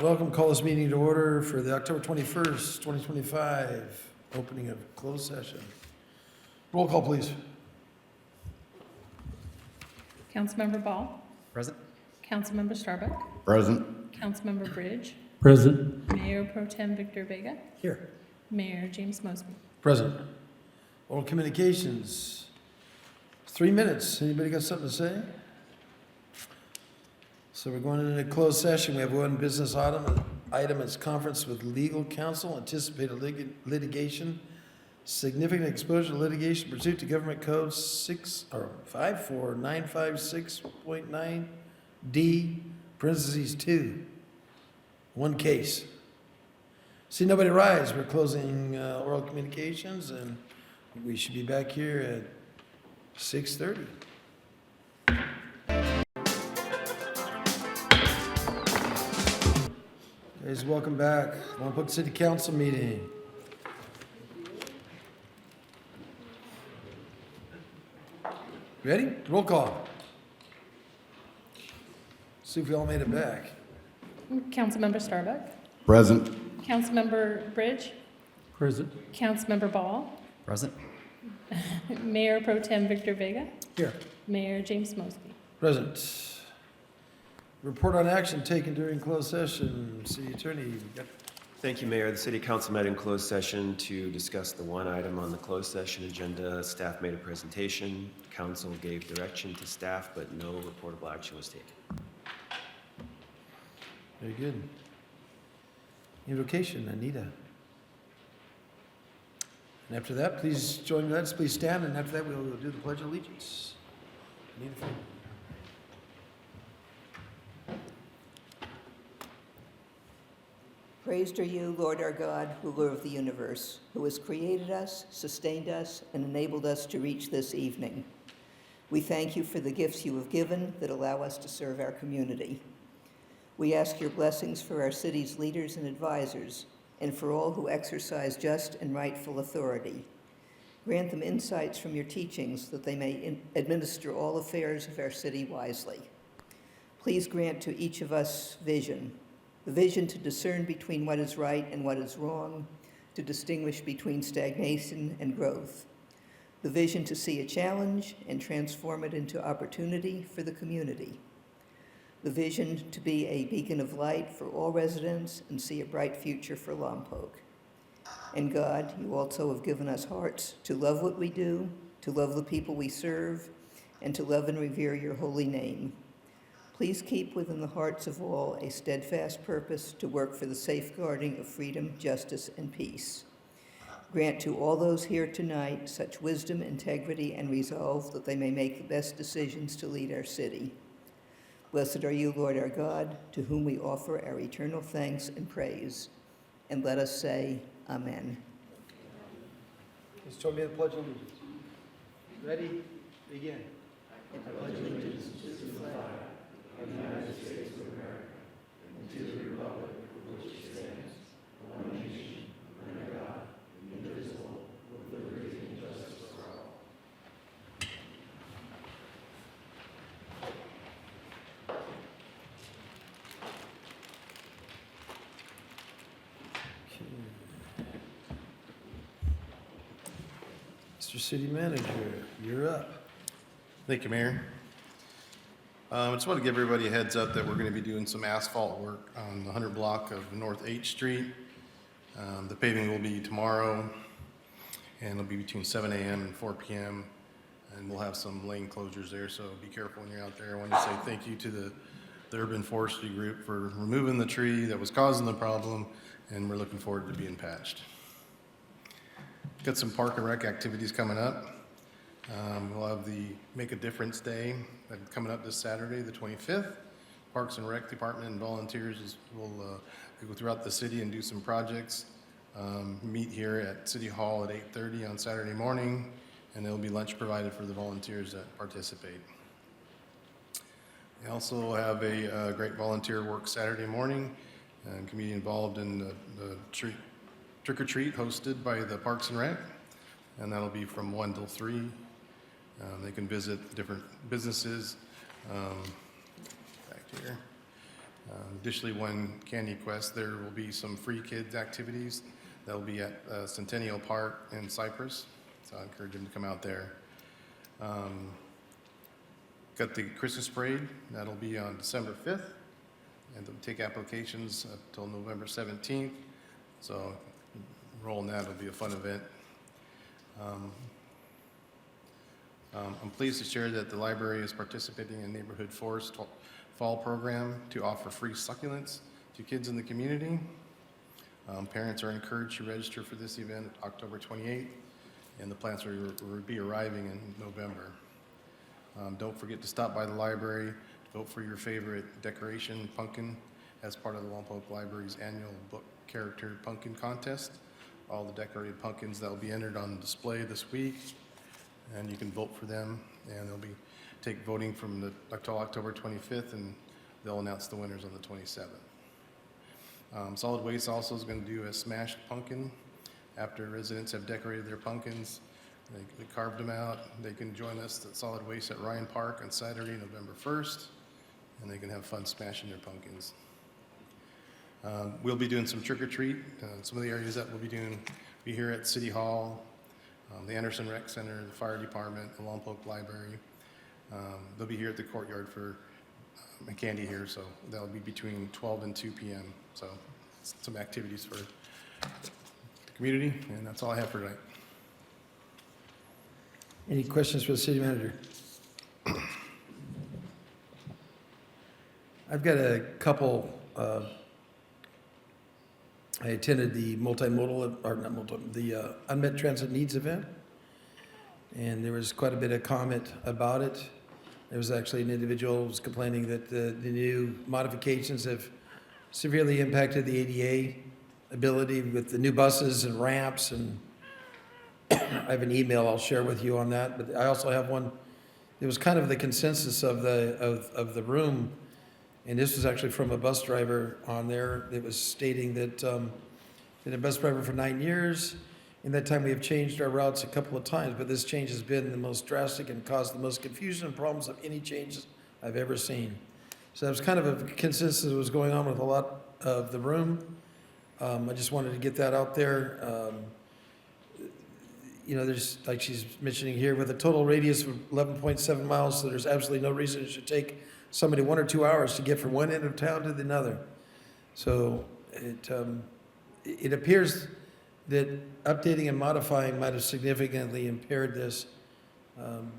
Welcome, call this meeting to order for the October 21st, 2025, opening of closed session. Roll call, please. Councilmember Ball. Present. Councilmember Starbuck. Present. Councilmember Bridge. Present. Mayor Pro Tem Victor Vega. Here. Mayor James Mosby. Present. Oral communications. 3 minutes. Anybody got something to say? So we're going into closed session. We have one business item is conference with legal counsel, anticipated litigation, significant exposure to litigation pursuant to Government Code 54956.9D, parentheses 2. One case. See nobody rise. We're closing oral communications, and we should be back here at 6:30. Guys, welcome back. Lompoc City Council meeting. Ready? Roll call. See if we all made it back. Councilmember Starbuck. Present. Councilmember Bridge. Present. Councilmember Ball. Present. Mayor Pro Tem Victor Vega. Here. Mayor James Mosby. Present. Report on action taken during closed session. City Attorney, you got. Thank you, Mayor. The City Council met in closed session to discuss the one item on the closed session agenda. Staff made a presentation. Council gave direction to staff, but no reportable action was taken. Very good. Invocation, Anita. And after that, please join me. Let's please stand, and after that, we'll do the Pledge of Allegiance. Anita. Praised are you, Lord our God, ruler of the universe, who has created us, sustained us, and enabled us to reach this evening. We thank you for the gifts you have given that allow us to serve our community. We ask your blessings for our city's leaders and advisors, and for all who exercise just and rightful authority. Grant them insights from your teachings that they may administer all affairs of our city wisely. Please grant to each of us vision, the vision to discern between what is right and what is wrong, to distinguish between stagnation and growth, the vision to see a challenge and transform it into opportunity for the community, the vision to be a beacon of light for all residents and see a bright future for Lompoc. And God, you also have given us hearts to love what we do, to love the people we serve, and to love and revere your holy name. Please keep within the hearts of all a steadfast purpose to work for the safeguarding of freedom, justice, and peace. Grant to all those here tonight such wisdom, integrity, and resolve that they may make the best decisions to lead our city. Blessed are you, Lord our God, to whom we offer our eternal thanks and praise. And let us say, Amen. Please join me in the Pledge of Allegiance. Ready? Begin. I pledge allegiance to the flag of the United States of America and to the republic for which it stands, one nation, under God, indivisible, with liberty and justice for all. Mr. City Manager, you're up. Thank you, Mayor. I just want to give everybody a heads up that we're going to be doing some asphalt work on the 100 block of North 8th Street. The paving will be tomorrow, and it'll be between 7 a.m. and 4 p.m. And we'll have some lane closures there, so be careful when you're out there. I want to say thank you to the Urban Forestry Group for removing the tree that was causing the problem, and we're looking forward to being patched. Got some park and rec activities coming up. We'll have the Make a Difference Day coming up this Saturday, the 25th. Parks and Rec Department and volunteers will go throughout the city and do some projects. Meet here at City Hall at 8:30 on Saturday morning, and there will be lunch provided for the volunteers that participate. We also have a great volunteer work Saturday morning, and can be involved in the trick or treat hosted by the Parks and Rec, and that'll be from 1 till 3. They can visit different businesses back here. Additionally, one Candy Quest, there will be some free kids activities that will be at Centennial Park in Cypress, so I encourage them to come out there. Got the Christmas parade, that'll be on December 5th, and they'll take applications until November 17th, so rolling that will be a fun event. I'm pleased to share that the library is participating in Neighborhood Forest Fall Program to offer free succulents to kids in the community. Parents are encouraged to register for this event October 28th, and the plants will be arriving in November. Don't forget to stop by the library, vote for your favorite decoration pumpkin as part of the Lompoc Library's annual book character pumpkin contest. All the decorated pumpkins that will be entered on display this week, and you can vote for them, and they'll be take voting from until October 25th, and they'll announce the winners on the 27th. Solid Waste also is going to do a smashed pumpkin. After residents have decorated their pumpkins, they carved them out. They can join us at Solid Waste at Ryan Park on Saturday, November 1st, and they can have fun smashing their pumpkins. We'll be doing some trick-or-treat. Some of the areas that we'll be doing be here at City Hall, the Anderson Rec Center, the Fire Department, the Lompoc Library. They'll be here at the courtyard for candy here, so that'll be between 12 and 2 p.m. So some activities for the community, and that's all I have for tonight. Any questions for the city manager? I've got a couple. I attended the the unmet transit needs event, and there was quite a bit of comment about it. There was actually an individual who was complaining that the new modifications have severely impacted the ADA ability with the new buses and ramps, and I have an email I'll share with you on that, but I also have one. It was kind of the consensus of the room, and this was actually from a bus driver on there that was stating that been a bus driver for 9 years. In that time, we have changed our routes a couple of times, but this change has been the most drastic and caused the most confusion and problems of any changes I've ever seen. So that was kind of a consensus that was going on with a lot of the room. I just wanted to get that out there. You know, there's, like she's mentioning here, with a total radius of 11.7 miles, so there's absolutely no reason it should take somebody 1 or 2 hours to get from one end of town to the other. So it appears that updating and modifying might have significantly impaired this.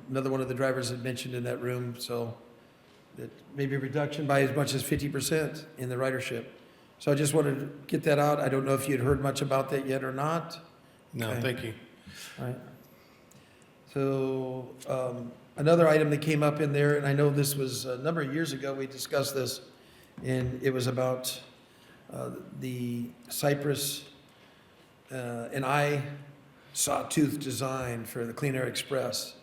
Another one of the drivers had mentioned in that room, so that maybe a reduction by as much as 50% in the ridership. So I just wanted to get that out. I don't know if you'd heard much about that yet or not. No, Okay. thank you. All right. So another item that came up in there, and I know this was a number of years ago, we discussed this, and it was about the Cypress and I sawtooth design for the Clean Air Express.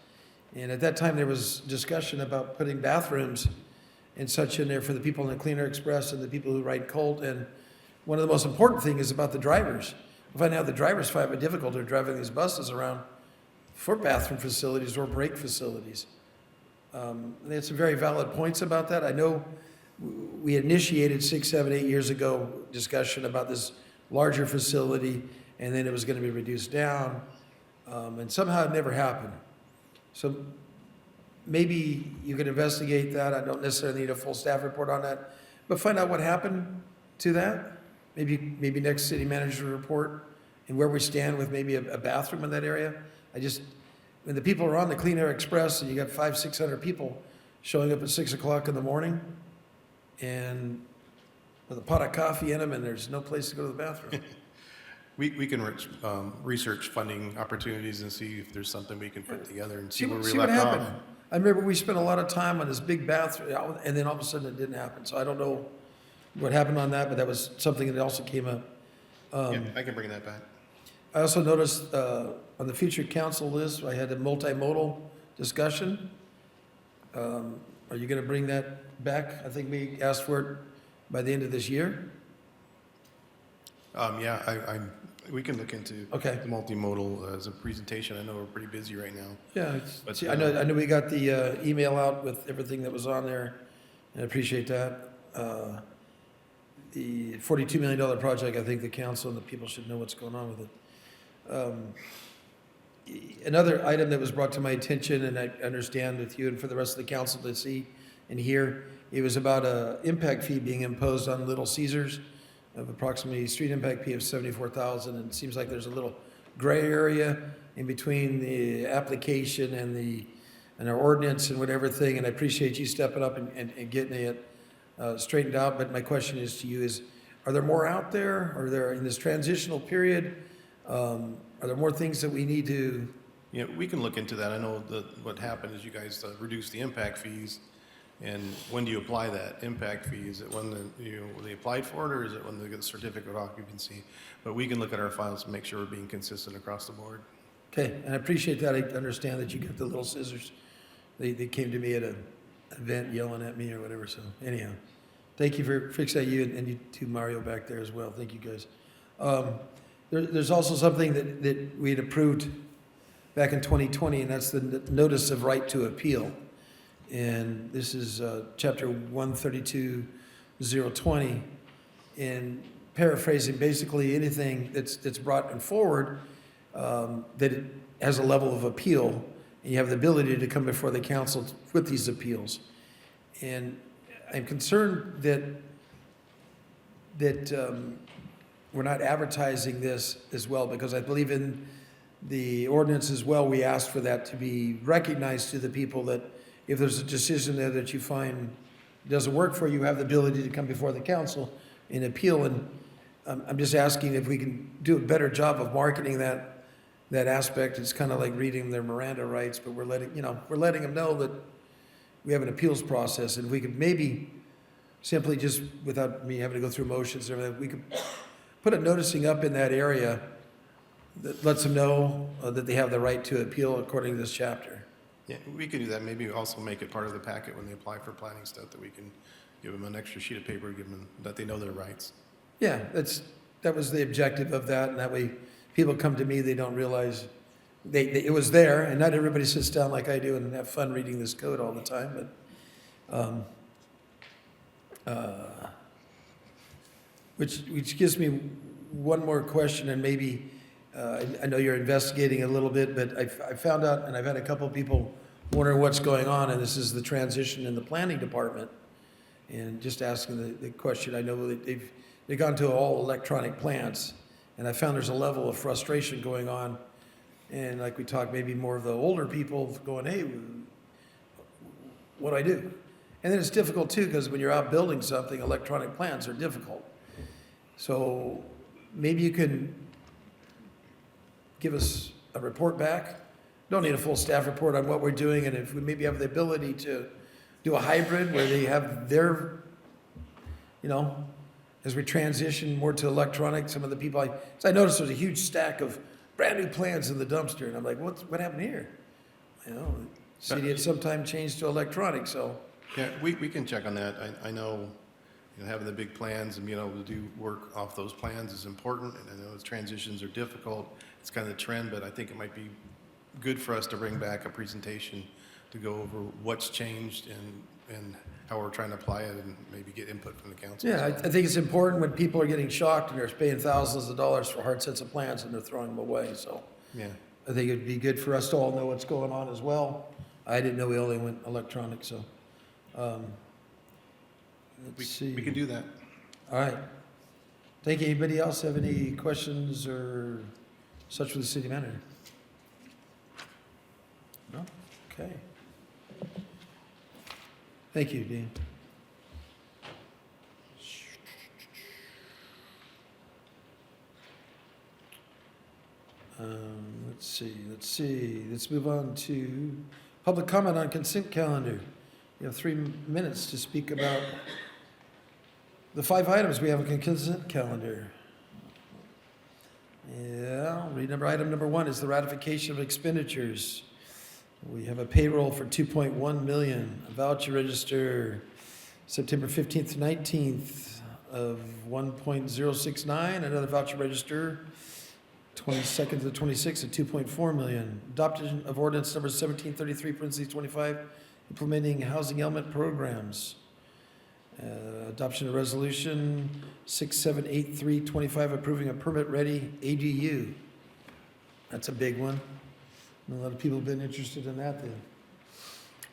And at that time, there was discussion about putting bathrooms and such in there for the people in the Clean Air Express and the people who ride Colt. And one of the most important things is about the drivers. We find out the drivers find it difficult driving these buses around for bathroom facilities or break facilities. They had some very valid points about that. I know we initiated 6, 7, 8 years ago discussion about this larger facility, and then it was going to be reduced down, and somehow it never happened. So maybe you could investigate that. I don't necessarily need a full staff report on that, but find out what happened to that. Maybe next city manager report and where we stand with maybe a bathroom in that area. When the people are on the Clean Air Express and you got 500, 600 people showing up at 6 o'clock in the morning and with a pot of coffee in them and there's no place to go to the bathroom. We can research funding opportunities and see if there's something we can put together and see where we See what left off. happened. I remember we spent a lot of time on this big bathroom, and then all of a sudden it didn't happen. So I don't know what happened on that, but that was something that also came up. Yeah, I can bring that back. I also noticed on the future council list, I had a multimodal discussion. Are you going to bring that back? I think we asked for it by the end of this year. Yeah, we can look into Okay. the multimodal as a presentation. I know we're pretty busy right now. Yeah, But, see, I know we got the email out with everything that was on there, and I appreciate that. the $42 million project, I think the council and the people should know what's going on with it. Another item that was brought to my attention, and I understand with you and for the rest of the council to see and hear, it was about a impact fee being imposed on Little Caesars of approximately street impact fee of $74,000. And it seems like there's a little gray area in between the application and our ordinance and whatever thing. And I appreciate you stepping up and getting it straightened out. But my question is to you is, are there more out there? Are there, in this transitional period, are there more things that we need to? Yeah, we can look into that. I know that what happened is you guys reduced the impact fees. And when do you apply that impact fee? Is it when they applied for it, or is it when they get the certificate of occupancy? But we can look at our files and make sure we're being consistent across the board. Okay, and I appreciate that. I understand that you got the Little Scissors. They came to me at an event yelling at me or whatever, so anyhow. Thank you for fixing that, you and you too, Mario, back there as well. Thank you, guys. There's also something that we had approved back in 2020, and that's the notice of right to appeal. And this is chapter 132-020. And paraphrasing, basically anything that's brought forward that it has a level of appeal, and you have the ability to come before the council with these appeals. And I'm concerned that we're not advertising this as well, because I believe in the ordinance as well, we asked for that to be recognized to the people, that if there's a decision there that you find doesn't work for you, you have the ability to come before the council and appeal. And I'm just asking if we can do a better job of marketing that aspect. It's kind of like reading their Miranda rights, but we're letting them know that we have an appeals process, and we could maybe simply, just without me having to go through motions or everything, we could put a noticing up in that area that lets them know that they have the right to appeal according to this chapter. Yeah, we could do that. Maybe also make it part of the packet when they apply for planning stuff, that we can give them an extra sheet of paper, give them, that they know their rights. Yeah, that was the objective of that, and that way people come to me, they don't realize it was there, and not everybody sits down like I do and have fun reading this code all the time, but which gives me one more question, and maybe I know you're investigating a little bit, but I found out, and I've had a couple of people wondering what's going on, and this is the transition in the planning department, and just asking the question. I know that they've gone to all electronic plans, and I found there's a level of frustration going on, and like we talked, maybe more of the older people going, hey, what do I do? And then it's difficult too, because when you're out building something, electronic plans are difficult. So maybe you can give us a report back. Don't need a full staff report on what we're doing, and if we maybe have the ability to do a hybrid where they have their, as we transition more to electronic, some of the people, I noticed there's a huge stack of brand new plans in the dumpster, and I'm like, what happened here? City had sometime changed to electronic, so. Yeah, we can check on that. I know, having the big plans and being able to do work off those plans is important, and I know those transitions are difficult. It's kind of the trend, but I think it might be good for us to bring back a presentation to go over what's changed and how we're trying to apply it, and maybe get input from the council. Yeah, I think it's important when people are getting shocked and they're paying thousands of dollars for hard sets of plans and they're throwing them away, so. Yeah. I think it'd be good for us to all know what's going on as well. I didn't know we only went electronic, so. Let's see. We can do that. All right. Thank you. Anybody else have any questions or such for the city manager? No? Okay. Thank you, Dean. Let's see. Let's move on to public comment on consent calendar. You have 3 minutes to speak about the 5 items we have on consent calendar. Yeah, I'll read item number 1 is the ratification of expenditures. We have a payroll for $2.1 million, a voucher register September 15th to 19th of $1.069, another voucher register 22nd to the 26th of $2.4 million. Adoption of ordinance number 1733, parentheses 25, implementing housing element programs. Adoption of resolution 678325 approving a permit-ready ADU. That's a big one. A lot of people have been interested in that then.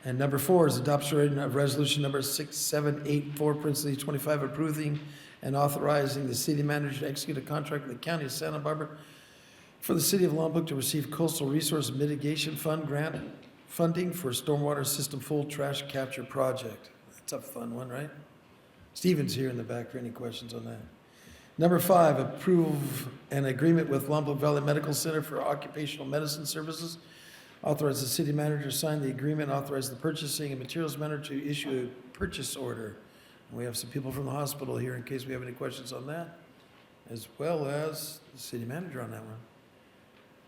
And number 4 is adoption of resolution number 6784, Prince 25, approving and authorizing the city manager to execute a contract with the county of Santa Barbara for the city of Lompoc to receive coastal resource mitigation fund grant funding for stormwater system full trash capture project. That's a fun one, right? Steven's here in the back for any questions on that. Number 5, approve an agreement with Lompoc Valley Medical Center for occupational medicine services. Authorize the city manager to sign the agreement, authorize the purchasing and materials manager to issue a purchase order. We have some people from the hospital here in case we have any questions on that, as well as the city manager on that one.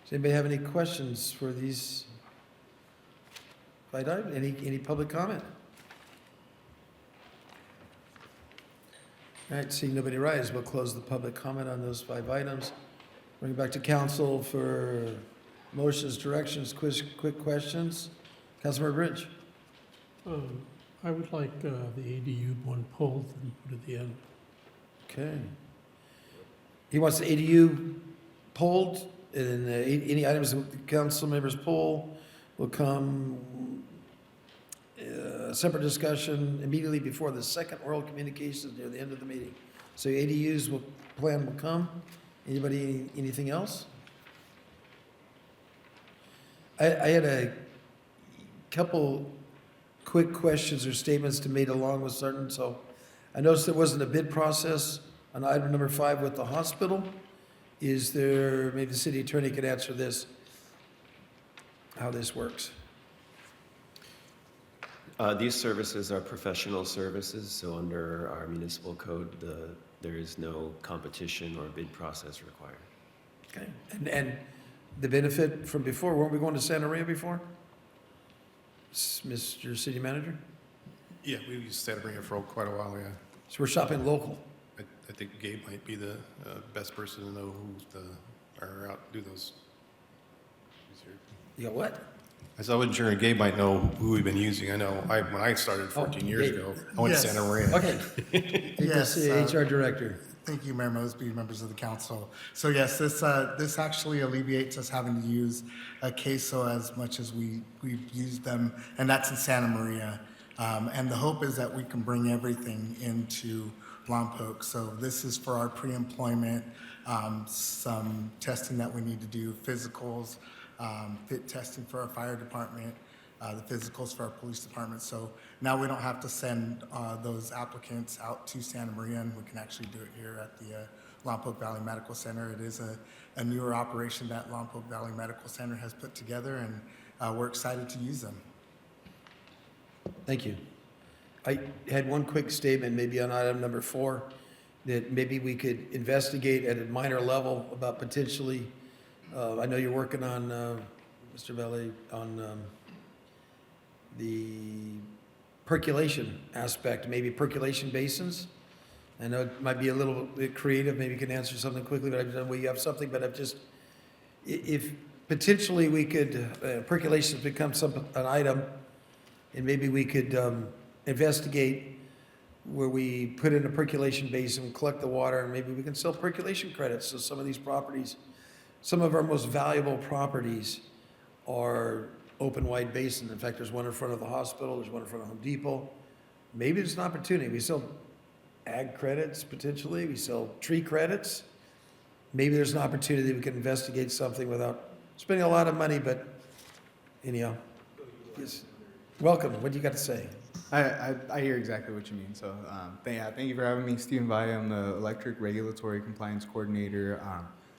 Does anybody have any questions for these items? Any public comment? All right, seeing nobody rise, we'll close the public comment on those 5 items. Bring it back to council for motions, directions, quick questions. Councilmember Bridge. I would like the ADU one pulled and put at the end. Okay. He wants the ADU pulled, and any items that the council members pull will come separate discussion immediately before the second oral communications near the end of the meeting. So ADUs will come. Anybody, anything else? I had a couple quick questions or statements to made along with certain, so I noticed there wasn't a bid process on item number 5 with the hospital. Is there, maybe the city attorney could answer this, how this works? These services are professional services, so under our municipal code, there is no competition or bid process required. Okay, and the benefit from before, weren't we going to Santa Maria before? Mr. City Manager? Yeah, we used Santa Maria for quite a while, yeah. So we're shopping local. I think Gabe might be the best person to know who's are out to do those. You got what? I said I wasn't sure, and Gabe might know who we've been using. I know, when I started 14 years Gabe. ago, I went to Yes. Santa Maria. Okay. Yes, HR Director. Thank you, Mayor Mosby, members of the council. So yes, this actually alleviates us having to use a queso as much as we've used them, and that's in Santa Maria. And the hope is that we can bring everything into Lompoc. So this is for our pre-employment, some testing that we need to do, physicals, fit testing for our fire department, the physicals for our police department. So now we don't have to send those applicants out to Santa Maria, and we can actually do it here at the Lompoc Valley Medical Center. It is a newer operation that Lompoc Valley Medical Center has put together, and we're excited to use them. Thank you. I had one quick statement, maybe on item number 4, that maybe we could investigate at a minor level about potentially, I know you're working on, Mr. Belli, on the percolation aspect, maybe percolation basins. I know it might be a little bit creative, maybe you can answer something quickly, but I know we have something, but I've just, if potentially we could, percolation become an item, and maybe we could investigate where we put in a percolation basin, collect the water, and maybe we can sell percolation credits. So some of these properties, some of our most valuable properties are open wide basins. In fact, there's one in front of the hospital, there's one in front of Home Depot. Maybe there's an opportunity. We sell ag credits potentially, we sell tree credits. Maybe there's an opportunity we can investigate something without spending a lot of money, but anyhow. Yes. Welcome, what do you got to say? I hear exactly what you mean. So, thank you for having me, Stephen Vai. I'm the Electric Regulatory Compliance Coordinator.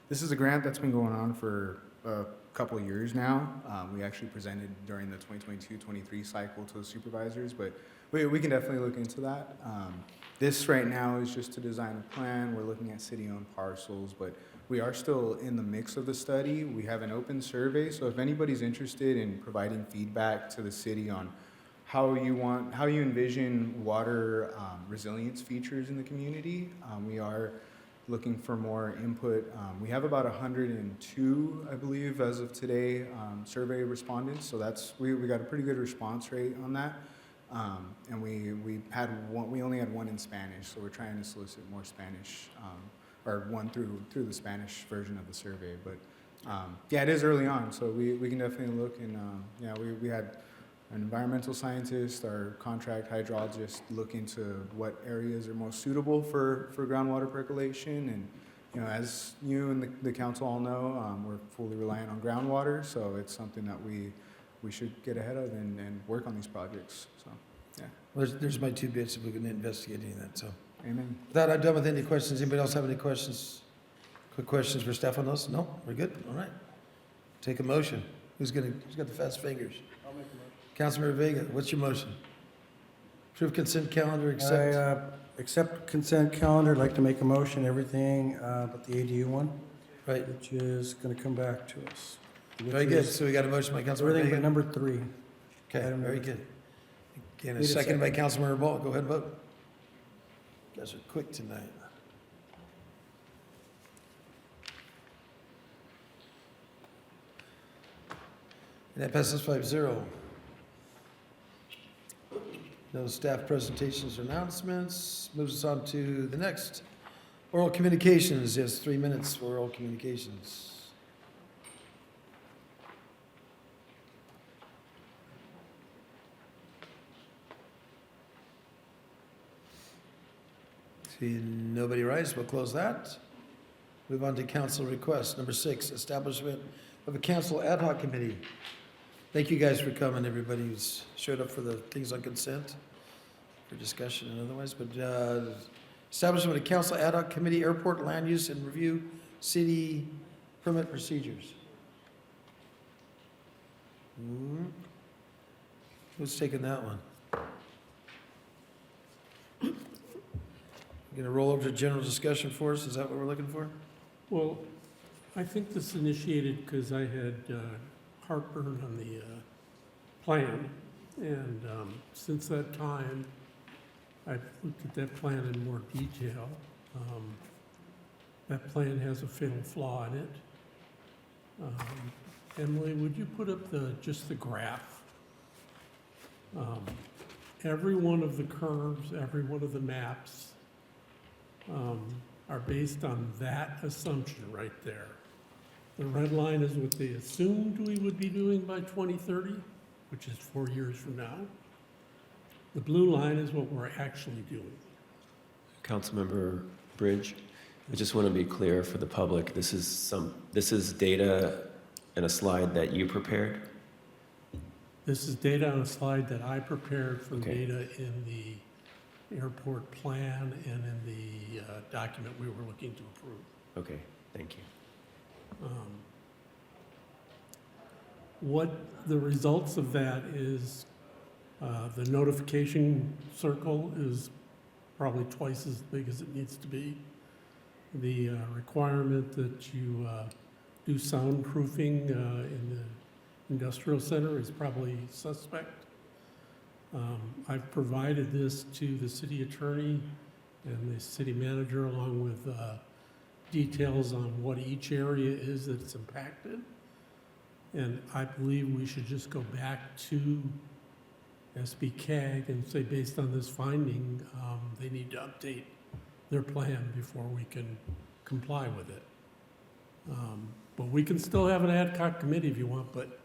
This is a grant that's been going on for a couple of years now. We actually presented during the 2022-23 cycle to the supervisors, but we can definitely look into that. This right now is just to design a plan. We're looking at city-owned parcels, but we are still in the mix of the study. We have an open survey, so if anybody's interested in providing feedback to the city on how you envision water resilience features in the community, we are looking for more input. We have about 102, I believe, as of today, survey respondents. So we got a pretty good response rate on that. And we only had one in Spanish, so we're trying to solicit more Spanish, or one through the Spanish version of the survey. But yeah, it is early on, so we can definitely look. And yeah, we had an environmental scientist, our contract hydrologist, look into what areas are most suitable for groundwater percolation. And you know, as you and the council all know, we're fully reliant on groundwater, so it's something that we should get ahead of and work on these projects. So, yeah. Well, there's my 2 bits if we can investigate any of that, so. Amen. With that, I'm done with any questions. Anybody else have any questions? Quick questions for staff on those? No? We're good? All right. Take a motion. Who's got the fast fingers? I'll make a motion. Councilmember Vega, what's your motion? Approve consent calendar, accept. I accept consent calendar. I'd like to make a motion, everything but the ADU one, Right. which is going to come back to us. Very good. So we got a motion by Councilmember Everything but Vega. number 3. Okay, item very number good. Again, a Need a second by Councilmember Ball. Go ahead and vote. You guys are quick tonight. And that passes 5-0. No staff presentations or announcements. Moves us on to the next. Oral communications. Yes, 3 minutes for oral communications. See nobody rise, we'll close that. Move on to council requests. Number 6, establishment of a council ad hoc committee. Thank you guys for coming, everybody who's showed up for the things on consent, for discussion and otherwise. But establishment of a council ad hoc committee, airport land use and review city permit procedures. Who's taking that one? Going to roll over to general discussion for us? Is that what we're looking for? Well, I think this initiated because I had heartburn on the plan. And since that time, I've looked at that plan in more detail. That plan has a fatal flaw in it. Emily, would you put up just the graph? Every one of the curves, every one of the maps are based on that assumption right there. The red line is what they assumed we would be doing by 2030, which is 4 years from now. The blue line is what we're actually doing. Councilmember Bridge, I just want to be clear for the public, this is data and a slide that you prepared? This is data on a slide that I prepared from Okay. data in the airport plan and in the document we were looking to approve. Okay, thank you. What the results of that is, the notification circle is probably twice as big as it needs to be. The requirement that you do soundproofing in the industrial center is probably suspect. I've provided this to the city attorney and the city manager along with details on what each area is that's impacted. And I believe we should just go back to SBCAG and say, based on this finding, they need to update their plan before we can comply with it. But we can still have an ad hoc committee if you want, but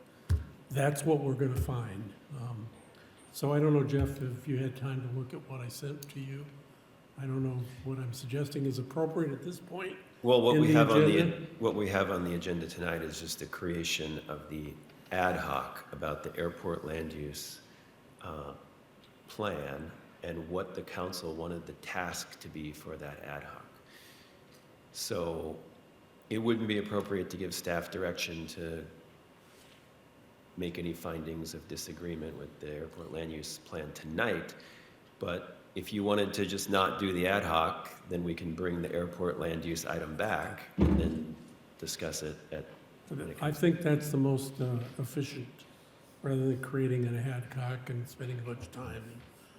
that's what we're gonna find. So I don't know, Jeff, if you had time to look at what I sent to you. I don't know if what I'm suggesting is appropriate at this point. Well, what In we the have agenda? what we have on the agenda tonight is just the creation of the ad hoc about the airport land use plan and what the council wanted the task to be for that ad hoc. So it wouldn't be appropriate to give staff direction to make any findings of disagreement with the airport land use plan tonight, but if you wanted to just not do the ad hoc, then we can bring the airport land use item back and then discuss it at. I think that's the most efficient, rather than creating an ad hoc and spending a bunch of time.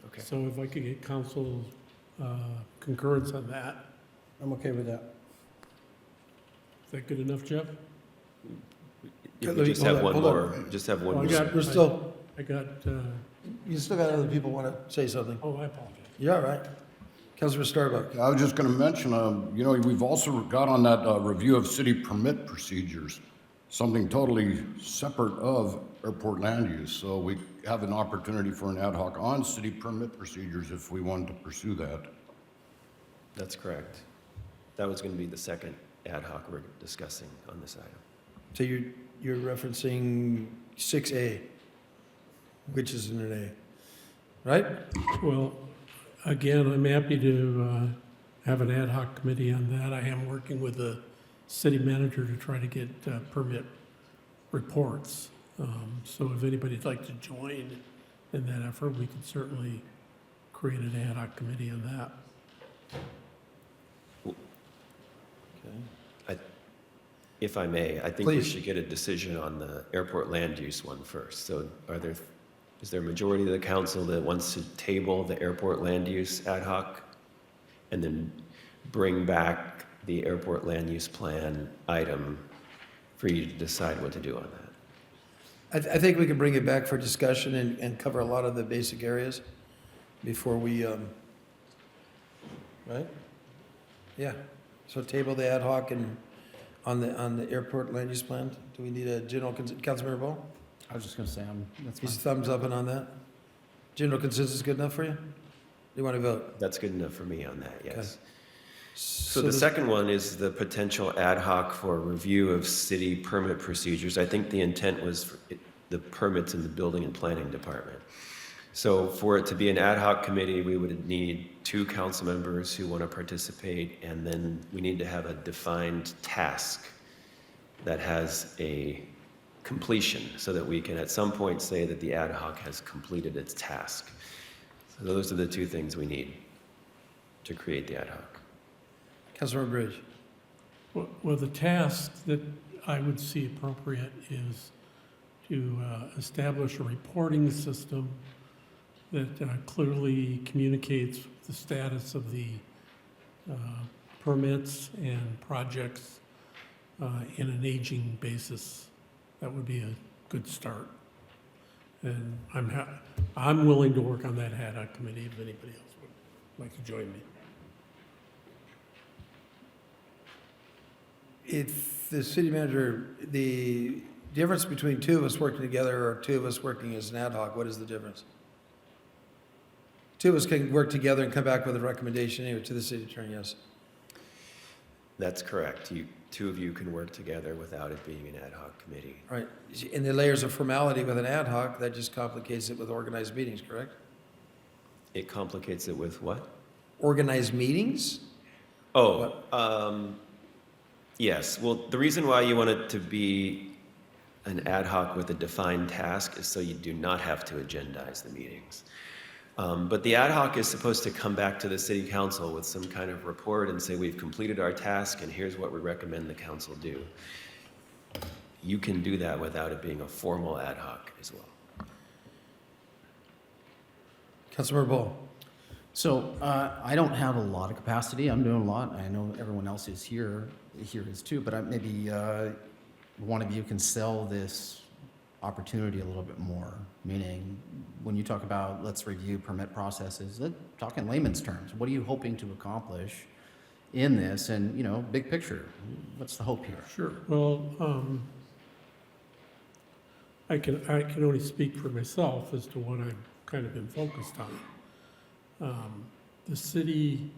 Okay. So if I could get council concurrence on that, I'm okay with that. is that good enough, Jeff? You Let me- just hold have on, one hold more, on. just have one Oh, I more. got- We're still, I got, You still got other people want to say something. oh, I apologize. You're all right. Councilor Starbuck. I was just going to mention, we've also got on that review of city permit procedures, something totally separate of airport land use. So we have an opportunity for an ad hoc on city permit procedures if we wanted to pursue that. That's correct. That was going to be the second ad hoc we're discussing on this item. So you're referencing 6A, which is in an A, right? Well, again, I'm happy to have an ad hoc committee on that. I am working with the city manager to try to get permit reports. So if anybody'd like to join in that effort, we could certainly create an ad hoc committee on that. If I may, I think we Please. should get a decision on the airport land use one first. So is there a majority of the council that wants to table the airport land use ad hoc and then bring back the airport land use plan item for you to decide what to do on that? I think we can bring it back for discussion and cover a lot of the basic areas before we, right? Yeah, so table the ad hoc and on the airport land use plan. Do we need a general, Councilmember Ball? I was just gonna say, that's fine. He's thumbs up and on that? General consensus good enough for you? Do you want to vote? That's good enough for me on that, yes. Okay. So the second one is the potential ad hoc for review of city permit procedures. I think the intent was for the permits in the building and planning department. So for it to be an ad hoc committee, we would need 2 council members who want to participate, and then we need to have a defined task that has a completion so that we can at some point say that the ad hoc has completed its task. So those are the 2 things we need to create the ad hoc. Councilmember Bridge. Well, the task that I would see appropriate is to establish a reporting system that clearly communicates the status of the permits and projects in an aging basis. That would be a good start. And I'm willing to work on that ad hoc committee if anybody else would like to join me. If the city manager, the difference between 2 of us working together or 2 of us working as an ad hoc, what is the difference? 2 of us can work together and come back with a recommendation anyway to the city attorney, yes. That's correct. 2 of you can work together without it being an ad hoc committee. All right, in the layers of formality with an ad hoc, that just complicates it with organized meetings, correct? It complicates it with what? Organized meetings? Yes. Well, the reason why you want it to be an ad hoc with a defined task is so you do not have to agendize the meetings. But the ad hoc is supposed to come back to the city council with some kind of report and say, we've completed our task and here's what we recommend the council do. You can do that without it being a formal ad hoc as well. Councilmember Ball. So, I don't have a lot of capacity, I'm doing a lot, I know everyone else is here is too, but maybe one of you can sell this opportunity a little bit more, meaning when you talk about let's review permit processes, let's talk in layman's terms. What are you hoping to accomplish in this? And, big picture, what's the hope here? Sure. Well, I can only speak for myself as to what I've kind of been focused on. The city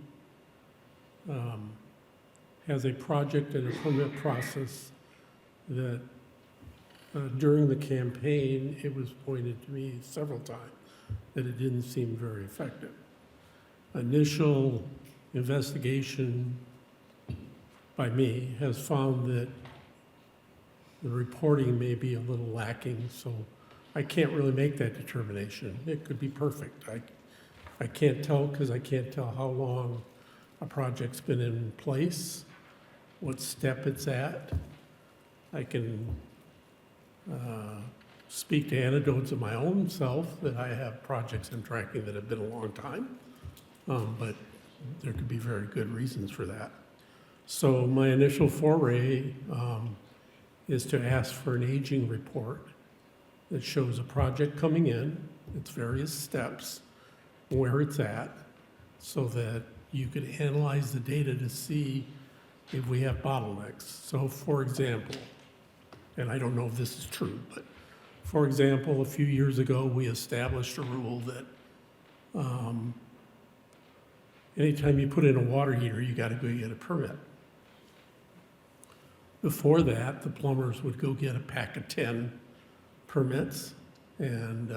has a project and a permit process that during the campaign, it was pointed to me several times that it didn't seem very effective. Initial investigation by me has found that the reporting may be a little lacking, so I can't really make that determination. It could be perfect. I can't tell because I can't tell how long a project's been in place, what step it's at. I can speak to anecdotes of my own self that I have projects I'm tracking that have been a long time, but there could be very good reasons for that. So my initial foray is to ask for an aging report that shows a project coming in, its various steps, where it's at, so that you could analyze the data to see if we have bottlenecks. So for example, and I don't know if this is true, but for example, a few years ago, we established a rule that anytime you put in a water heater, you gotta go get a permit. Before that, the plumbers would go get a pack of 10 permits, and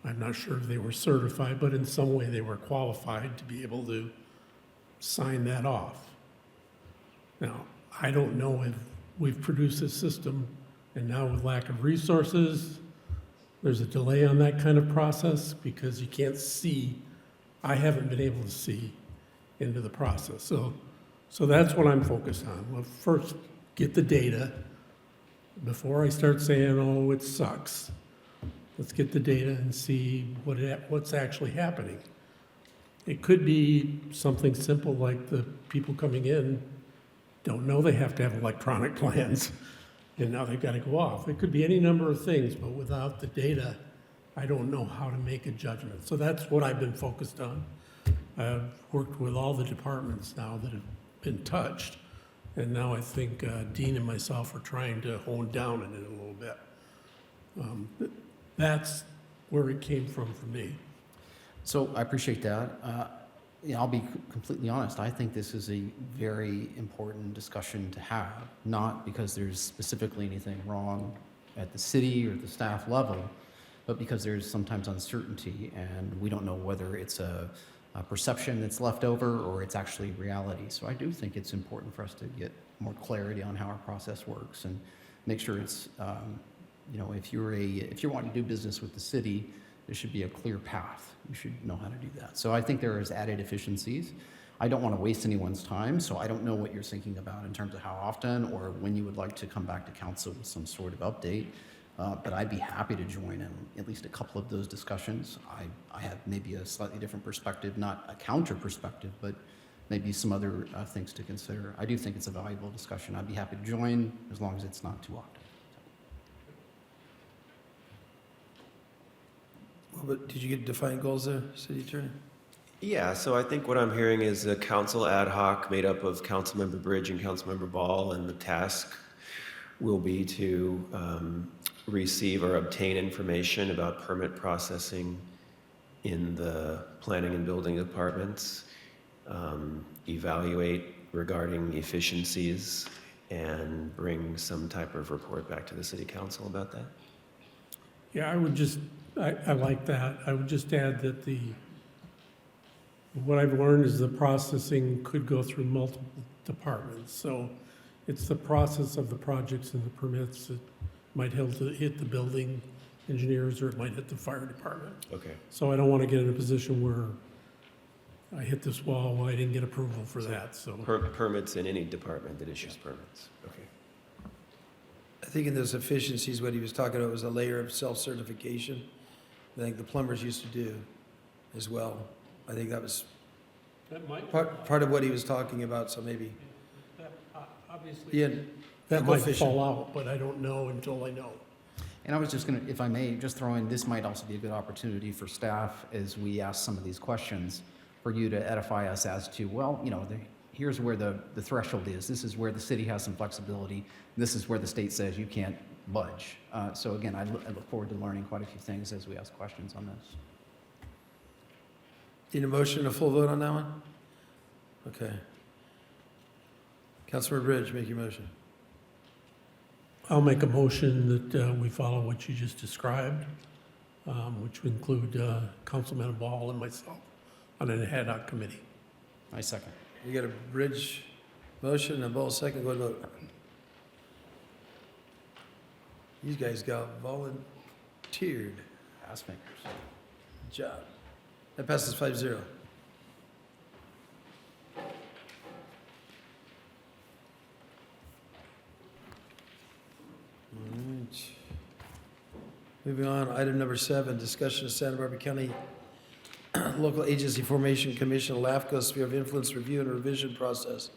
I'm not sure if they were certified, but in some way they were qualified to be able to sign that off. Now, I don't know if we've produced this system, and now with lack of resources, there's a delay on that kind of process because you can't see, I haven't been able to see into the process. So that's what I'm focused on. Well, first, get the data. Before I start saying, oh, it sucks, let's get the data and see what's actually happening. It could be something simple like the people coming in don't know they have to have electronic plans, and now they've got to go off. It could be any number of things, but without the data, I don't know how to make a judgment. So that's what I've been focused on. I've worked with all the departments now that have been touched, and now I think Dean and myself are trying to hone down on it a little bit. That's where it came from for me. So I appreciate that. I'll be completely honest. I think this is a very important discussion to have, not because there's specifically anything wrong at the city or the staff level, but because there's sometimes uncertainty and we don't know whether it's a perception that's left over or it's actually reality. So I do think it's important for us to get more clarity on how our process works and make sure it's, if you're wanting to do business with the city, there should be a clear path. You should know how to do that. So I think there is added efficiencies. I don't want to waste anyone's time, so I don't know what you're thinking about in terms of how often or when you would like to come back to council with some sort of update. But I'd be happy to join in at least a couple of those discussions. I have maybe a slightly different perspective, not a counter perspective, but maybe some other things to consider. I do think it's a valuable discussion. I'd be happy to join as long as it's not too often. Well, but did you get defined goals there, City Attorney? Yeah, so I think what I'm hearing is a council ad hoc made up of Councilmember Bridge and Councilmember Ball, and the task will be to receive or obtain information about permit processing in the planning and building departments, evaluate regarding efficiencies, and bring some type of report back to the city council about that. Yeah, I like that. I would just add that what I've learned is the processing could go through multiple departments. So it's the process of the projects and the permits that might hit the building engineers, or it might hit the fire department. Okay. So I don't want to get in a position where I hit this wall, well, I didn't get approval for that, so. Permits in any department that issues permits. Okay. I think in those efficiencies, what he was talking about was a layer of self-certification. I think the plumbers used to do as well. I think that was That might, part of what he was talking about, so maybe, obviously, yeah. that might efficient. fall out, but I don't know until I know. And I was just going to, if I may, just throw in, this might also be a good opportunity for staff as we ask some of these questions, for you to edify us as to, well, here's where the threshold is. This is where the city has some flexibility. This is where the state says you can't budge. So again, I look forward to learning quite a few things as we ask questions on this. Need a motion, a full vote on that one? Okay. Councilor Bridge, make your motion. I'll make a motion that we follow what you just described, which would include Councilman Ball and myself on an ad hoc committee. I second. You got a Bridge motion and a Ball second, go ahead and vote. These guys got volunteered. Ass makers. Good job. That passes 5-0. All right. Moving on, item number 7, discussion of Santa Barbara County Local Agency Formation Commission, LAFCO Sphere of Influence Review and Revision Process.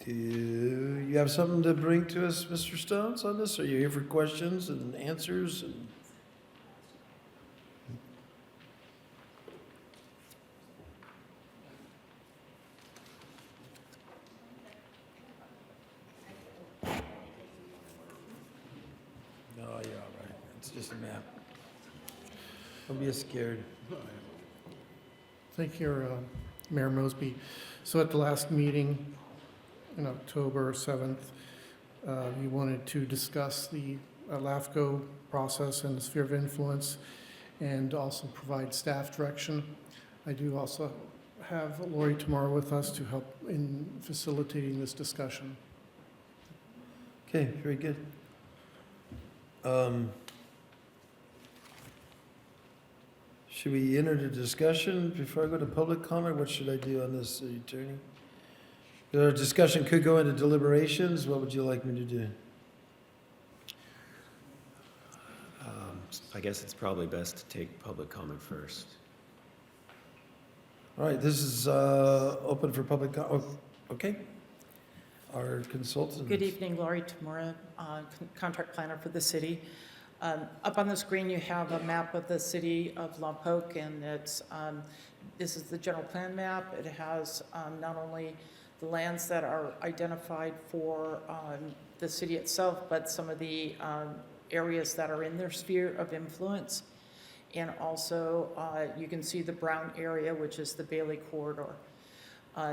Do you have something to bring to us, Mr. Stones, on this? Are you here for questions and answers? No, you're all right. It's just a map. Don't be scared. Thank you, Mayor Mosby. So at the last meeting in October 7th, you wanted to discuss the LAFCO process and the sphere of influence and also provide staff direction. I do also have Lori tomorrow with us to help in facilitating this discussion. Okay, very good. Should we enter the discussion before I go to public comment? What should I do on this, City Attorney? Our discussion could go into deliberations. What would you like me to do? I guess it's probably best to take public comment first. All right, this is open for public, okay. Our consultant. Good evening, Laurie Tamura, contract planner for the city. Up on the screen, you have a map of the city of Lompoc, and this is the general plan map. It has not only the lands that are identified for the city itself, but some of the areas that are in their sphere of influence. And also, you can see the brown area, which is the Bailey corridor.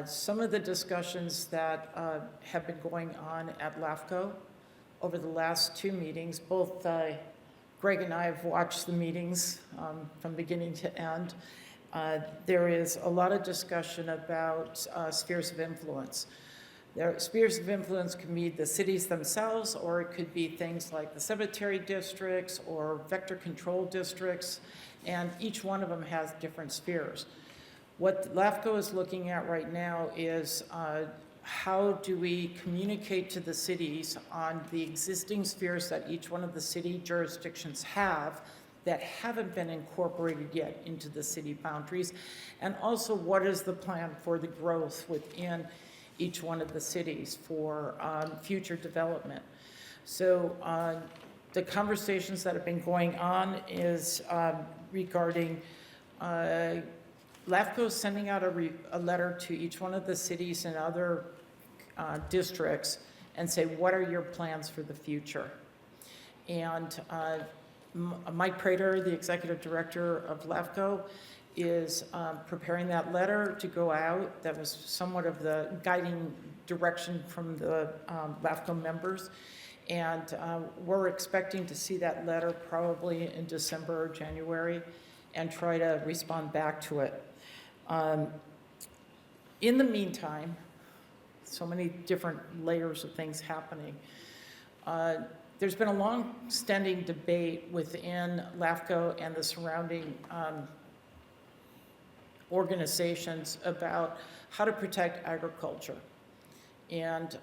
Some of the discussions that have been going on at LAFCO over the last two meetings, both Greg and I have watched the meetings from beginning to end. There is a lot of discussion about spheres of influence. Spheres of influence can be the cities themselves, or it could be things like the cemetery districts or vector control districts, and each one of them has different spheres. What LAFCO is looking at right now is how do we communicate to the cities on the existing spheres that each one of the city jurisdictions have that haven't been incorporated yet into the city boundaries, and also what is the plan for the growth within each one of the cities for future development. So the conversations that have been going on is regarding LAFCO sending out a letter to each one of the cities and other districts and say, what are your plans for the future? And Mike Prater, the executive director of LAFCO, is preparing that letter to go out. That was somewhat of the guiding direction from the LAFCO members. And we're expecting to see that letter probably in December or January and try to respond back to it. In the meantime, so many different layers of things happening. There's been a long-standing debate within LAFCO and the surrounding organizations about how to protect agriculture. And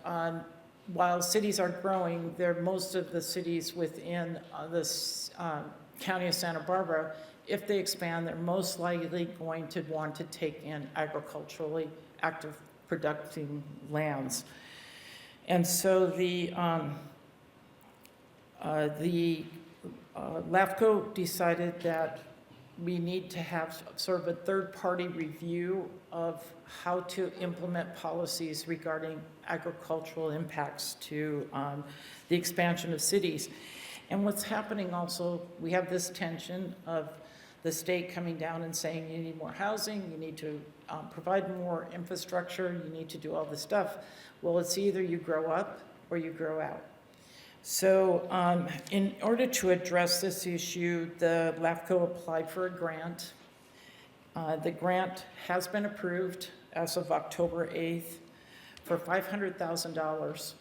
while cities are growing, most of the cities within this county of Santa Barbara, if they expand, they're most likely going to want to take in agriculturally active productive lands. And so the LAFCO decided that we need to have sort of a third-party review of how to implement policies regarding agricultural impacts to the expansion of cities. And what's happening also, we have this tension of the state coming down and saying you need more housing, you need to provide more infrastructure, you need to do all this stuff. Well, it's either you grow up or you grow out. So in order to address this issue, the LAFCO applied for a grant. The grant has been approved as of October 8th for $500,000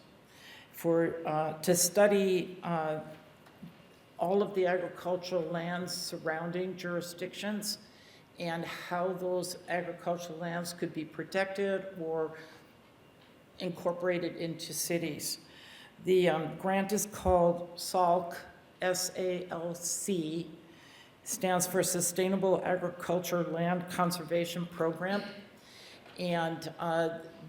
to study all of the agricultural lands surrounding jurisdictions and how those agricultural lands could be protected or incorporated into cities. The grant is called SALC, S-A-L-C, stands for Sustainable Agriculture Land Conservation Program. And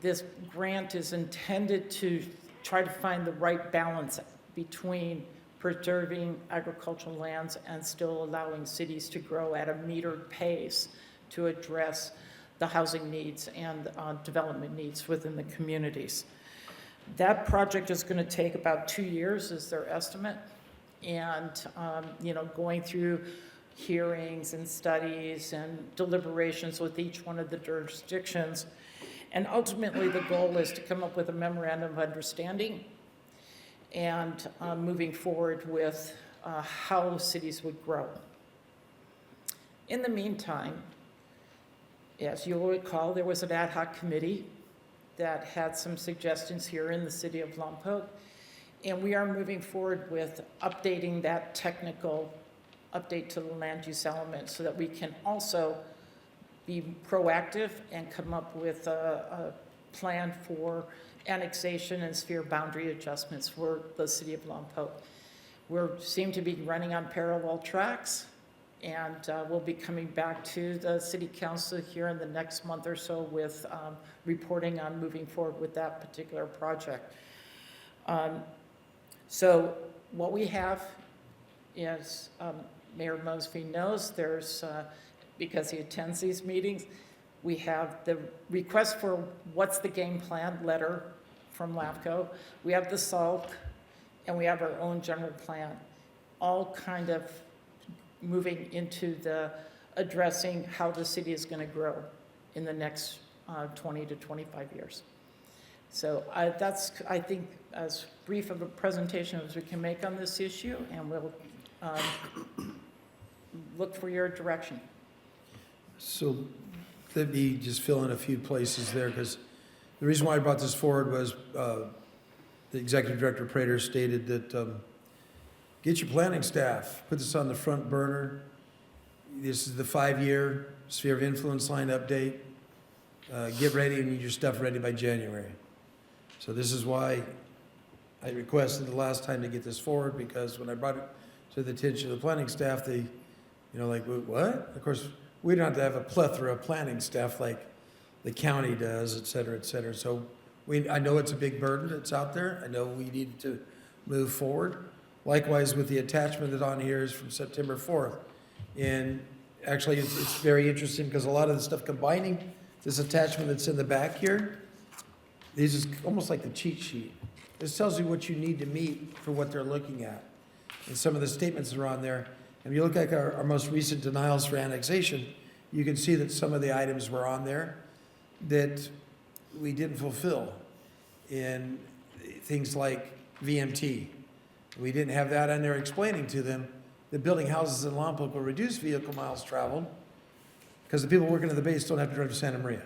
this grant is intended to try to find the right balance between preserving agricultural lands and still allowing cities to grow at a metered pace to address the housing needs and development needs within the communities. That project is going to take about 2 years is their estimate. And, going through hearings and studies and deliberations with each one of the jurisdictions. And ultimately, the goal is to come up with a memorandum of understanding and moving forward with how cities would grow. In the meantime, as you'll recall, there was an ad hoc committee that had some suggestions here in the city of Lompoc, and we are moving forward with updating that technical update to the land use element so that we can also be proactive and come up with a plan for annexation and sphere boundary adjustments for the city of Lompoc. We seem to be running on parallel tracks, and we'll be coming back to the city council here in the next month or so with reporting on moving forward with that particular project. So what we have is, Mayor Mosby knows, there's, because he attends these meetings, we have the request for what's the game plan letter from LAFCO. We have the SALT, and we have our own general plan, all kind of moving into the addressing how the city is going to grow in the next 20 to 25 years. So that's, I think, as brief of a presentation as we can make on this issue, and we'll look for your direction. So let me just fill in a few places there, because the reason why I brought this forward was the Executive Director Prater stated that get your planning staff, put this on the front burner. This is the 5-year sphere of influence line update. Get ready and need your stuff ready by January. So this is why I requested the last time to get this forward, because when I brought it to the attention of the planning staff, they, like, what? Of course, we don't have to have a plethora of planning staff like the county does, et cetera, et cetera. So I know it's a big burden that's out there. I know we need to move forward. Likewise, with the attachment that's on here is from September 4th. And actually, it's very interesting because a lot of the stuff combining this attachment that's in the back here, this is almost like the cheat sheet. This tells you what you need to meet for what they're looking at. And some of the statements are on there. And if you look at our most recent denials for annexation, you can see that some of the items were on there that we didn't fulfill. In things like VMT. We didn't have that on there explaining to them that building houses in Lompoc will reduce vehicle miles traveled because the people working at the base don't have to drive to Santa Maria.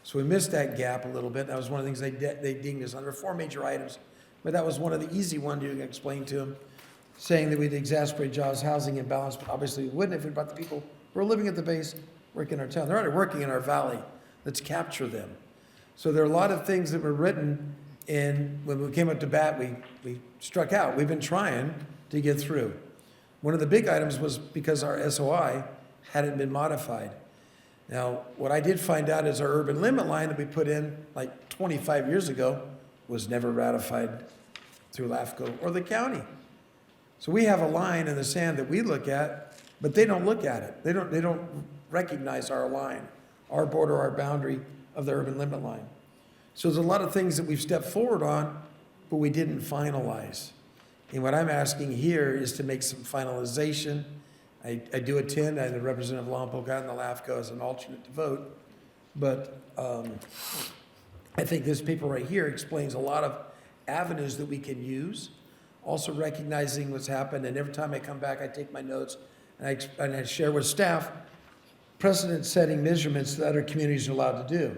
So we missed that gap a little bit. That was one of the things they dinged us under 4 major items. But that was one of the easy ones to explain to them, saying that we'd exacerbate jobs, housing imbalance, but obviously we wouldn't if we brought the people who are living at the base, working in our town. They're already working in our valley. Let's capture them. So there are a lot of things that were written, and when we came up to bat, we struck out. We've been trying to get through. One of the big items was because our SOI hadn't been modified. Now, what I did find out is our urban limit line that we put in like 25 years ago was never ratified through LAFCO or the county. So we have a line in the sand that we look at, but they don't look at it. They don't recognize our line, our border, our boundary of the urban limit line. So there's a lot of things that we've stepped forward on, but we didn't finalize. And what I'm asking here is to make some finalization. I do attend, I'm the representative of Lompoc and the LAFCO as an alternate to vote, but I think this paper right here explains a lot of avenues that we can use, also recognizing what's happened, and every time I come back, I take my notes and I share with staff precedent-setting measurements that other communities are allowed to do.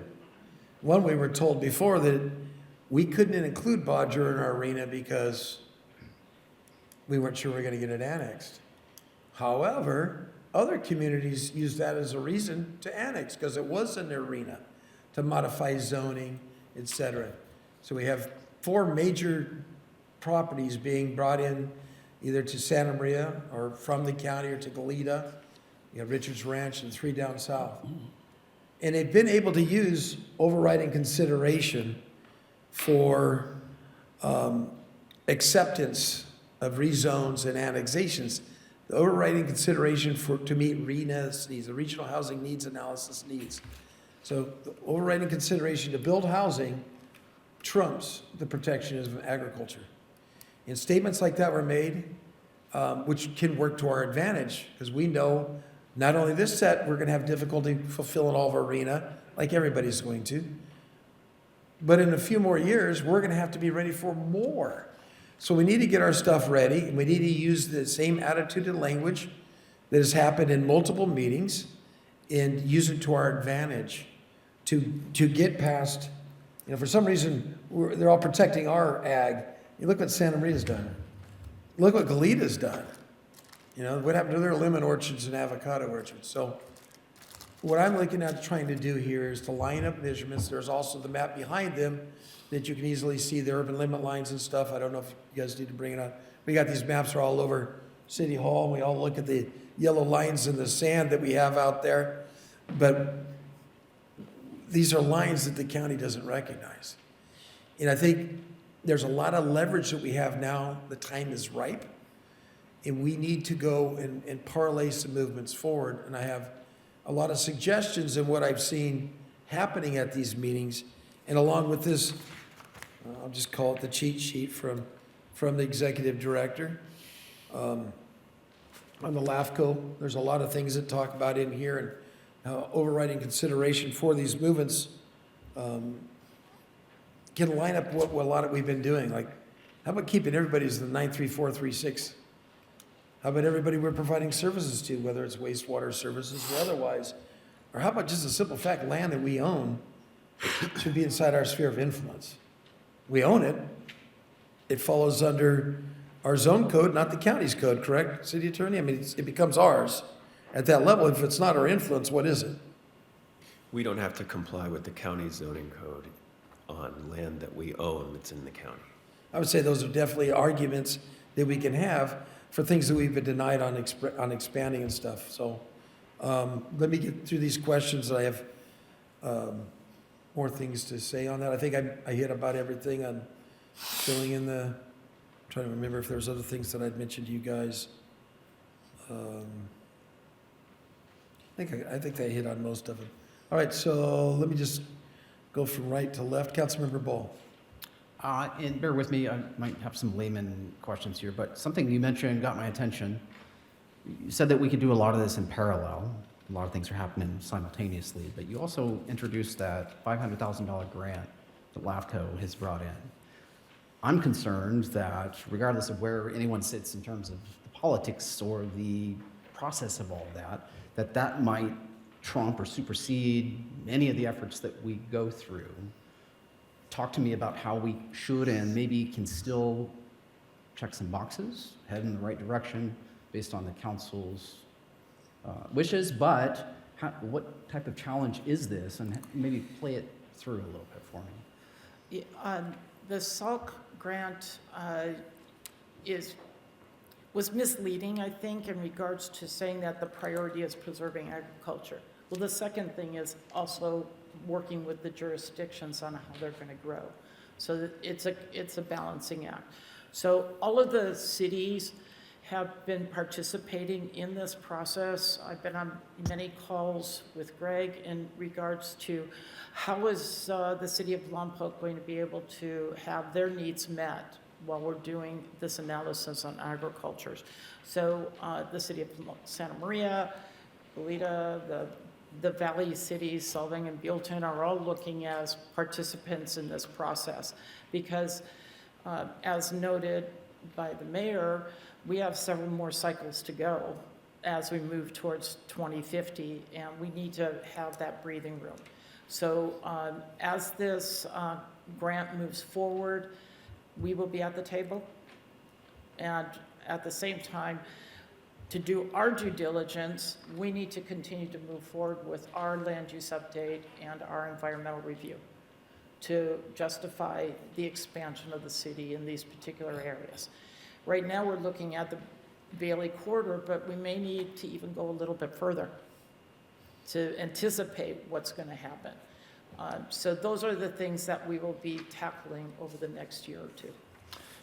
One, we were told before that we couldn't include Bodger in our arena because we weren't sure we were going to get it annexed. However, other communities used that as a reason to annex because it was in their arena, to modify zoning, et cetera. So we have 4 major properties being brought in either to Santa Maria or from the county or to Goleta. You have Richards Ranch and 3 down south. And they've been able to use overriding consideration for acceptance of rezones and annexations. The overriding consideration to meet RHNA's needs, the Regional Housing Needs Analysis needs. So the overriding consideration to build housing trumps the protectionism of agriculture. And statements like that were made, which can work to our advantage, because we know not only this set, we're going to have difficulty fulfilling all of our RHNA, like everybody's going to, but in a few more years, we're going to have to be ready for more. So we need to get our stuff ready, and we need to use the same attitude and language that has happened in multiple meetings and use it to our advantage to get past, for some reason, they're all protecting our ag. You look what Santa Maria's done. Look what Goleta's done. What happened to their lemon orchards and avocado orchards? So what I'm looking at trying to do here is to line up measurements. There's also the map behind them that you can easily see the urban limit lines and stuff. I don't know if you guys need to bring it on. We got these maps are all over City Hall. We all look at the yellow lines in the sand that we have out there. But these are lines that the county doesn't recognize. And I think there's a lot of leverage that we have now. The time is ripe. And we need to go and parlay some movements forward. And I have a lot of suggestions in what I've seen happening at these meetings. And along with this, I'll just call it the cheat sheet from the executive director. On the LAFCO, there's a lot of things that talk about in here, and overriding consideration for these movements can line up what a lot of we've been doing. Like, how about keeping everybody as the 93436? How about everybody we're providing services to, whether it's wastewater services or otherwise? Or how about just a simple fact, land that we own should be inside our sphere of influence? We own it. It follows under our zone code, not the county's code, correct, City Attorney? I mean, it becomes ours at that level. If it's not our influence, what is it? We don't have to comply with the county zoning code on land that we own that's in the county. I would say those are definitely arguments that we can have for things that we've been denied on expanding and stuff. So let me get through these questions. I have more things to say on that. I think I hit about everything on filling in the, I'm trying to remember if there's other things that I'd mentioned to you guys. I think I hit on most of them. All right, so let me just go from right to left. Councilmember Ball. And bear with me, I might have some layman questions here, but something you mentioned got my attention. You said that we could do a lot of this in parallel. A lot of things are happening simultaneously, but you also introduced that $500,000 grant that LAFCO has brought in. I'm concerned that regardless of where anyone sits in terms of the politics or the process of all of that, that might trump or supersede any of the efforts that we go through. Talk to me about how we should and maybe can still check some boxes, head in the right direction based on the council's wishes, but what type of challenge is this? And maybe play it through a little bit for me. The SALC grant was misleading, I think, in regards to saying that the priority is preserving agriculture. Well, the second thing is also working with the jurisdictions on how they're going to grow. So that it's a balancing act. So all of the cities have been participating in this process. I've been on many calls with Greg in regards to how is the city of Lompoc going to be able to have their needs met while we're doing this analysis on agriculture. So the city of Santa Maria, Goleta, the Valley cities, Solvang and Buellton are all looking as participants in this process because as noted by the mayor, we have several more cycles to go as we move towards 2050, and we need to have that breathing room. So as this grant moves forward, we will be at the table, and at the same time, to do our due diligence, we need to continue to move forward with our land use update and our environmental review to justify the expansion of the city in these particular areas. Right now, we're looking at the Bailey corridor, but we may need to even go a little bit further. to anticipate what's going to happen. So those are the things that we will be tackling over the next year or two.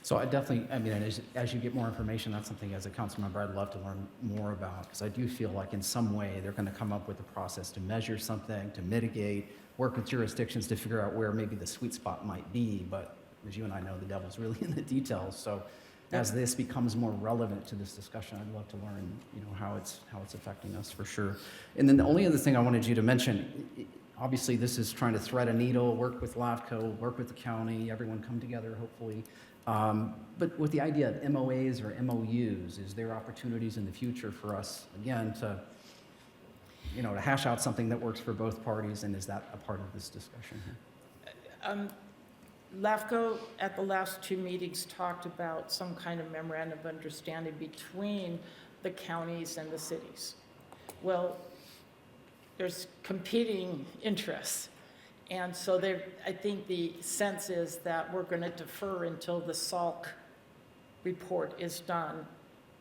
So I definitely, I mean, as you get more information, that's something as a council member I'd love to learn more about, because I do feel like in some way they're going to come up with a process to measure something, to mitigate, work with jurisdictions to figure out where maybe the sweet spot might be. But as you and I know, the devil's really in the details. So as this becomes more relevant to this discussion, I'd love to learn, how it's affecting us for sure. And then the only other thing I wanted you to mention, obviously this is trying to thread a needle, work with LAFCO, work with the county, everyone come together hopefully. But with the idea of MOAs or MOUs, is there opportunities in the future for us, again, to hash out something that works for both parties, and is that a part of this discussion here? LAFCO at the last two meetings talked about some kind of memorandum of understanding between the counties and the cities. Well, there's competing interests. And so I think the sense is that we're going to defer until the SALC report is done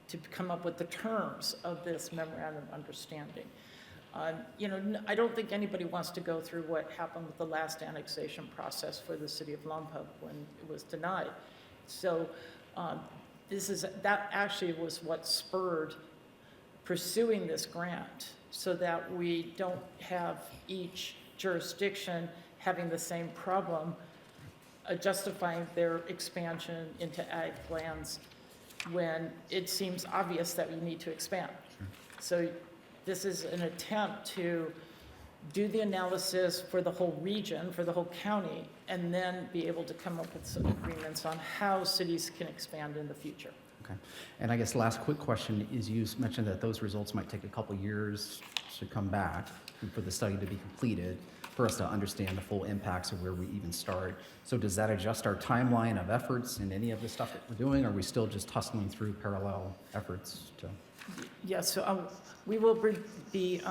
to come up with the terms of this memorandum of understanding. I don't think anybody wants to go through what happened with the last annexation process for the city of Lompoc when it was denied. So that actually was what spurred pursuing this grant, so that we don't have each jurisdiction having the same problem justifying their expansion into ag lands when it seems obvious that we need to expand. So this is an attempt to do the analysis for the whole region, for the whole county, and then be able to come up with some agreements on how cities can expand in the future. Okay. And I guess last quick question is, you mentioned that those results might take a couple years to come back and for the study to be completed for us to understand the full impacts of where we even start. So does that adjust our timeline of efforts in any of the stuff that we're doing, or are we still just hustling through parallel efforts to? Yes, so we will be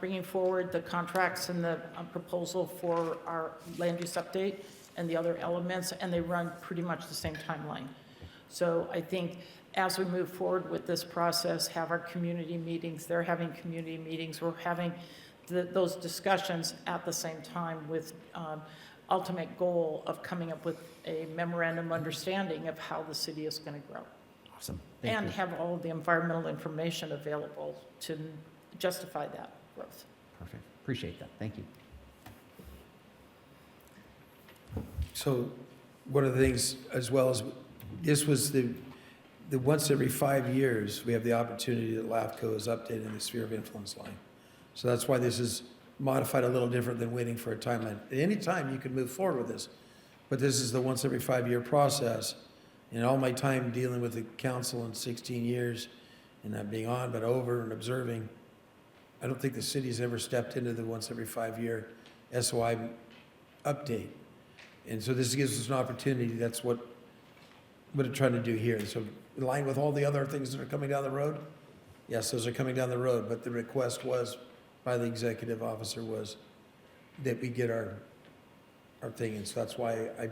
bringing forward the contracts and the proposal for our land use update and the other elements, and they run pretty much the same timeline. So I think as we move forward with this process, have our community meetings, they're having community meetings, we're having those discussions at the same time with ultimate goal of coming up with a memorandum of understanding of how the city is going to grow. Awesome. Thank And you. have all of the environmental information available to justify that growth. Perfect. Appreciate that. Thank you. So one of the things as well is, this was the once every 5 years, we have the opportunity that LAFCO is updating the sphere of influence line. So that's why this is modified a little different than waiting for a timeline. At any time, you can move forward with this, but this is the once every 5-year process. In all my time dealing with the council in 16 years, and not being on, but over and observing, I don't think the city's ever stepped into the once every 5-year SOI update. And so this gives us an opportunity. That's what we're trying to do here. So in line with all the other things that are coming down the road, yes, those are coming down the road, but the request was by the executive officer was that we get our thing in. So that's why I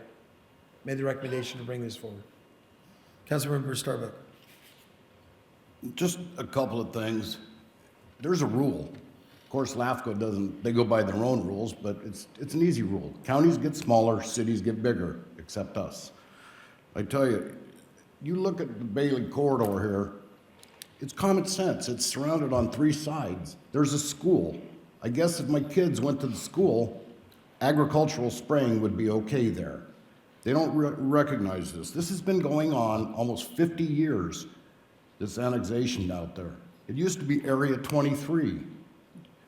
made the recommendation to bring this forward. Councilmember Starbuck. Just a couple of things. There's a rule. Of course, LAFCO doesn't, they go by their own rules, but it's an easy rule. Counties get smaller, cities get bigger, except us. I tell you, you look at the Bailey corridor here, it's common sense. It's surrounded on 3 sides. There's a school. I guess if my kids went to the school, agricultural spraying would be okay there. They don't recognize this. This has been going on almost 50 years, this annexation out there. It used to be Area 23.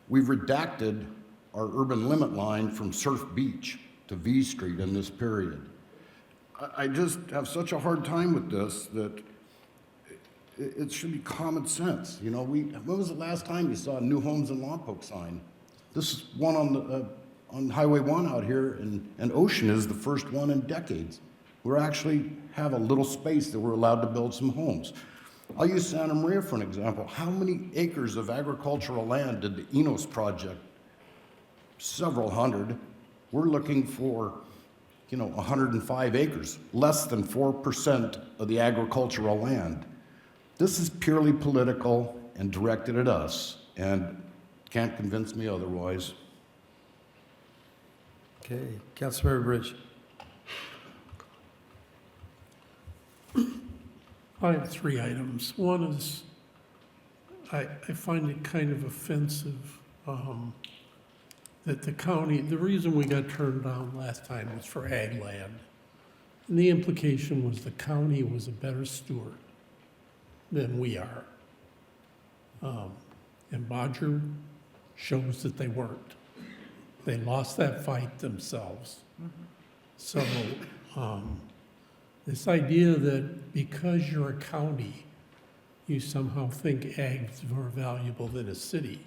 We've redacted our urban limit line from Surf Beach to V Street in this period. I just have such a hard time with this that it should be common sense. You know, when was the last time you saw a new homes in Lompoc sign? This is one on Highway 1 out here, and Ocean is the first one in decades. We actually have a little space that we're allowed to build some homes. I'll use Santa Maria for an example. How many acres of agricultural land did the Enos project? Several hundred. We're looking for, 105 acres, less than 4% of the agricultural land. This is purely political and directed at us. And Can't convince me otherwise. Okay, Councilmember Bridge. I have three items. One is, I find it kind of offensive that the county, the reason we got turned down last time was for ag land. And the implication was the county was a better steward than we are. And Bodger shows that they weren't. They lost that fight themselves. So this idea that because you're a county, you somehow think ag's more valuable than a city,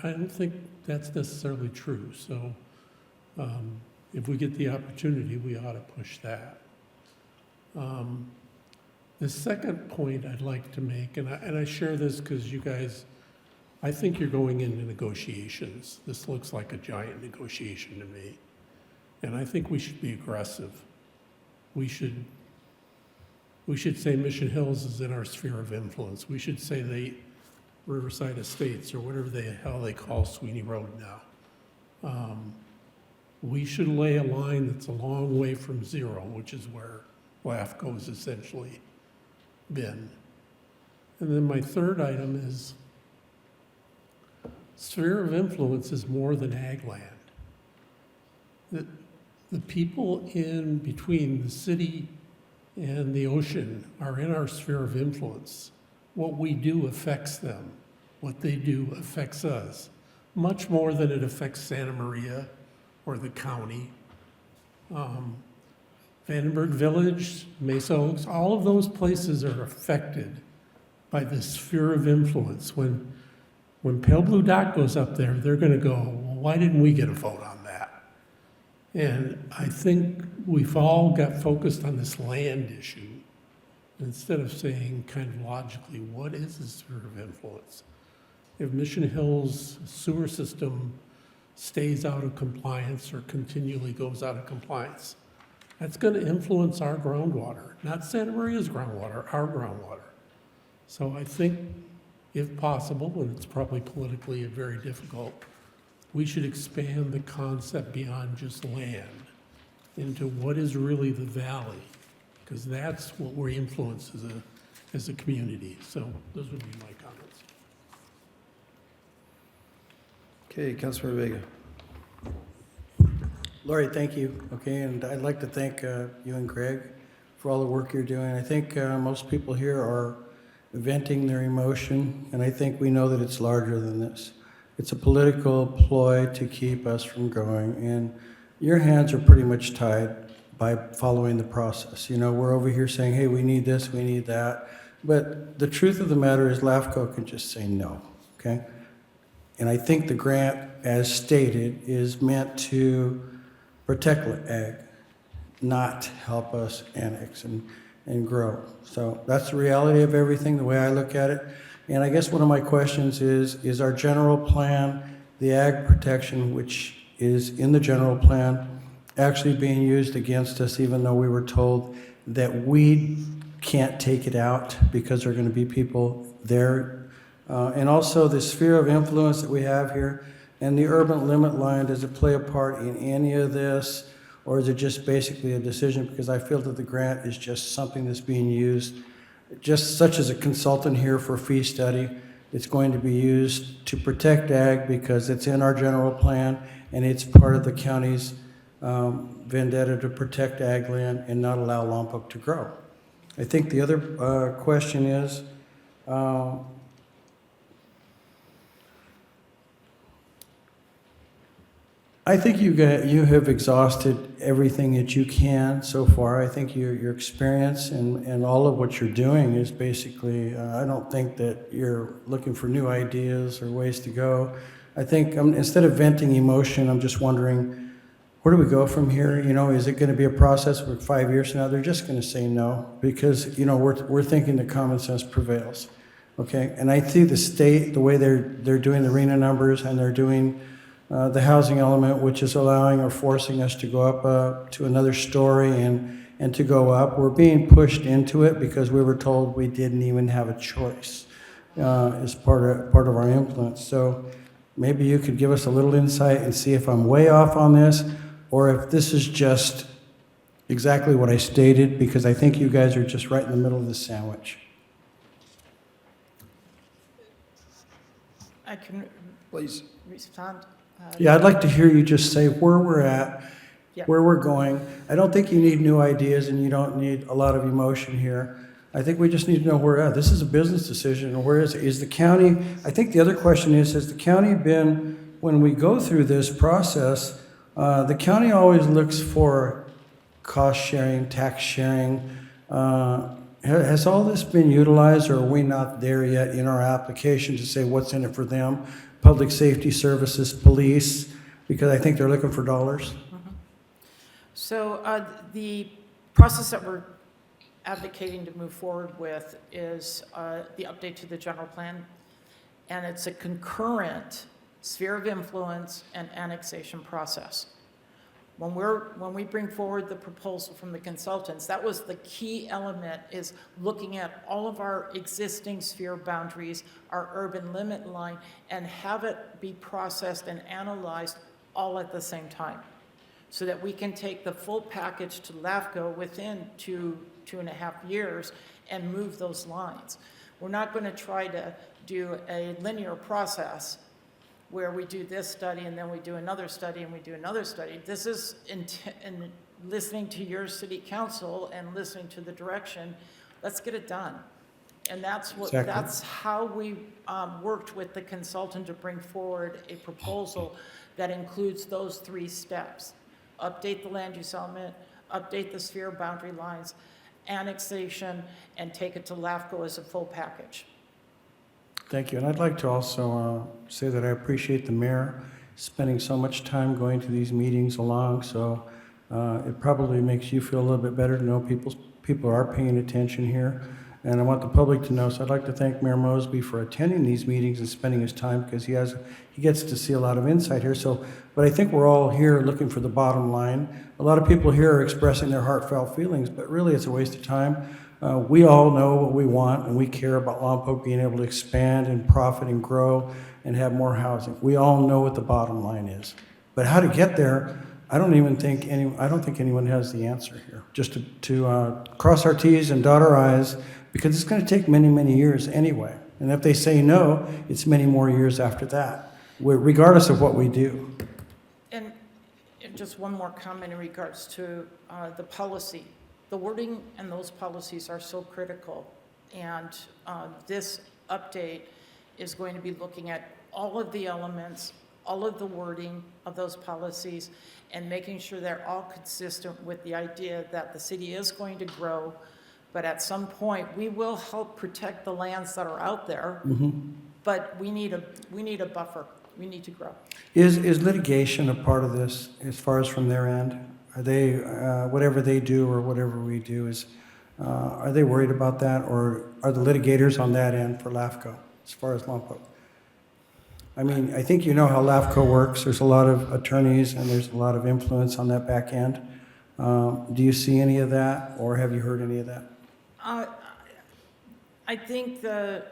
I don't think that's necessarily true. So if we get the opportunity, we ought to push that. The second point I'd like to make, and I share this because you guys, I think you're going into negotiations. This looks like a giant negotiation to me. And I think we should be aggressive. We should say Mission Hills is in our sphere of influence. We should say the Riverside Estates, or whatever the hell they call Sweeney Road now. We should lay a line that's a long way from zero, which is where LAFCO's essentially been. And then my third item is sphere of influence is more than ag land. The people in between the city and the ocean are in our sphere of influence. What we do affects them. What they do affects us, much more than it affects Santa Maria or the county. Vandenberg Village, Mesa Oaks, all of those places are affected by this sphere of influence. When Pale Blue Dot goes up there, they're going to go, well, why didn't we get a vote on that? And I think we've all got focused on this land issue instead of saying kind of logically, what is the sphere of influence? If Mission Hills sewer system stays out of compliance or continually goes out of compliance, that's going to influence our groundwater, not Santa Maria's groundwater, our groundwater. So I think, if possible, and it's probably politically very difficult, we should expand the concept beyond just land into what is really the valley, because that's what we influence as a community. So those would be my comments. Okay, Councilmember Vega. Lori, thank you. Okay, and I'd like to thank you and Greg for all the work you're doing. I think most people here are venting their emotion, and I think we know that it's larger than this. It's a political ploy to keep us from growing, and your hands are pretty much tied by following the process. You know, we're over here saying, hey, we need this, we need that, but the truth of the matter is LAFCO can just say no, okay? And I think the grant, as stated, is meant to protect ag, not help us annex and grow. So that's the reality of everything, the way I look at it. And I guess one of my questions is our general plan, the ag protection, which is in the general plan, actually being used against us, even though we were told that we can't take it out because there are going to be people there. And also the sphere of influence that we have here and the urban limit line, does it play a part in any of this? Or is it just basically a decision? Because I feel that the grant is just something that's being used, just such as a consultant here for a fee study. It's going to be used to protect ag because it's in our general plan and it's part of the county's vendetta to protect ag land and not allow Lompoc to grow. I think the other question is, I think you have exhausted everything that you can so far. I think your experience and all of what you're doing is basically, I don't think that you're looking for new ideas or ways to go. I think instead of venting emotion, I'm just wondering, where do we go from here? You know, is it going to be a process where 5 years from now they're just going to say no? Because, you know, we're thinking that common sense prevails, okay? And I see the state, the way they're doing the RENA numbers and they're doing the housing element, which is allowing or forcing us to go up to another story and to go up. We're being pushed into it because we were told we didn't even have a choice. is part of our influence. So maybe you could give us a little insight and see if I'm way off on this, or if this is just exactly what I stated, because I think you guys are just right in the middle of the sandwich. I can Please. respond. Yeah, I'd like to hear you just say where we're at, Yeah. where we're going. I don't think you need new ideas and you don't need a lot of emotion here. I think we just need to know where we're at. This is a business decision, and where is it? Is the county, I think the other question is, has the county been, when we go through this process, the county always looks for cost sharing, tax sharing. Has all this been utilized, or are we not there yet in our application to say what's in it for them? Public safety services, police, because I think they're looking for dollars. So the process that we're advocating to move forward with is the update to the general plan, and it's a concurrent sphere of influence and annexation process. When we bring forward the proposal from the consultants, that was the key element, is looking at all of our existing sphere boundaries, our urban limit line, and have it be processed and analyzed all at the same time, so that we can take the full package to LAFCO within 2.5 years and move those lines. We're not going to try to do a linear process where we do this study and then we do another study and we do another study. This is in listening to your city council and listening to the direction. Let's get it done. And that's what, Exactly. that's how we worked with the consultant to bring forward a proposal that includes those 3 steps. Update the land use element, update the sphere boundary lines, annexation, and take it to LAFCO as a full package. Thank you. And I'd like to also say that I appreciate the mayor spending so much time going to these meetings along. So it probably makes you feel a little bit better to know people are paying attention here. And I want the public to know. So I'd like to thank Mayor Mosby for attending these meetings and spending his time, because he gets to see a lot of insight here. So, but I think we're all here looking for the bottom line. A lot of people here are expressing their heartfelt feelings, but really it's a waste of time. We all know what we want, and we care about Lompoc being able to expand and profit and grow and have more housing. We all know what the bottom line is. But how to get there, I don't think anyone has the answer here. Just to cross our T's and dot our I's, because it's going to take many, many years anyway. And if they say no, it's many more years after that, regardless of what we do. And just one more comment in regards to the policy. The wording and those policies are so critical, and this update is going to be looking at all of the elements, all of the wording of those policies, and making sure they're all consistent with the idea that the city is going to grow, but at some point, we will help protect the lands that are out there, but we need a buffer. We need to grow. Is litigation a part of this, as far as from their end? Are they, whatever they do or whatever we do, are they worried about that, or are the litigators on that end for LAFCO, as far as Lompoc? I mean, I think you know how LAFCO works. There's a lot of attorneys and there's a lot of influence on that back end. Do you see any of that, or have you heard any of that? I think the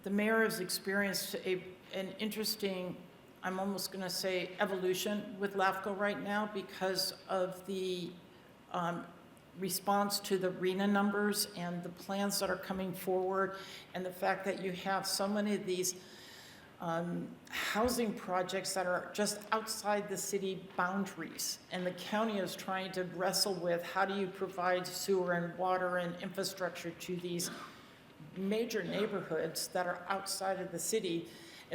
mayor has experienced an interesting, I'm almost going to say, evolution with LAFCO right now, because of the response to the RENA numbers and the plans that are coming forward, and the fact that you have so many of these housing projects that are just outside the city boundaries, and the county is trying to wrestle with how do you provide sewer and water and infrastructure to these major neighborhoods that are outside of the city.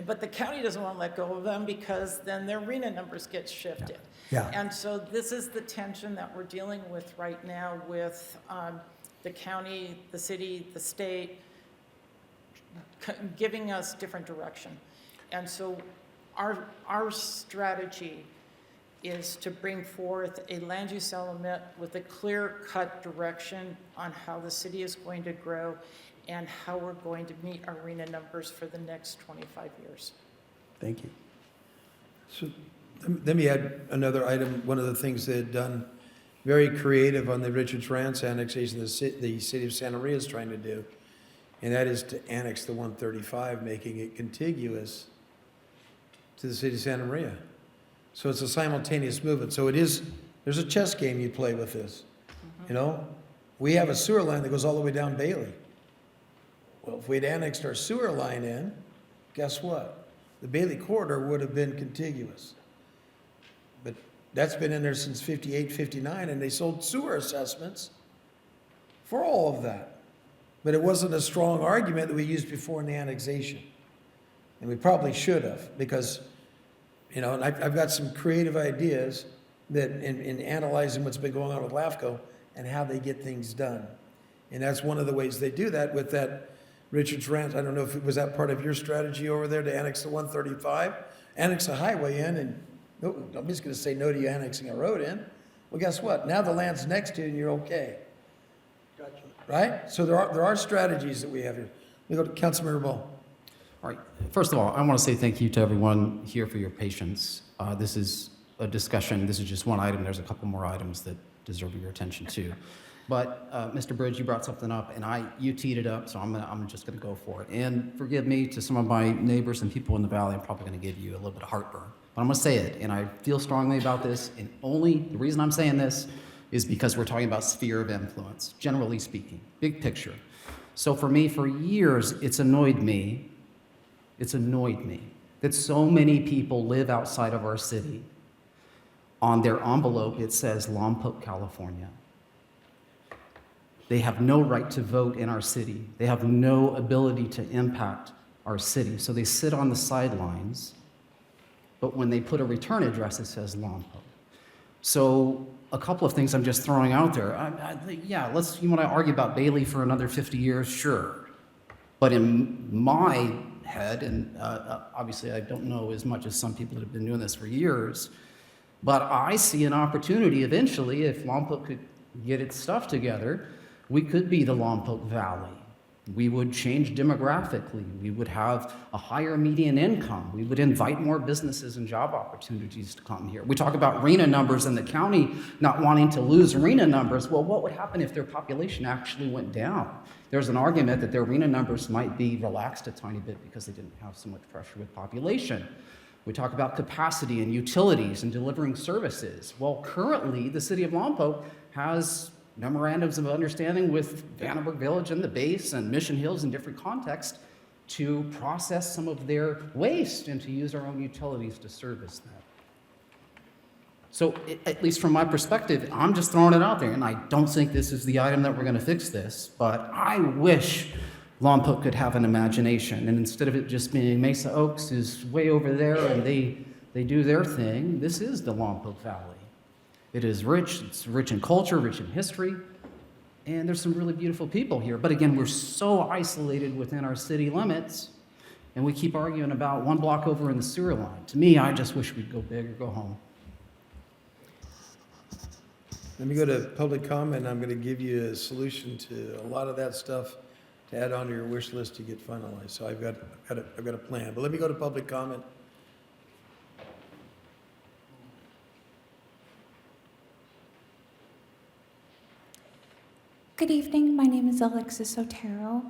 But the county doesn't want to let go of them, because then their RENA numbers get shifted. Yeah. And so this is the tension that we're dealing with right now with the county, the city, the state, giving us different direction. And so our strategy is to bring forth a land use element with a clear-cut direction on how the city is going to grow and how we're going to meet our RENA numbers for the next 25 years. Thank you. So let me add another item. One of the things they had done, very creative on the Richards Ranch annexation, the city of Santa Maria is trying to do, and that is to annex the 135, making it contiguous to the city of Santa Maria. So it's a simultaneous movement. So it is, there's a chess game you play with this, you know? We have a sewer line that goes all the way down Bailey. Well, if we'd annexed our sewer line in, guess what? The Bailey corridor would have been contiguous. But that's been in there since 58, 59, and they sold sewer assessments for all of that. But it wasn't a strong argument that we used before in the annexation. And we probably should have, because, you know, and I've got some creative ideas that in analyzing what's been going on with LAFCO and how they get things done. And that's one of the ways they do that with that Richards Ranch. I don't know if it was that part of your strategy over there to annex the 135, annex a highway in, and I'm just going to say no to you annexing a road in. Well, guess what? Now the land's next to you and you're okay. Gotcha. Right? So there are strategies that we have here. We go to Councilmember Ball. All right. First of all, I want to say thank you to everyone here for your patience. This is a discussion. This is just one item. There's a couple more items that deserve your attention too. But Mr. Bridge, you brought something up, and you teed it up, so I'm just going to go for it. And forgive me to some of my neighbors and people in the valley. I'm probably going to give you a little bit of heartburn, but I'm going to say it, and I feel strongly about this. And only the reason I'm saying this is because we're talking about sphere of influence, generally speaking, big picture. So for me, for years, it's annoyed me that so many people live outside of our city. On their envelope, it says Lompoc, California. They have no right to vote in our city. They have no ability to impact our city. So they sit on the sidelines, but when they put a return address, it says Lompoc. So a couple of things I'm just throwing out there. Yeah, you want to argue about Bailey for another 50 years? Sure. But in my head, and obviously I don't know as much as some people that have been doing this for years, but I see an opportunity eventually, if Lompoc could get its stuff together, we could be the Lompoc Valley. We would change demographically. We would have a higher median income. We would invite more businesses and job opportunities to come here. We talk about RENA numbers and the county not wanting to lose RENA numbers. Well, what would happen if their population actually went down? There's an argument that their RENA numbers might be relaxed a tiny bit because they didn't have so much pressure with population. We talk about capacity and utilities and delivering services. Well, currently, the city of Lompoc has memorandums of understanding with Vandenberg Village and the base and Mission Hills in different contexts to process some of their waste and to use our own utilities to service that. So at least from my perspective, I'm just throwing it out there, and I don't think this is the item that we're going to fix this, but I wish Lompoc could have an imagination, and instead of it just being Mesa Oaks is way over there and they do their thing, this is the Lompoc Valley. It is rich, it's rich in culture, rich in history, and there's some really beautiful people here. But again, we're so isolated within our city limits, and we keep arguing about one block over in the sewer line. To me, I just wish we'd go big or go home. Let me go to public comment. I'm going to give you a solution to a lot of that stuff to add on to your wish list to get finalized. So I've got a plan. But let me go to public comment. Good evening. My name is Alexis Otero,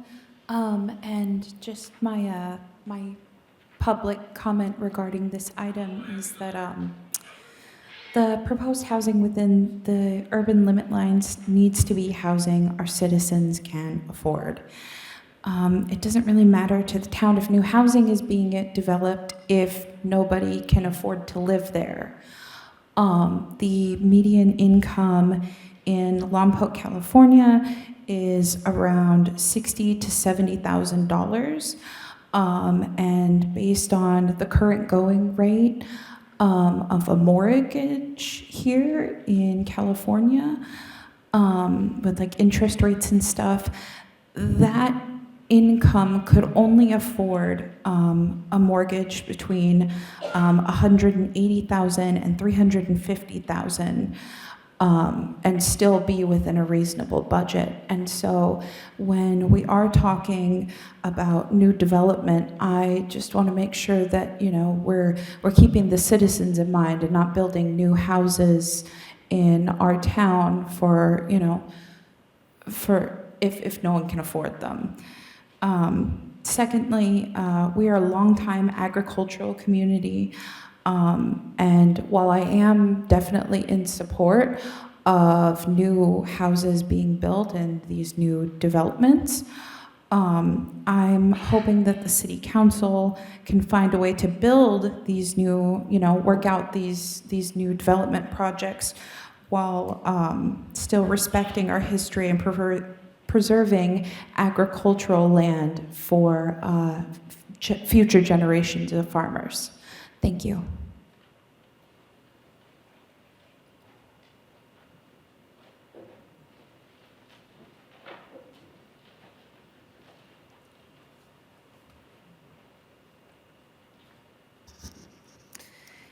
and just my public comment regarding this item is that the proposed housing within the urban limit lines needs to be housing our citizens can afford. It doesn't really matter to the town if new housing is being developed if nobody can afford to live there. The median income in Lompoc, California is around $60,000 to $70,000. And based on the current going rate of a mortgage here in California, with like interest rates and stuff, that income could only afford a mortgage between $180,000 and $350,000. And still be within a reasonable budget. And so when we are talking about new development, I just want to make sure that, we're keeping the citizens in mind and not building new houses in our town for, for if no one can afford them. Secondly, we are a longtime agricultural community, and while I am definitely in support of new houses being built and these new developments, I'm hoping that the city council can find a way to build these new, work out these new development projects while still respecting our history and preserving agricultural land for future generations of farmers. Thank you.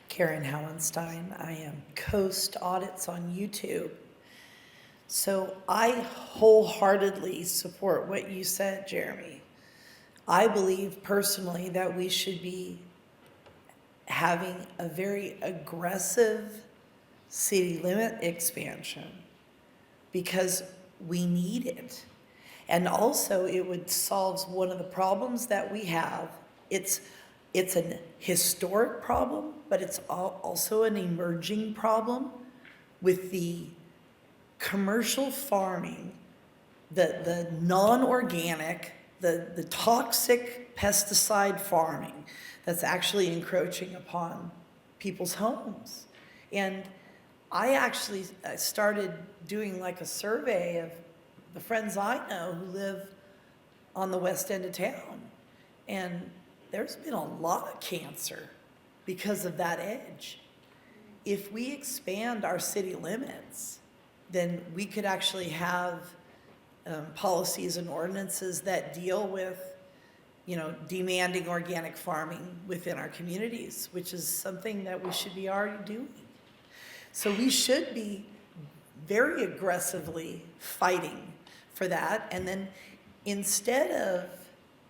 Karen Hallenstein. I am Coast Audits on YouTube. So I wholeheartedly support what you said, Jeremy. I believe personally that we should be having a very aggressive city limit expansion because we need it. And also it would solve one of the problems that we have. It's an historic problem, but it's also an emerging problem with the commercial farming, the non-organic, the toxic pesticide farming that's actually encroaching upon people's homes. And I actually started doing like a survey of the friends I know who live on the west end of town. And there's been a lot of cancer because of that edge. If we expand our city limits, then we could actually have policies and ordinances that deal with, demanding organic farming within our communities, which is something that we should be already doing. So we should be very aggressively fighting for that. And then instead of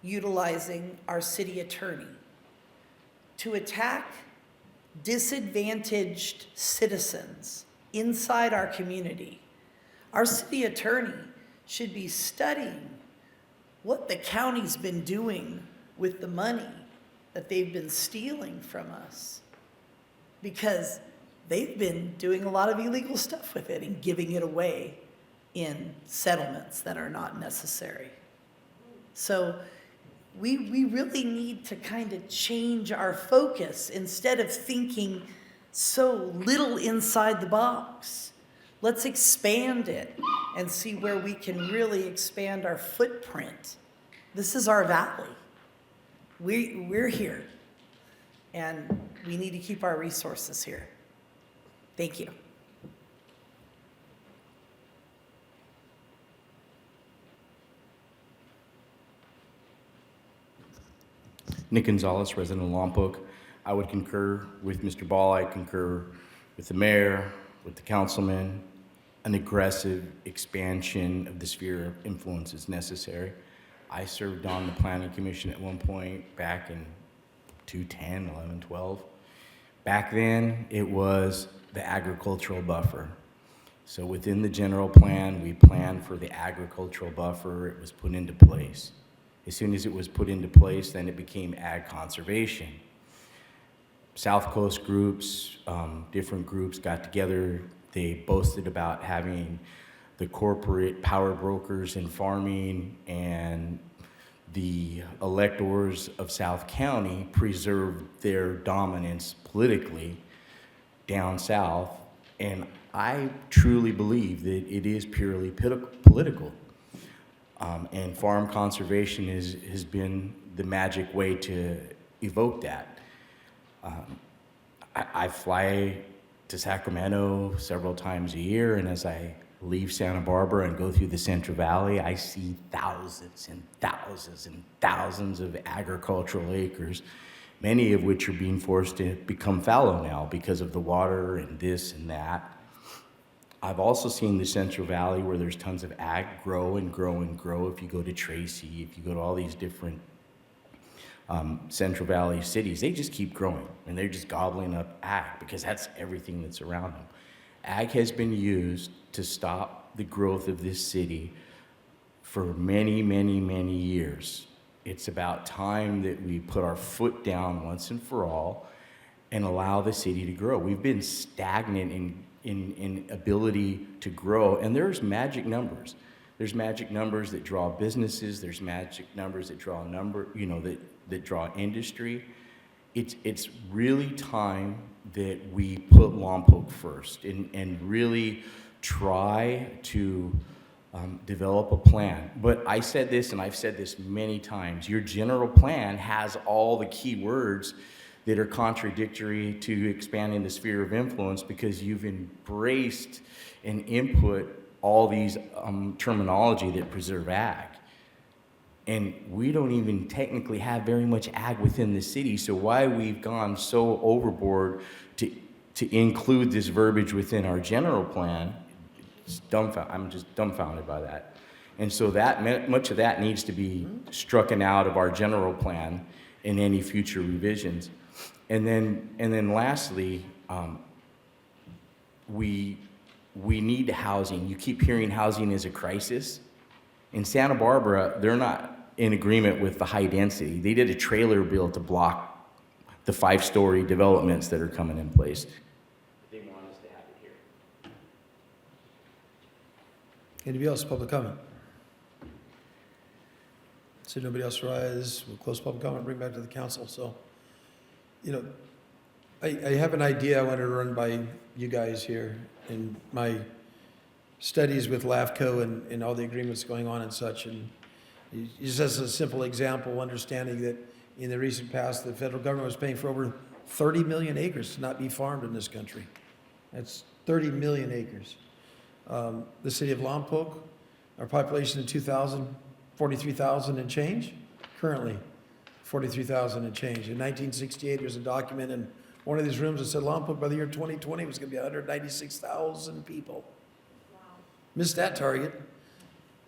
utilizing our city attorney to attack disadvantaged citizens inside our community, our city attorney should be studying what the county's been doing with the money that they've been stealing from us, because they've been doing a lot of illegal stuff with it and giving it away in settlements that are not necessary. So we really need to kind of change our focus instead of thinking so little inside the box. Let's expand it and see where we can really expand our footprint. This is our valley. We're here, and we need to keep our resources here. Thank you. Nick Gonzalez, resident of Lompoc. I would concur with Mr. Ball. I concur with the mayor, with the councilman. An aggressive expansion of the sphere of influence is necessary. I served on the planning commission at one point back in 2010, 11, 12. Back then, it was the agricultural buffer. So within the general plan, we planned for the agricultural buffer. It was put into place. As soon as it was put into place, then it became ag conservation. South Coast groups, different groups got together. They boasted about having the corporate power brokers in farming and the electors of South County preserve their dominance politically down south. And I truly believe that it is purely political. And farm conservation has been the magic way to evoke that. I fly to Sacramento several times a year, and as I leave Santa Barbara and go through the Central Valley, I see thousands and thousands and thousands of agricultural acres, many of which are being forced to become fallow now because of the water and this and that. I've also seen the Central Valley where there's tons of ag grow and grow and grow. If you go to Tracy, if you go to all these different Central Valley cities, they just keep growing and they're just gobbling up ag because that's everything that's around them. Ag has been used to stop the growth of this city for many, many, many years. It's about time that we put our foot down once and for all and allow the city to grow. We've been stagnant in ability to grow, and there's magic numbers. There's magic numbers that draw businesses. There's magic numbers that draw that draw industry. It's really time that we put Lompoc first and really try to develop a plan. But I said this, and I've said this many times, your general plan has all the key words that are contradictory to expanding the sphere of influence because you've embraced and input all these terminology that preserve ag. And we don't even technically have very much ag within the city, so why we've gone so overboard to include this verbiage within our general plan, I'm just dumbfounded by that. And so much of that needs to be strucken out of our general plan in any future revisions. And then lastly, we need housing. You keep hearing housing is a crisis. In Santa Barbara, they're not in agreement with the high density. They did a trailer bill to block the 5-story developments that are coming in place. They want us to have it here. Anybody else, public comment? So nobody else rise, we'll close public comment, bring back to the council. So, I have an idea I want to run by you guys here in my studies with LAFCO and all the agreements going on and such. And just as a simple example, understanding that in the recent past, the federal government was paying for over 30 million acres to not be farmed in this country. That's 30 million acres. The city of Lompoc, our population in 2000, 43,000 and change. Currently, 43,000 and change. In 1968, there's a document in one of these rooms that said Lompoc by the year 2020 was going to be 196,000 people. Wow. Missed that target.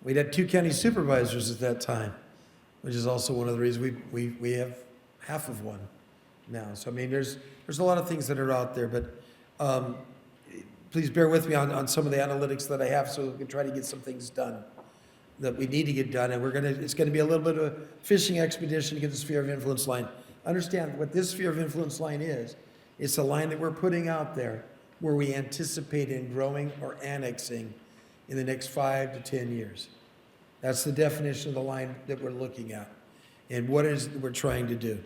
We'd had 2 county supervisors at that time, which is also one of the reasons we have half of one now. So, I mean, there's a lot of things that are out there, but please bear with me on some of the analytics that I have so we can try to get some things done that we need to get done. And it's going to be a little bit of a fishing expedition to get the sphere of influence line. Understand what this sphere of influence line is. It's a line that we're putting out there where we anticipate in growing or annexing in the next 5 to 10 years. That's the definition of the line that we're looking at and what it is that we're trying to do.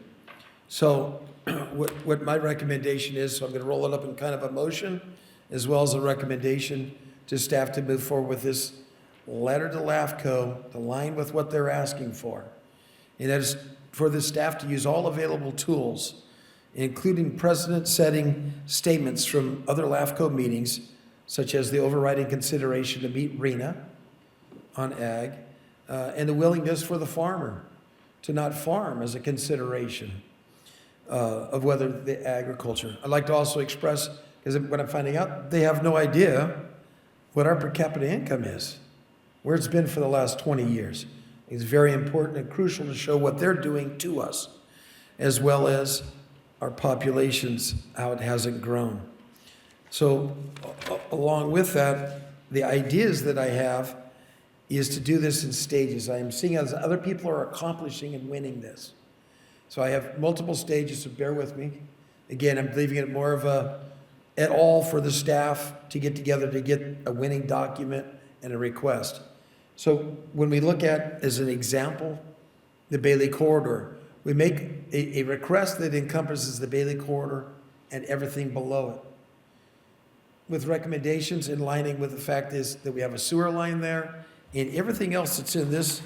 So what my recommendation is, so I'm going to roll it up in kind of a motion as well as a recommendation to staff to move forward with this letter to LAFCO to line with what they're asking for. And that is for the staff to use all available tools, including precedent-setting statements from other LAFCO meetings, such as the overriding consideration to meet RENA on ag, and the willingness for the farmer to not farm as a consideration of whether the agriculture. I'd like to also express, because what I'm finding out, they have no idea what our per capita income is, where it's been for the last 20 years. It's very important and crucial to show what they're doing to us, as well as our populations, how it hasn't grown. So along with that, the ideas that I have is to do this in stages. I am seeing as other people are accomplishing and winning this. So I have multiple stages, so bear with me. Again, I'm leaving it more of a et al. For the staff to get together to get a winning document and a request. So when we look at, as an example, the Bailey Corridor, we make a request that encompasses the Bailey Corridor and everything below it, with recommendations in lining with the fact is that we have a sewer line there and everything else that's in this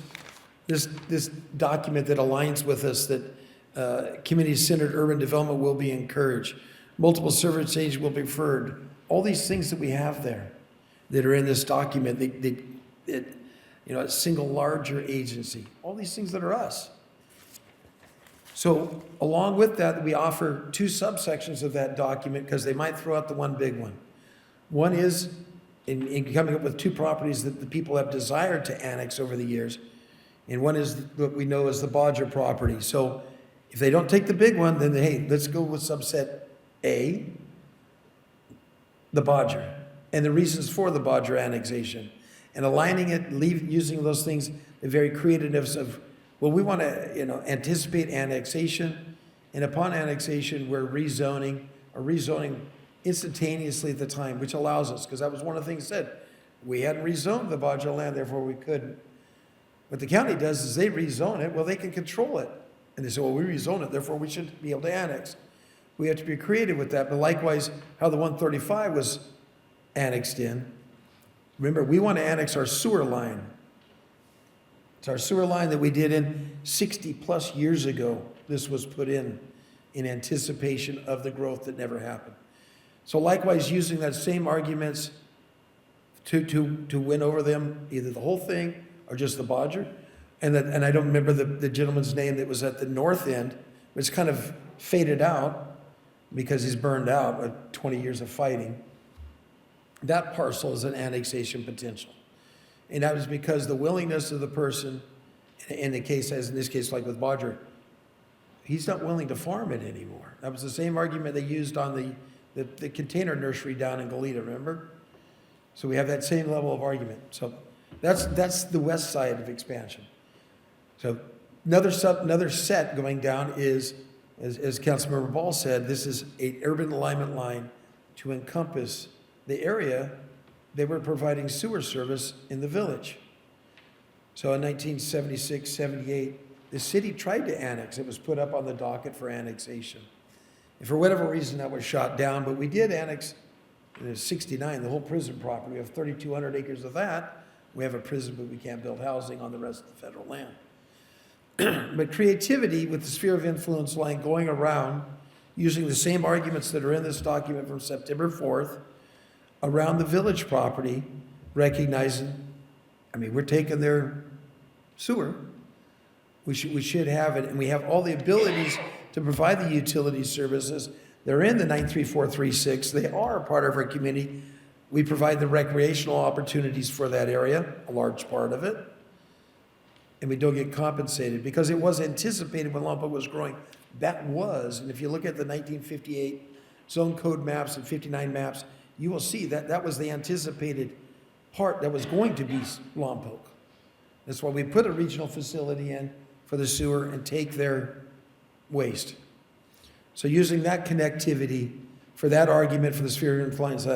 document that aligns with us, that community-centered urban development will be encouraged, multiple service stages will be preferred. All these things that we have there that are in this document, a single larger agency, all these things that are us. So along with that, we offer 2 subsections of that document because they might throw out the one big one. One is in coming up with 2 properties that the people have desired to annex over the years. And one is what we know as the Bodger property. So if they don't take the big one, then hey, let's go with subset A, the Bodger, and the reasons for the Bodger annexation. and aligning it, using those things, the very creativeness of, well, we want to, anticipate annexation, and upon annexation, we're rezoning instantaneously at the time, which allows us, because that was one of the things said, we hadn't rezoned the modular land, therefore we couldn't. What the county does is they rezone it, well, they can control it. And they say, well, we rezone it, therefore we should be able to annex. We have to be creative with that, but likewise, how the 135 was annexed in. Remember, we want to annex our sewer line. It's our sewer line that we did in 60-plus years ago. This was put in anticipation of the growth that never happened. So likewise, using that same arguments to win over them, either the whole thing or just the Bodger. And I don't remember the gentleman's name that was at the north end, which kind of faded out because he's burned out with 20 years of fighting. That parcel is an annexation potential. And that was because the willingness of the person, in the case, as in this case, like with Bodger, he's not willing to farm it anymore. That was the same argument they used on the container nursery down in Goleta, remember? So we have that same level of argument. So that's the west side of expansion. So another set going down is, as Councilmember Ball said, this is an urban alignment line to encompass the area they were providing sewer service in the village. So in 1976, 78, the city tried to annex. It was put up on the docket for annexation. And for whatever reason, that was shot down, but we did annex in 69, the whole prison property. We have 3,200 acres of that. We have a prison, but we can't build housing on the rest of the federal land. But creativity with the sphere of influence line going around, using the same arguments that are in this document from September 4th, around the village property, recognizing, we're taking their sewer. We should have it, and we have all the abilities to provide the utility services. They're in the 93436. They are a part of our community. We provide the recreational opportunities for that area, a large part of it. And we don't get compensated because it was anticipated when Lompoc was growing. That was, and if you look at the 1958 zone code maps and 59 maps, you will see that that was the anticipated part that was going to be Lompoc. That's why we put a regional facility in for the sewer and take their waste. So using that connectivity for that argument for the sphere of influence,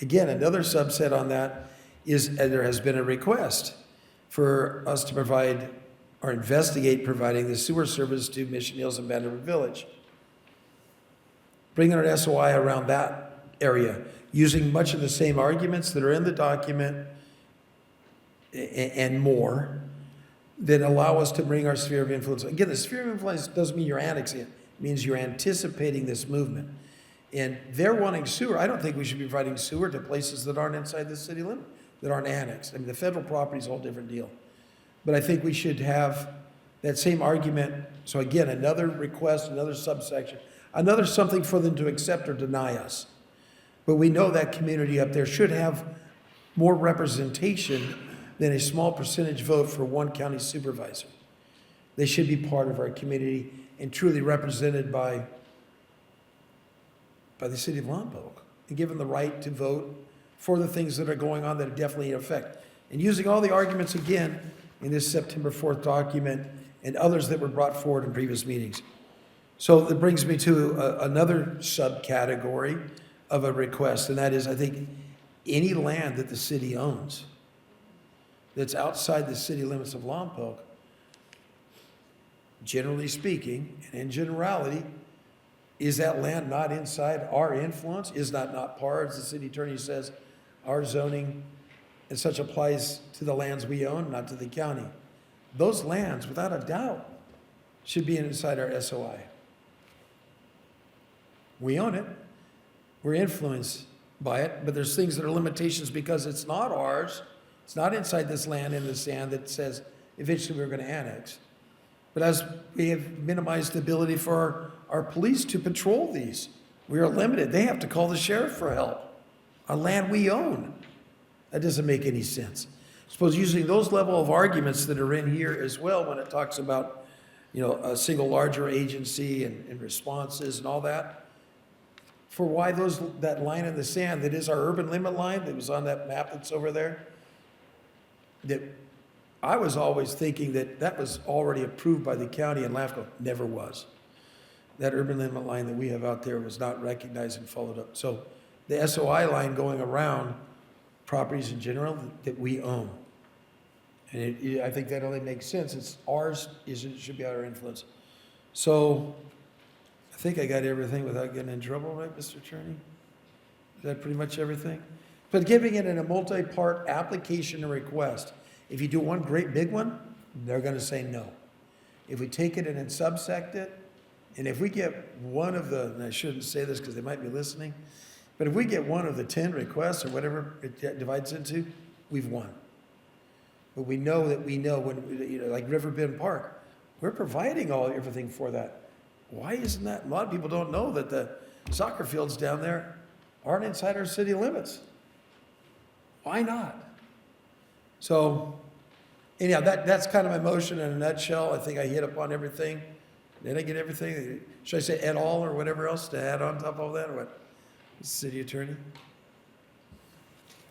again, another subset on that is there has been a request for us to provide or investigate providing the sewer service to Mission Hills and Vanderbilt Village. Bringing an SOI around that area, using much of the same arguments that are in the document and more that allow us to bring our sphere of influence. Again, the sphere of influence doesn't mean you're annexing it. It means you're anticipating this movement. And they're wanting sewer. I don't think we should be providing sewer to places that aren't inside the city limit, that aren't annexed. The federal property is a whole different deal. But I think we should have that same argument. So again, another request, another subsection, another something for them to accept or deny us. But we know that community up there should have more representation than a small percentage vote for one county supervisor. They should be part of our community and truly represented by the city of Lompoc and given the right to vote for the things that are going on that are definitely in effect. And using all the arguments again in this September 4th document and others that were brought forward in previous meetings. So that brings me to another subcategory of a request, and that is, I think, any land that the city owns that's outside the city limits of Lompoc, generally speaking, and in generality, is that land not inside our influence? Is that not part, as the city attorney says, our zoning and such applies to the lands we own, not to the county? Those lands, without a doubt, should be inside our SOI. We own it. We're influenced by it, but there's things that are limitations because it's not ours. It's not inside this land in the sand that says eventually we're going to annex. But as we have minimized the ability for our police to patrol these, we are limited. They have to call the sheriff for help on land we own. That doesn't make any sense. I suppose using those level of arguments that are in here as well when it talks about, a single larger agency and responses and all that, for why that line in the sand that is our urban limit line that was on that map that's over there, that I was always thinking that that was already approved by the county and LAFCO. Never was. That urban limit line that we have out there was not recognized and followed up. So the SOI line going around properties in general that we own. And I think that only makes sense. It's ours, it should be our influence. So I think I got everything without getting in trouble, right, Mr. Attorney? Is that pretty much everything? But giving it in a multi-part application or request, if you do one great big one, they're gonna say no. If we take it and then subsect it, and if we get one of the, and I shouldn't say this because they might be listening, but if we get one of the 10 requests or whatever it divides into, we've won. But we know that we know when, you know, like Riverbend Park, we're providing everything for that. Why isn't that? A lot of people don't know that the soccer fields down there aren't inside our city limits. Why not? So, anyhow, that's kind of my motion in a nutshell. I think I hit upon everything. Did I get everything? Should I say et al. Or whatever else to add on top of that, or what? City Attorney?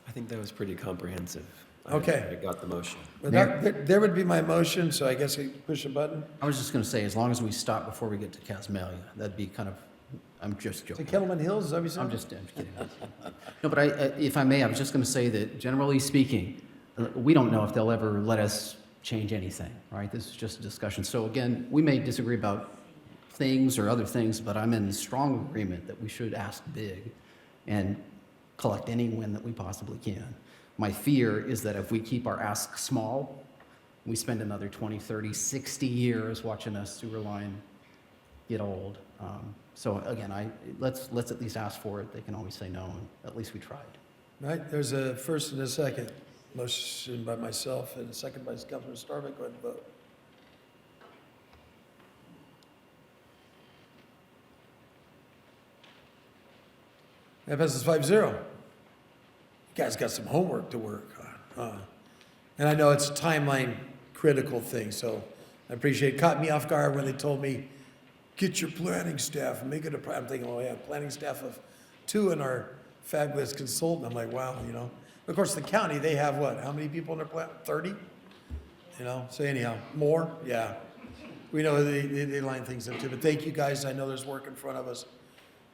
I think that was pretty comprehensive. Okay. I got the motion. Well, there would be my motion, so I guess I push a button. I was just going to say, as long as we stop before we get to Casmalia, that'd be kind of, I'm just To joking. Kettleman Hills, is that what you said? I'm just kidding. No, but if I may, I was just going to say that generally speaking, we don't know if they'll ever let us change anything, right? This is just a discussion. So again, we may disagree about things or other things, but I'm in strong agreement that we should ask big and collect any win that we possibly can. My fear is that if we keep our ask small, we spend another 20, 30, 60 years watching a sewer line get old. So again, let's at least ask for it. They can always say no, and at least we tried. Right, there's a first and a second. Motion by myself and a second by Councilman Starbuck. Go ahead and vote. That passes 5-0. You guys got some homework to work on. And I know it's a timeline critical thing, so I appreciate it. Caught me off guard when they told me, get your planning staff and make it a, I'm thinking, oh yeah, planning staff of 2 and our fabulous consultant. I'm like, wow, you know. Of course, the county, they have what? How many people in their plant? 30? You know, so anyhow, more? Yeah. We know they line things up too, but thank you guys. I know there's work in front of us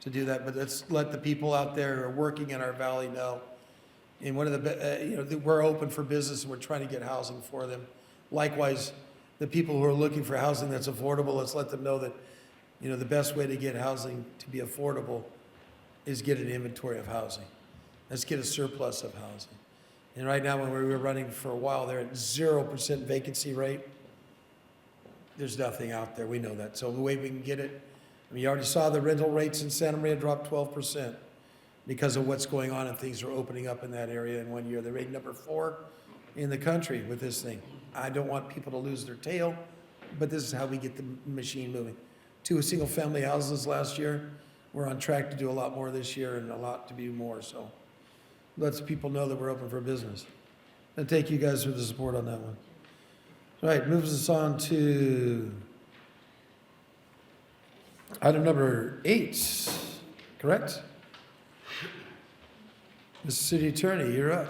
to do that, but let's let the people out there who are working in our valley know. And one of the, you know, that we're open for business and we're trying to get housing for them. Likewise, the people who are looking for housing that's affordable, let's let them know that, you know, the best way to get housing to be affordable is get an inventory of housing. Let's get a surplus of housing. And right now, when we were running for a while, they're at 0% vacancy rate. There's nothing out there. We know that. So the way we can get it, I mean, you already saw the rental rates in Santa Maria drop 12% because of what's going on and things are opening up in that area in 1 year. They're rated number 4 in the country with this thing. I don't want people to lose their tail, but this is how we get the machine moving. 2 single-family houses last year. We're on track to do a lot more this year and a lot to be more, so lets people know that we're open for business. And thank you guys for the support on that one. All right, moves us on to item number 8, correct? Mr. City Attorney, you're up.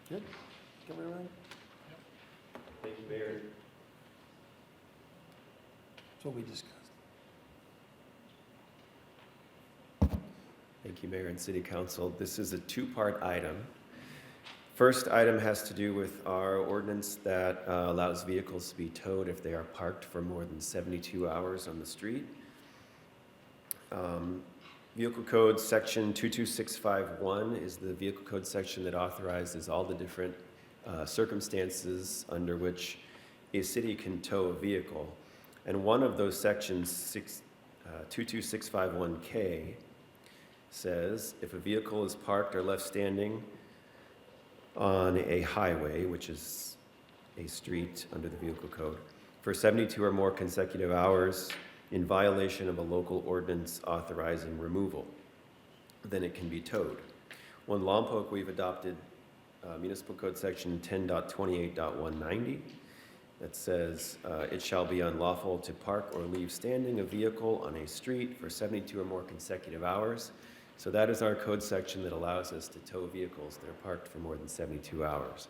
Good? Cover everything? Thank you, Mayor. That's what we discussed. Thank you, Mayor and City Council. This is a 2-part item. First item has to do with our ordinance that allows vehicles to be towed if they are parked for more than 72 hours on the street. Vehicle Code Section 22651 is the vehicle code section that authorizes all the different circumstances under which a city can tow a vehicle. And one of those sections, 22651K, says if a vehicle is parked or left standing on a highway, which is a street under the vehicle code, for 72 or more consecutive hours in violation of a local ordinance authorizing removal, then it can be towed. Well, in Lompoc, we've adopted Municipal Code Section 10.28.190 that says it shall be unlawful to park or leave standing a vehicle on a street for 72 or more consecutive hours. So that is our code section that allows us to tow vehicles that are parked for more than 72 hours.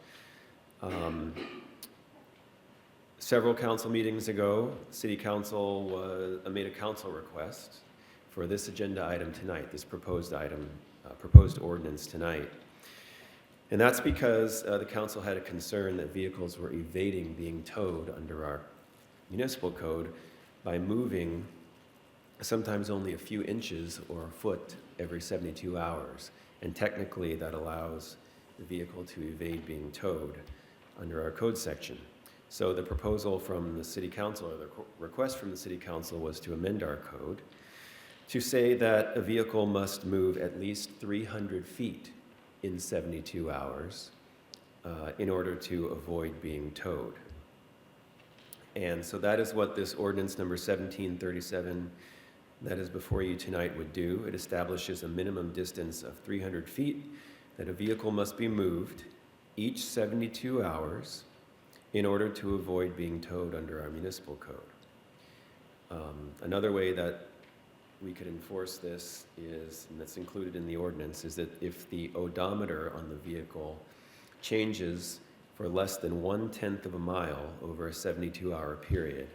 Several council meetings ago, City Council made a council request for this agenda item tonight, this proposed item, proposed ordinance tonight. And that's because the council had a concern that vehicles were evading being towed under our municipal code by moving sometimes only a few inches or a foot every 72 hours. And technically that allows the vehicle to evade being towed under our code section. So the proposal from the City Council, or the request from the City Council, was to amend our code to say that a vehicle must move at least 300 feet in 72 hours in order to avoid being towed. And so that is what this ordinance number 1737 that is before you tonight would do. It establishes a minimum distance of 300 feet that a vehicle must be moved each 72 hours in order to avoid being towed under our municipal code. Another way that we could enforce this is, and that's included in the ordinance, is that if the odometer on the vehicle changes for less than 1/10 of a mile over a 72-hour period,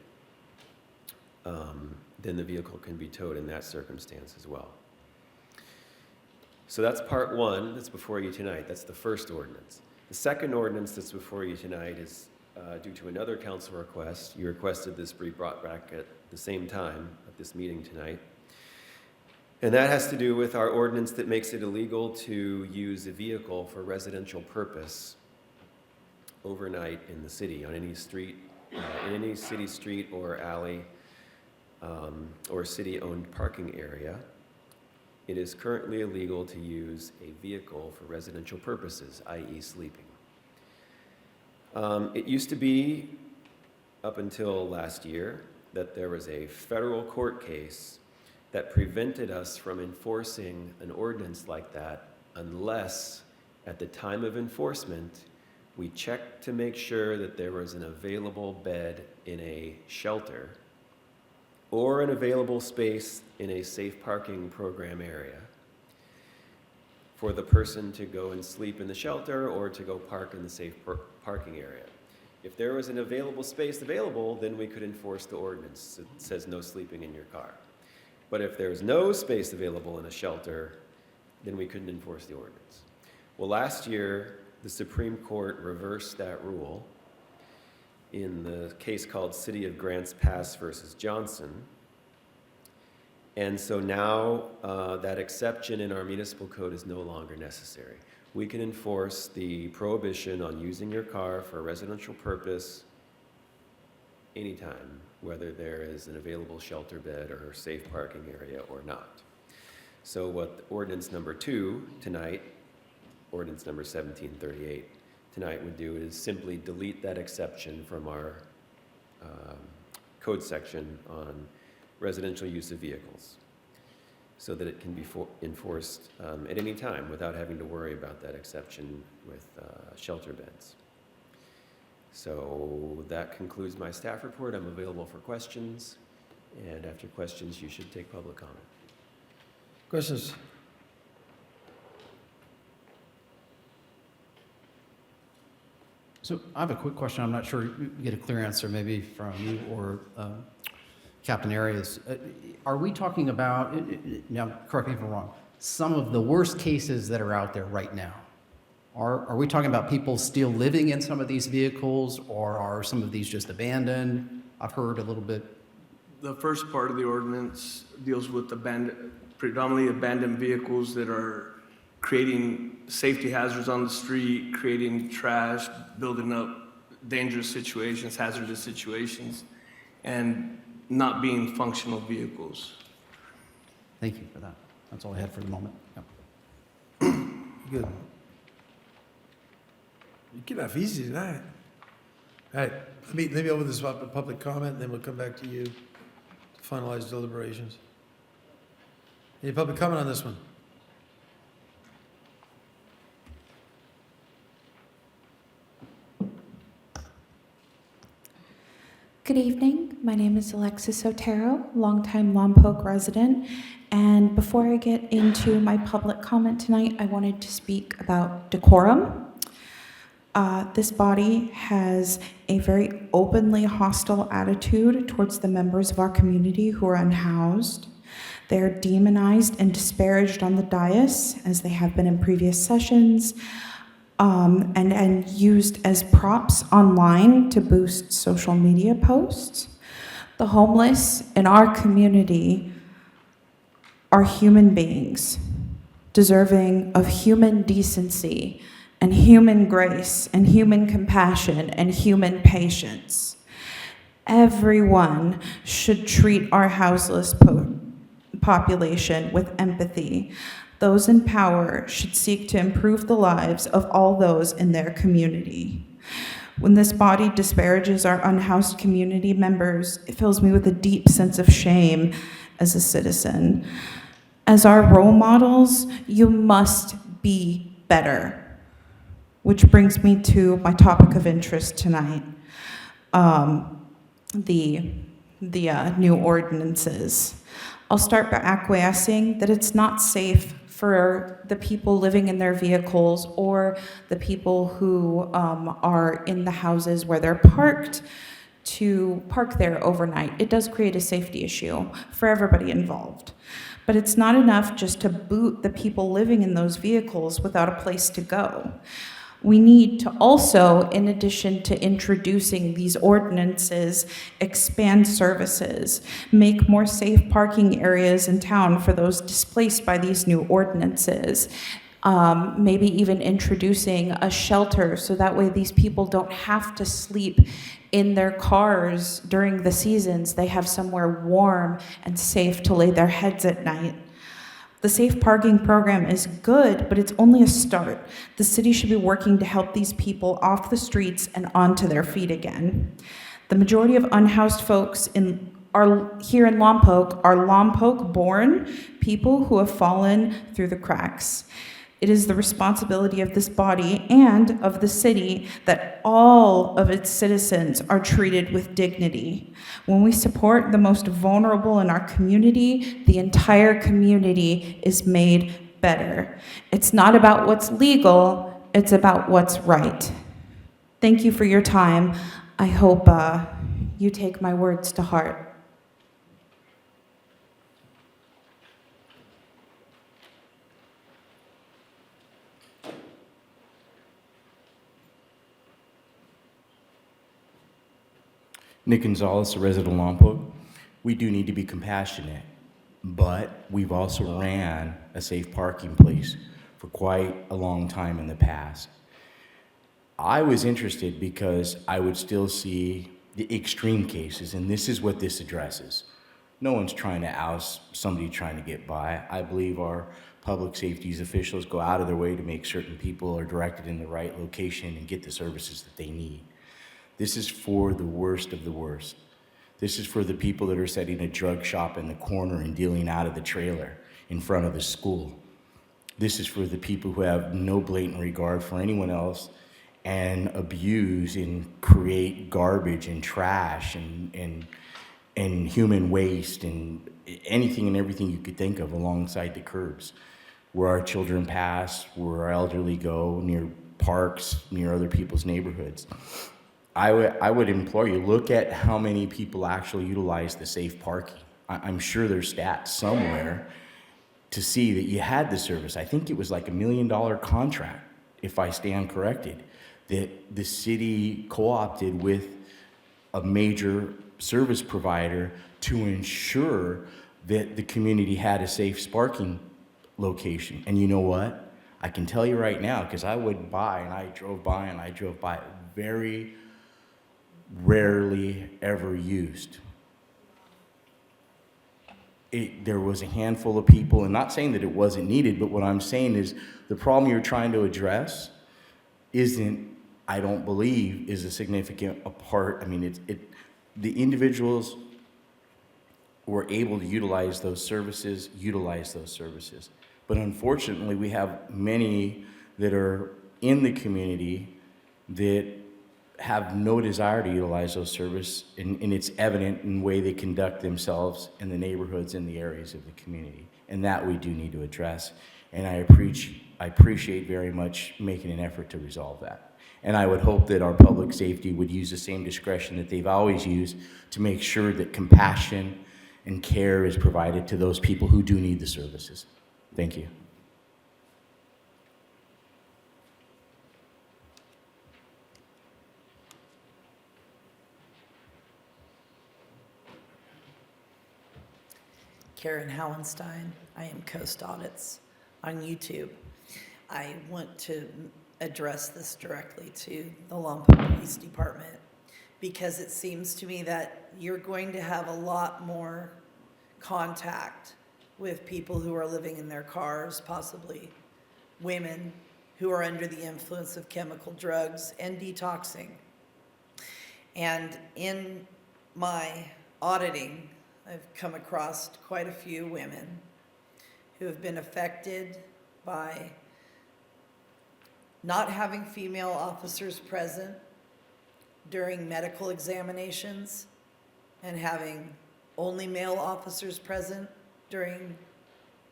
then the vehicle can be towed in that circumstance as well. So that's part one that's before you tonight. That's the first ordinance. The second ordinance that's before you tonight is due to another council request. You requested this be brought back at the same time at this meeting tonight. And that has to do with our ordinance that makes it illegal to use a vehicle for residential purpose overnight in the city, on any street, in any city street or alley, or city-owned parking area. It is currently illegal to use a vehicle for residential purposes, i.e. sleeping. It used to be, up until last year, that there was a federal court case that prevented us from enforcing an ordinance like that unless, at the time of enforcement, we checked to make sure that there was an available bed in a shelter or an available space in a safe parking program area for the person to go and sleep in the shelter or to go park in the safe parking area. If there was an available space available, then we could enforce the ordinance. It says no sleeping in your car. But if there's no space available in a shelter, then we couldn't enforce the ordinance. Well, last year, the Supreme Court reversed that rule in the case called City of Grants Pass versus Johnson. And so now that exception in our municipal code is no longer necessary. We can enforce the prohibition on using your car for a residential purpose anytime, whether there is an available shelter bed or safe parking area or not. So what ordinance number 2 tonight, ordinance number 1738 tonight would do is simply delete that exception from our code section on residential use of vehicles so that it can be enforced at any time without having to worry about that exception with shelter beds. So that concludes my staff report. I'm available for questions, and after questions, you should take public comment. Questions? So I have a quick question. I'm not sure you get a clear answer maybe from you or Captain Arias. Are we talking about, now correct me if I'm wrong, some of the worst cases that are out there right now? Are we talking about people still living in some of these vehicles, or are some of these just abandoned? I've heard a little bit. The first part of the ordinance deals with predominantly abandoned vehicles that are creating safety hazards on the street, creating trash, building up dangerous situations, hazardous situations, and not being functional vehicles. Thank you for that. That's all I had for the moment. Yep. Good. You get off easy tonight. All right, let me open this up to public comment, and then we'll come back to you to finalize deliberations. Any public comment on this one? Good evening. My name is Alexis Otero, longtime Lompoc resident. And before I get into my public comment tonight, I wanted to speak about decorum. This body has a very openly hostile attitude towards the members of our community who are unhoused. They are demonized and disparaged on the dais, as they have been in previous sessions, and used as props online to boost social media posts. The homeless in our community are human beings, deserving of human decency and human grace and human compassion and human patience. Everyone should treat our houseless population with empathy. Those in power should seek to improve the lives of all those in their community. When this body disparages our unhoused community members, it fills me with a deep sense of shame as a citizen. As our role models, you must be better. Which brings me to my topic of interest tonight, the new ordinances. I'll start by acquiescing that it's not safe for the people living in their vehicles or the people who are in the houses where they're parked to park there overnight. It does create a safety issue for everybody involved. But it's not enough just to boot the people living in those vehicles without a place to go. We need to also, in addition to introducing these ordinances, expand services, make more safe parking areas in town for those displaced by these new ordinances. Maybe even introducing a shelter so that way these people don't have to sleep in their cars during the seasons. They have somewhere warm and safe to lay their heads at night. The safe parking program is good, but it's only a start. The city should be working to help these people off the streets and onto their feet again. The majority of unhoused folks here in Lompoc are Lompoc-born people who have fallen through the cracks. It is the responsibility of this body and of the city that all of its citizens are treated with dignity. When we support the most vulnerable in our community, the entire community is made better. It's not about what's legal, it's about what's right. Thank you for your time. I hope you take my words to heart. Nick Gonzalez, a resident of Lompoc. We do need to be compassionate, but we've also ran a safe parking place for quite a long time in the past. I was interested because I would still see the extreme cases, and this is what this addresses. No one's trying to oust somebody trying to get by. I believe our public safety officials go out of their way to make certain people are directed in the right location and get the services that they need. This is for the worst of the worst. This is for the people that are setting a drug shop in the corner and dealing out of the trailer in front of the school. This is for the people who have no blatant regard for anyone else and abuse and create garbage and trash and human waste and anything and everything you could think of alongside the curbs, where our children pass, where our elderly go, near parks, near other people's neighborhoods. I would implore you, look at how many people actually utilize the safe parking. I'm sure there's stats somewhere to see that you had the service. I think it was like $1 million contract, if I stand corrected, that the city co-opted with a major service provider to ensure that the community had a safe parking location. And you know what? I can tell you right now, because I drove by and I drove by, very rarely ever used. There was a handful of people, and not saying that it wasn't needed, but what I'm saying is the problem you're trying to address isn't, I don't believe, is a significant part. I mean, the individuals were able to utilize those services. But unfortunately, we have many that are in the community that have no desire to utilize those services, and it's evident in the way they conduct themselves in the neighborhoods and the areas of the community. And that we do need to address. And I appreciate very much making an effort to resolve that. And I would hope that our public safety would use the same discretion that they've always used to make sure that compassion and care is provided to those people who do need the services. Thank you. Karen Hallenstein. I am Coast Audits on YouTube. I want to address this directly to the Lompoc Police Department because it seems to me that you're going to have a lot more contact with people who are living in their cars, possibly women who are under the influence of chemical drugs and detoxing. And in my auditing, I've come across quite a few women who have been affected by not having female officers present during medical examinations and having only male officers present during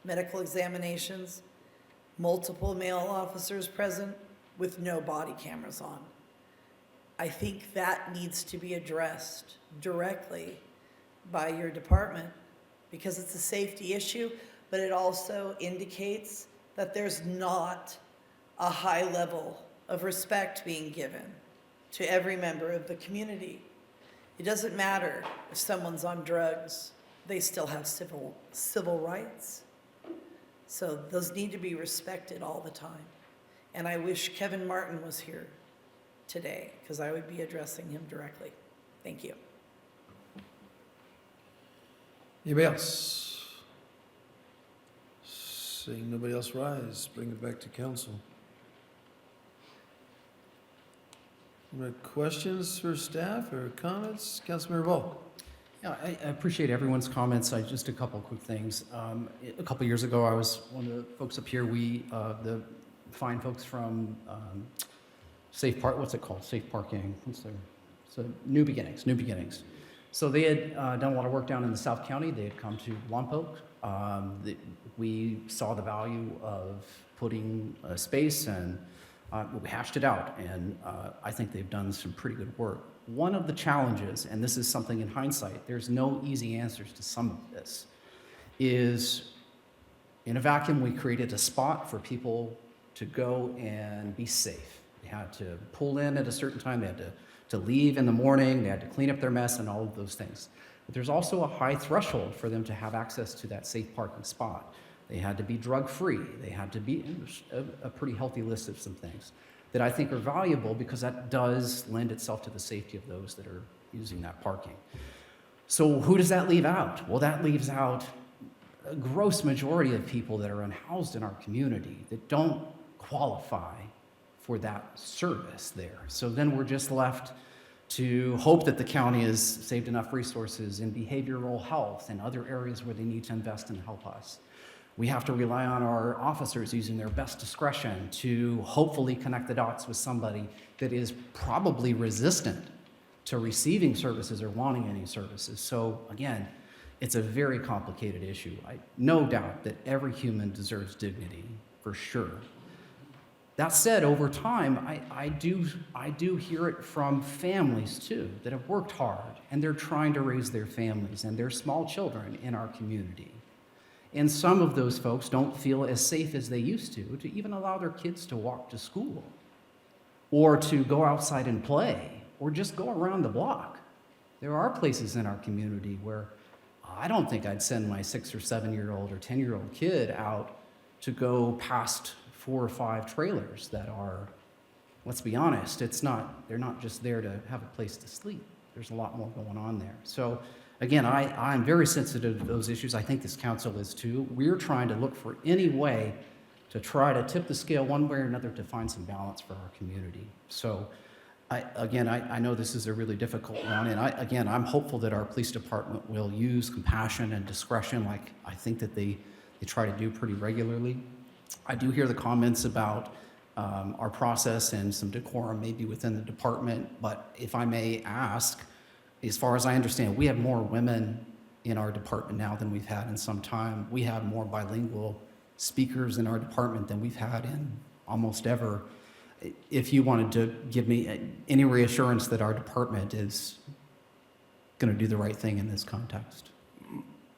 medical examinations, multiple male officers present with no body cameras on. I think that needs to be addressed directly by your department because it's a safety issue, but it also indicates that there's not a high level of respect being given to every member of the community. It doesn't matter if someone's on drugs, they still have civil rights. So those need to be respected all the time. And I wish Kevin Martin was here today because I would be addressing him directly. Thank you. Anybody else? Seeing nobody else rise, bring it back to council. Questions for staff or comments? Councilmember Ball. Yeah, I appreciate everyone's comments. Just a couple quick things. A couple years ago, I was one of the folks up here. The fine folks from Safe Park, what's it called? Safe Parking. So New Beginnings. So they had done a lot of work down in the South County. They had come to Lompoc. We saw the value of putting a space and we hashed it out. And I think they've done some pretty good work. One of the challenges, and this is something in hindsight, there's no easy answers to some of this, is in a vacuum, we created a spot for people to go and be safe. They had to pull in at a certain time. They had to leave in the morning. They had to clean up their mess and all of those things. But there's also a high threshold for them to have access to that safe parking spot. They had to be drug-free. They had to be a pretty healthy list of some things that I think are valuable because that does lend itself to the safety of those that are using that parking. So who does that leave out? Well, that leaves out a gross majority of people that are unhoused in our community that don't qualify for that service there. So then we're just left to hope that the county has saved enough resources in behavioral health and other areas where they need to invest and help us. We have to rely on our officers using their best discretion to hopefully connect the dots with somebody that is probably resistant to receiving services or wanting any services. So again, it's a very complicated issue. No doubt that every human deserves dignity, for sure. That said, over time, I do hear it from families too that have worked hard and they're trying to raise their families and their small children in our community. And some of those folks don't feel as safe as they used to even allow their kids to walk to school or to go outside and play or just go around the block. There are places in our community where I don't think I'd send my 6 or 7-year-old or 10-year-old kid out to go past 4 or 5 trailers that are, let's be honest, they're not just there to have a place to sleep. There's a lot more going on there. So again, I'm very sensitive to those issues. I think this council is too. We're trying to look for any way to try to tip the scale one way or another to find some balance for our community. So I know this is a really difficult one, and I'm hopeful that our police department will use compassion and discretion like I think that they try to do pretty regularly. I do hear the comments about our process and some decorum maybe within the department. But if I may ask, as far as I understand, we have more women in our department now than we've had in some time. We have more bilingual speakers in our department than we've had in almost ever. If you wanted to give me any reassurance that our department is going to do the right thing in this context.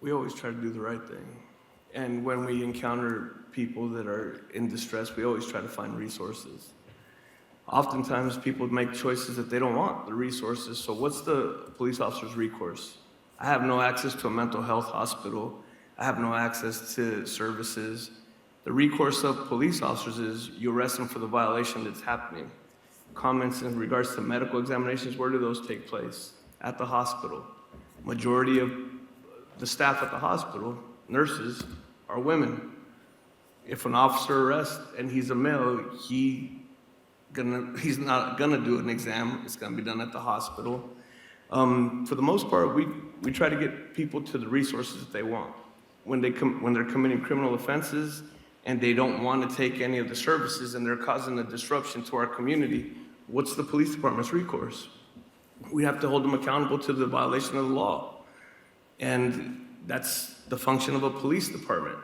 We always try to do the right thing. And when we encounter people that are in distress, we always try to find resources. Oftentimes, people make choices that they don't want the resources. So what's the police officer's recourse? I have no access to a mental health hospital. I have no access to services. The recourse of police officers is you arrest them for the violation that's happening. Comments in regards to medical examinations, where do those take place? At the hospital. Majority of the staff at the hospital, nurses, are women. If an officer arrests and he's a male, he's not gonna do an exam. It's gonna be done at the hospital. For the most part, we try to get people to the resources that they want. When they're committing criminal offenses and they don't want to take any of the services and they're causing a disruption to our community, what's the police department's recourse? We have to hold them accountable to the violation of the law. And that's the function of a police department.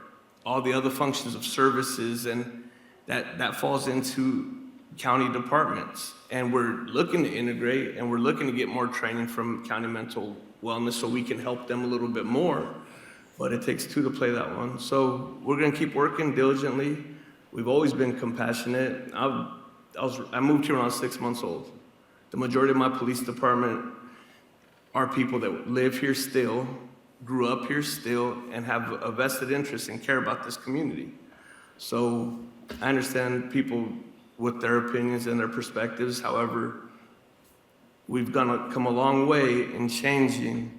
All the other functions of services and that falls into county departments. And we're looking to integrate and we're looking to get more training from county mental wellness so we can help them a little bit more. But it takes two to play that one. So we're gonna keep working diligently. We've always been compassionate. I moved here when I was 6 months old. The majority of my police department are people that live here still, grew up here still, and have a vested interest and care about this community. So I understand people with their opinions and their perspectives. However, we've come a long way in changing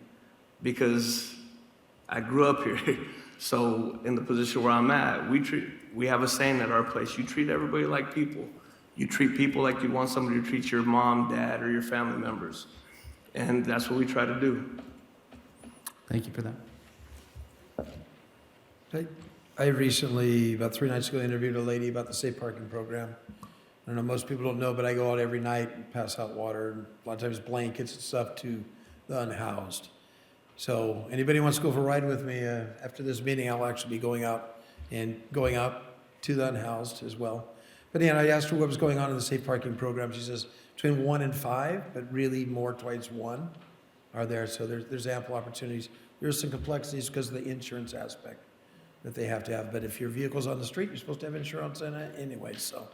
because I grew up here. So in the position where I'm at, we have a saying at our place, you treat everybody like people. You treat people like you want somebody to treat your mom, dad, or your family members. And that's what we try to do. Thank you for that. I recently, about 3 nights ago, interviewed a lady about the safe parking program. I don't know, most people don't know, but I go out every night and pass out water, and a lot of times blankets and stuff to the unhoused. So anybody wants to go for a ride with me, after this meeting, I'll actually be going out to the unhoused as well. But I asked her what was going on in the safe parking program. She says between 1 and 5, but really more towards 1 are there. So there's ample opportunities. There's some complexities because of the insurance aspect that they have to have. But if your vehicle's on the street, you're supposed to have insurance in it anyway. So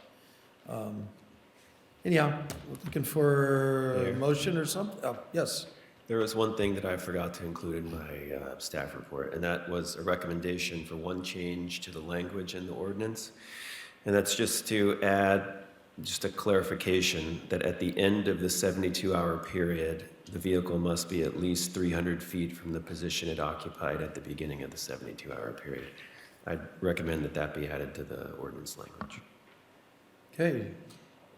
anyhow, looking for a motion or something. Oh, yes. There was one thing that I forgot to include in my staff report, and that was a recommendation for one change to the language in the ordinance. And that's just to add just a clarification that at the end of the 72-hour period, the vehicle must be at least 300 feet from the position it occupied at the beginning of the 72-hour period. I'd recommend that that be added to the ordinance language. Okay.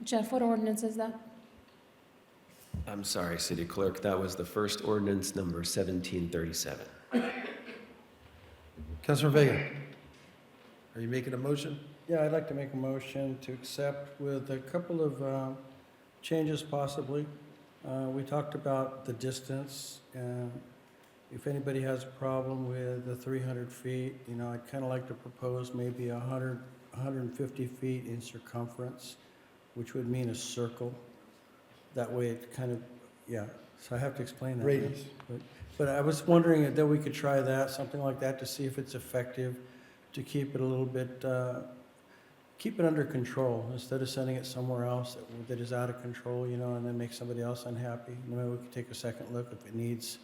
Jeff, what ordinance is that? I'm sorry, City Clerk, that was the first ordinance, number 1737. Councilor Vega, are you making a motion? Yeah, I'd like to make a motion to accept with a couple of changes possibly. We talked about the distance. If anybody has a problem with the 300 feet, I'd kind of like to propose maybe 150 feet in circumference, which would mean a circle. That way it kind of, so I have to explain that. Radius. But I was wondering that we could try that, something like that, to see if it's effective, to keep it a little bit, keep it under control instead of sending it somewhere else that is out of control, and then make somebody else unhappy. Maybe we could take a second look if it needs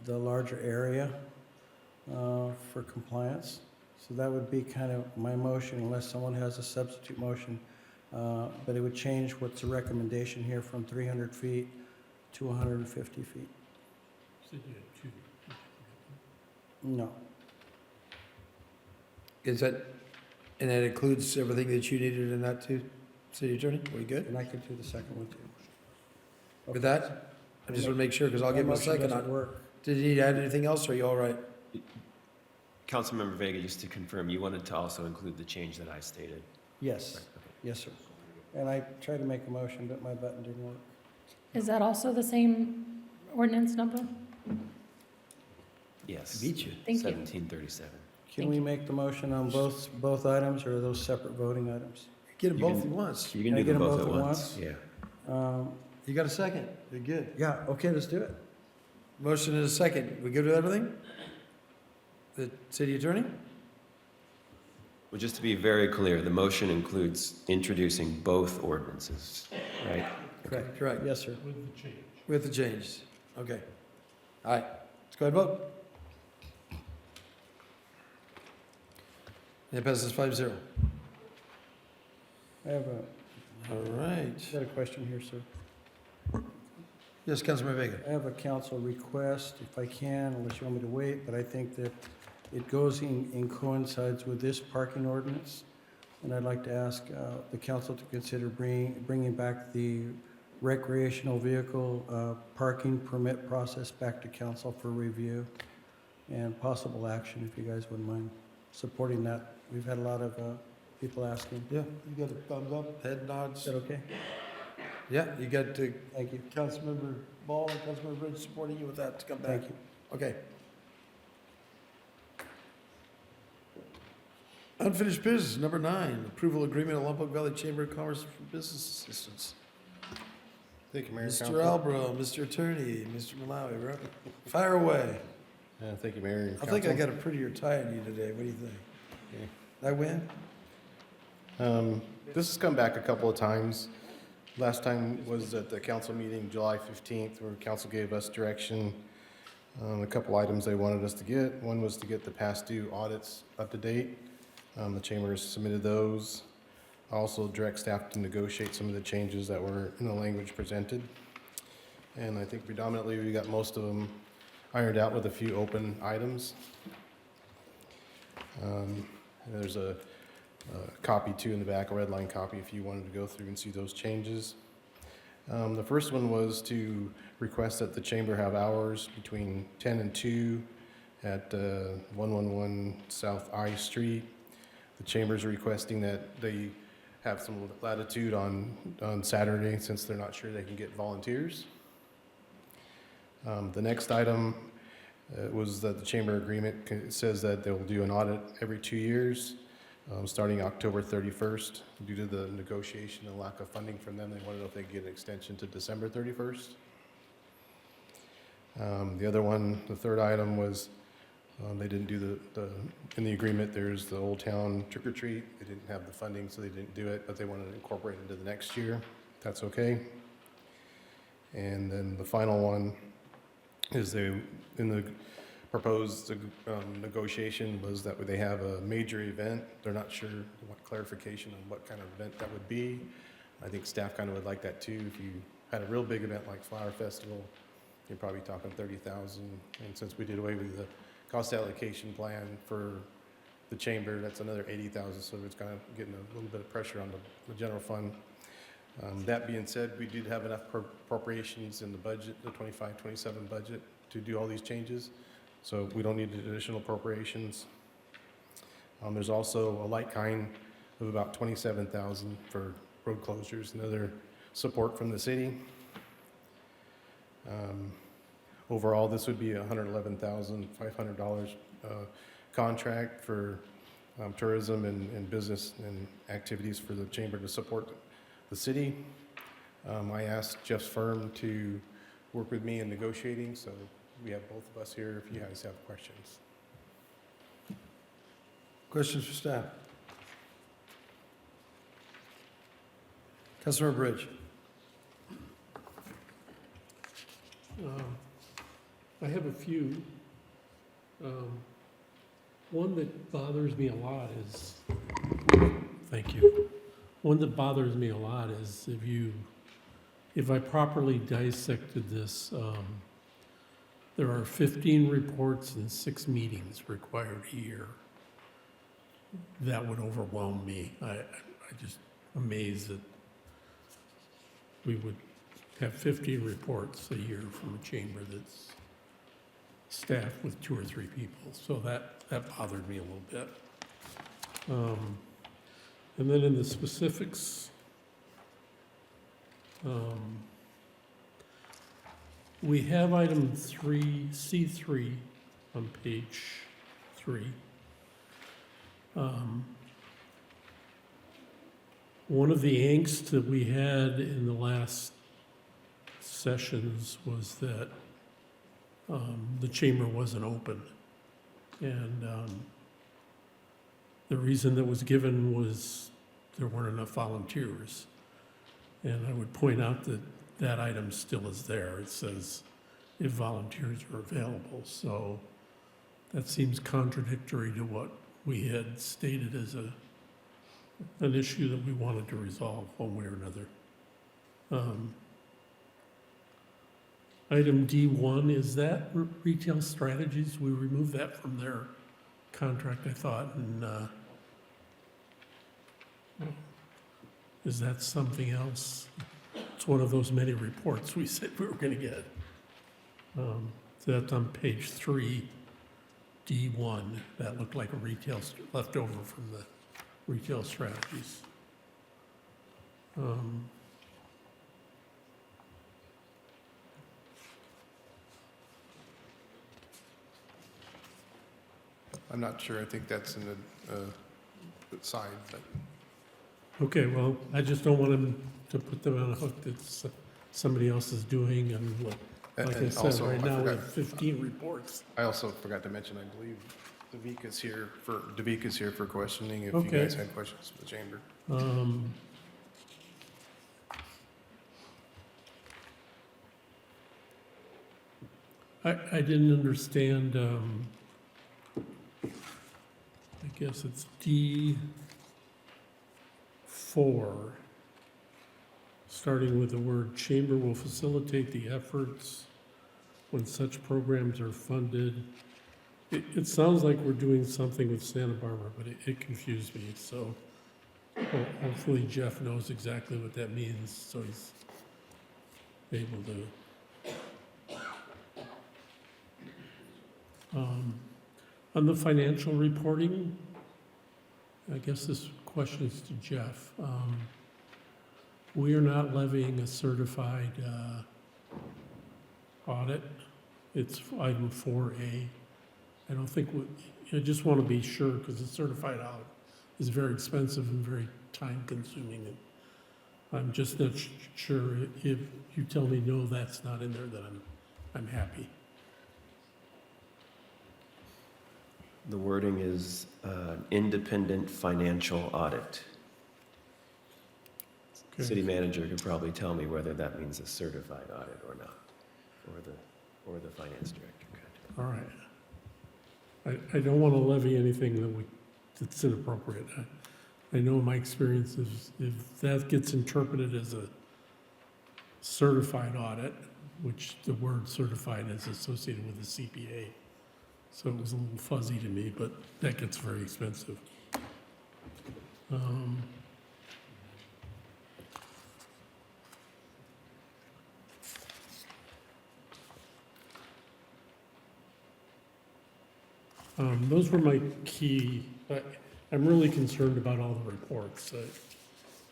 the larger area for compliance. So that would be kind of my motion, unless someone has a substitute motion. But it would change what's the recommendation here from 300 feet to 150 feet. No. Is that, and that includes everything that you needed in that too, City Attorney? Are we good? And I could do the second one too. With that? I just want to make sure, because I'll give him a second on it. Did you need to add anything else, or are you all right? Councilmember Vega, just to confirm, you wanted to also include the change that I stated? Yes. Yes, sir. And I tried to make a motion, but my button didn't work. Is that also the same ordinance number? Yes. Beat you. Thank you. 1737. Can we make the motion on both items, or are those separate voting items? Get them You both can- at once. You can Can I do get them 'em both both at at once. once? Yeah. You got a second? You're good. Yeah, okay, let's do it. Motion and a second. We good with everything? The city attorney? Well, just to be very clear, the motion includes introducing both ordinances, right? Correct, right. Yes, sir. With the changes. Okay. All right, let's go ahead and vote. And it passes 5-0. I have All right. got a question here, sir. Yes, Councilman Vega. I have a council request, if I can, unless you want me to wait, but I think that it goes in coincides with this parking ordinance. And I'd like to ask the council to consider bringing back the recreational vehicle parking permit process back to council for review and possible action, if you guys wouldn't mind supporting that. We've had a lot of people asking. Yeah, you got a thumbs up, head Is nods. that okay? Yeah, you got Thank you. Councilmember Ball and Councilmember Bridge supporting you with that to come back. Thank you. Okay. Unfinished business, number 9, approval agreement of Lompoc Valley Chamber of Commerce for business assistance. Thank you, Mayor and Mr. Council. Albro, Mr. Attorney, Mr. Malawi, right? Fire away. Thank you, Mayor and I think I Council. got a prettier tie on you today. What do you think? Okay. I win? This has come back a couple of times. Last time was at the council meeting, July 15th, where council gave us direction on a couple items they wanted us to get. One was to get the past due audits up to date. The chamber has submitted those. Also direct staff to negotiate some of the changes that were in the language presented. And I think predominantly we got most of them ironed out with a few open items. There's a copy too in the back, a red line copy if you wanted to go through and see those changes. The first one was to request that the chamber have hours between 10 and 2 at 111 South I Street. The chamber's requesting that they have some latitude on Saturday since they're not sure they can get volunteers. The next item was that the chamber agreement says that they'll do an audit every 2 years. Starting October 31st, due to the negotiation and lack of funding from them, they want to know if they can get an extension to December 31st. The other one, the third item was, they didn't do in the agreement, there's the Old Town Trick or Treat. They didn't have the funding, so they didn't do it, but they wanted to incorporate it into the next year. That's okay. And then the final one is in the proposed negotiation was that they have a major event. They're not sure what clarification on what kind of event that would be. I think staff kind of would like that too. If you had a real big event like Flower Festival, you're probably talking 30,000. And since we did away with the cost allocation plan for the chamber, that's another 80,000. So it's kind of getting a little bit of pressure on the general fund. That being said, we did have enough appropriations in the budget, the 25-27 budget, to do all these changes. So we don't need additional appropriations. There's also a like kind of about 27,000 for road closures and other support from the city. Overall, this would be a $111,500 contract for tourism and business and activities for the chamber to support the city. I asked Jeff's firm to work with me in negotiating, so we have both of us here if you guys have questions. Questions for staff? Councilor Bridge. I have a few. One that bothers me a lot is, thank you. One that bothers me a lot is if I properly dissected this, there are 15 reports and 6 meetings required a year. That would overwhelm me. I just amazed that we would have 15 reports a year from a chamber that's staffed with 2 or 3 people. So that bothered me a little bit. And then in the specifics, we have item 3, C3 on page 3. One of the angst that we had in the last sessions was that the chamber wasn't open. And the reason that was given was there weren't enough volunteers. And I would point out that that item still is there. It says if volunteers are available. So that seems contradictory to what we had stated as an issue that we wanted to resolve one way or another. Item D1, is that retail strategies? We removed that from their contract, I thought, and is that something else? It's one of those many reports we said we were going to get. So that's on page 3, D1. That looked like a retail, left over from the retail strategies. I'm not sure, I think that's in the side, but Okay, well, I just don't want them to put them on a hook that somebody else is doing, and like I and said, also, right I now we forgot- have 15 reports. I also forgot to mention, I believe Davika's here for questioning if you Okay. guys had questions for the chamber. I didn't understand, I guess it's D4, starting with the word chamber will facilitate the efforts when such programs are funded. It sounds like we're doing something with Santa Barbara, but it confused me, so hopefully Jeff knows exactly what that means, so he's able to. On the financial reporting, I guess this question is to Jeff. We are not levying a certified audit. It's item 4A. I don't think, I just want to be sure, because a certified audit is very expensive and very time-consuming. And I'm just not sure. If you tell me, no, that's not in there, then I'm happy. The wording is independent financial audit. Okay. City manager could probably tell me whether that means a certified audit or not, or the finance director could. All right. I don't want to levy anything that's inappropriate. I know my experience is if that gets interpreted as a certified audit, which the word certified is associated with the CPA, so it was a little fuzzy to me, but that gets very expensive. Those were my key. I'm really concerned about all the reports.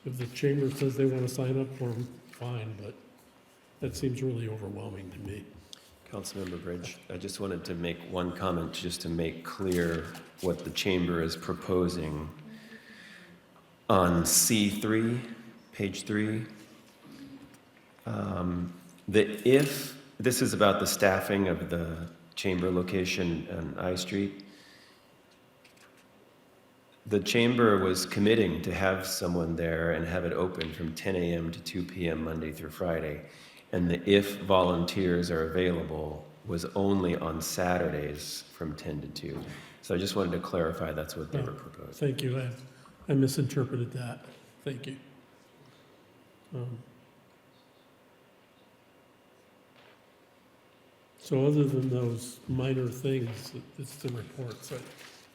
If the chamber says they want to sign up for them, fine, but that seems really overwhelming to me. Councilmember Bridge, I just wanted to make one comment just to make clear what the chamber is proposing. On C3, page 3, this is about the staffing of the chamber location on I Street. The chamber was committing to have someone there and have it open from 10 a.m. to 2 p.m. Monday through Friday. And the if volunteers are available was only on Saturdays from 10 to 2. So I just wanted to clarify that's what they were proposing. Thank you. I misinterpreted that. Thank you. So other than those minor things, it's the reports.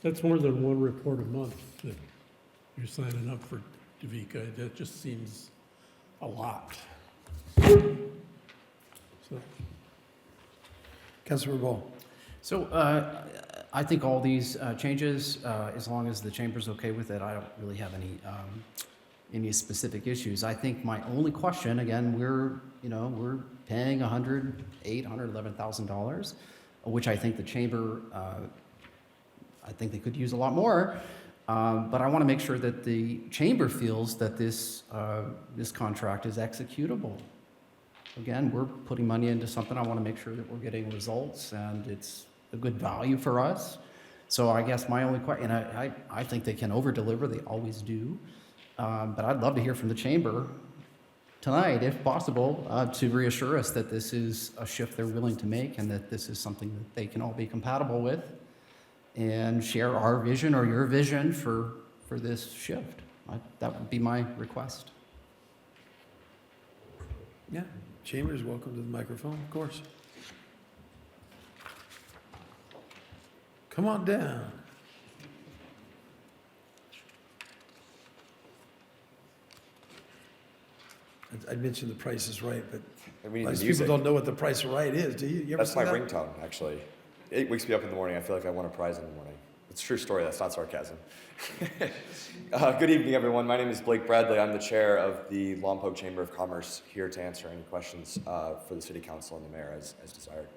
That's more than one report a month that you're signing up for, Davika. That just seems a lot. So, Councilor Ball. So I think all these changes, as long as the chamber's okay with it, I don't really have any specific issues. I think my only question, again, we're paying $111,000, which I think the chamber, I think they could use a lot more. But I want to make sure that the chamber feels that this contract is executable. Again, we're putting money into something. I want to make sure that we're getting results and it's a good value for us. So I guess my only question, and I think they can over-deliver, they always do. But I'd love to hear from the chamber tonight, if possible, to reassure us that this is a shift they're willing to make and that this is something that they can all be compatible with and share our vision or your vision for this shift. That would be my request. Yeah, chamber is welcome to the microphone, of course. Come on down. I'd mentioned the Price is Right, but We need most the people music. don't know what the Price is Right is, do you? You ever That's see my that? ringtone, actually. It wakes me up in the morning. I feel like I won a prize in the morning. It's a true story. That's not sarcasm. Good evening, everyone. My name is Blake Bradley. I'm the chair of the Lompoc Chamber of Commerce, here to answer any questions for the City Council and the Mayor as desired.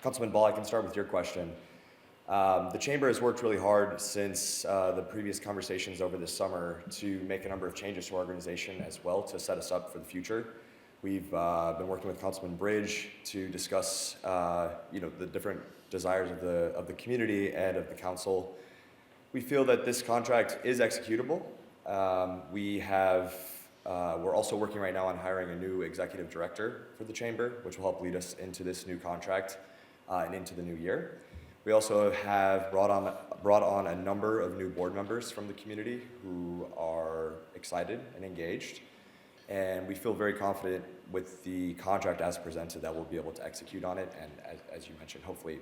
Councilman Ball, I can start with your question. The Chamber has worked really hard since the previous conversations over this summer to make a number of changes to our organization as well to set us up for the future. We've been working with Councilman Bridge to discuss, the different desires of the community and of the council. We feel that this contract is executable. We're also working right now on hiring a new executive director for the chamber, which will help lead us into this new contract and into the new year. We also have brought on a number of new board members from the community who are excited and engaged. And we feel very confident with the contract as presented that we'll be able to execute on it and, as you mentioned, hopefully